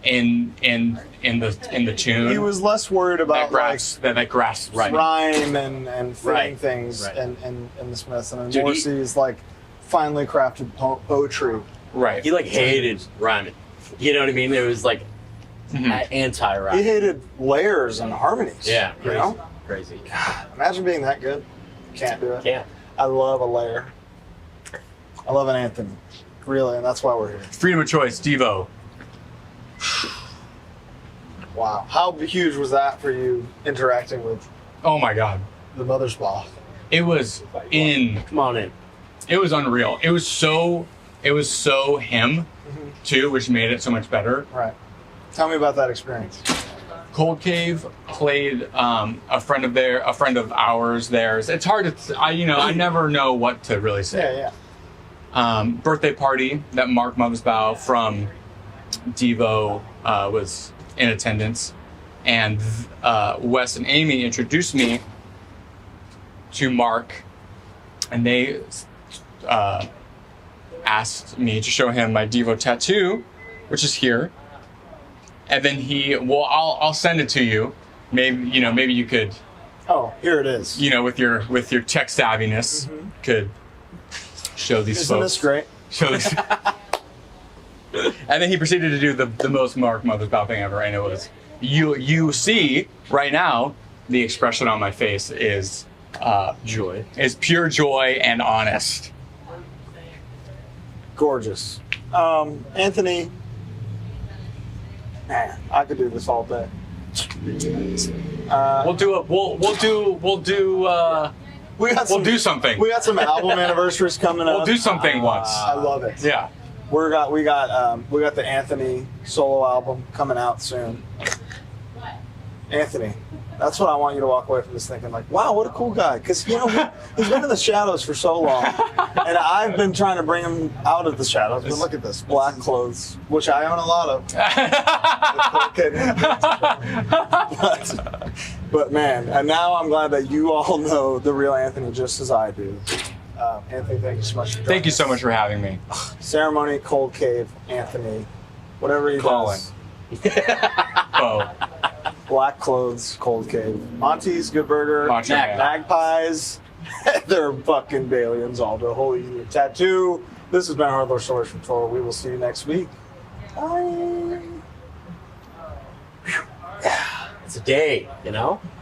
the tune. He was less worried about that grasps rhyme and fitting Right. things Right. and the Smiths. And then Dude, Morrissey is like finely crafted poetry. right. He hated rhyming. You know what I mean? It was like anti-rhyme. He hated layers and harmonies. Yeah, you crazy. know? Crazy. Imagine being that good. Can't do it. Yeah. I love a layer. I love an anthem. Really, and that's why we're here. Freedom of choice, Devo. Wow. How huge was that for you interacting with Oh my God. the Mothersbaugh? It was Come on in. it was unreal. It was so him too, which made it so much better. Right. Tell me about that experience. Cold Cave played a friend of ours theirs. It's hard to I never know what to really say. Yeah. Birthday party that Mark Mothersbaugh from Devo was in attendance, and Wes and Amy introduced me to Mark, and they asked me to show him my Devo tattoo, which is here. And then I'll send it to you. Maybe you could, Oh, here it is. with your tech savviness, could show these Isn't folks. this great? Show this. And then he proceeded to do the most Mark Mothersbaugh thing ever, and it was you see right now the expression on my face is Joy. is pure joy and honest. Gorgeous. Anthony, man, I could do this all day. We'll do something. We got some album anniversaries coming up. We'll do something once. I love it. Yeah. We got the Anthony solo album coming out soon. Anthony, that's what I want you to walk away from this thinking, like, wow, what a cool guy. Because, he's been in the shadows for so long. And I've been trying to bring him out of the shadows. But look at this, black clothes, which I own a lot of. But man, and now I'm glad that you all know the real Anthony just as I do. Anthony, thank you so much for joining Thank you so us. much for having me. Ceremony, Cold Cave, Anthony, whatever he Colin. does. Bo. Black Clothes, Cold Cave. Monty's, Good Burger, Macho Man. Magpies, they're fucking Bailey and Zaldo. Holy tattoo. This has been HardLore Stories from Tour. We will see you next week. Bye. It's a day,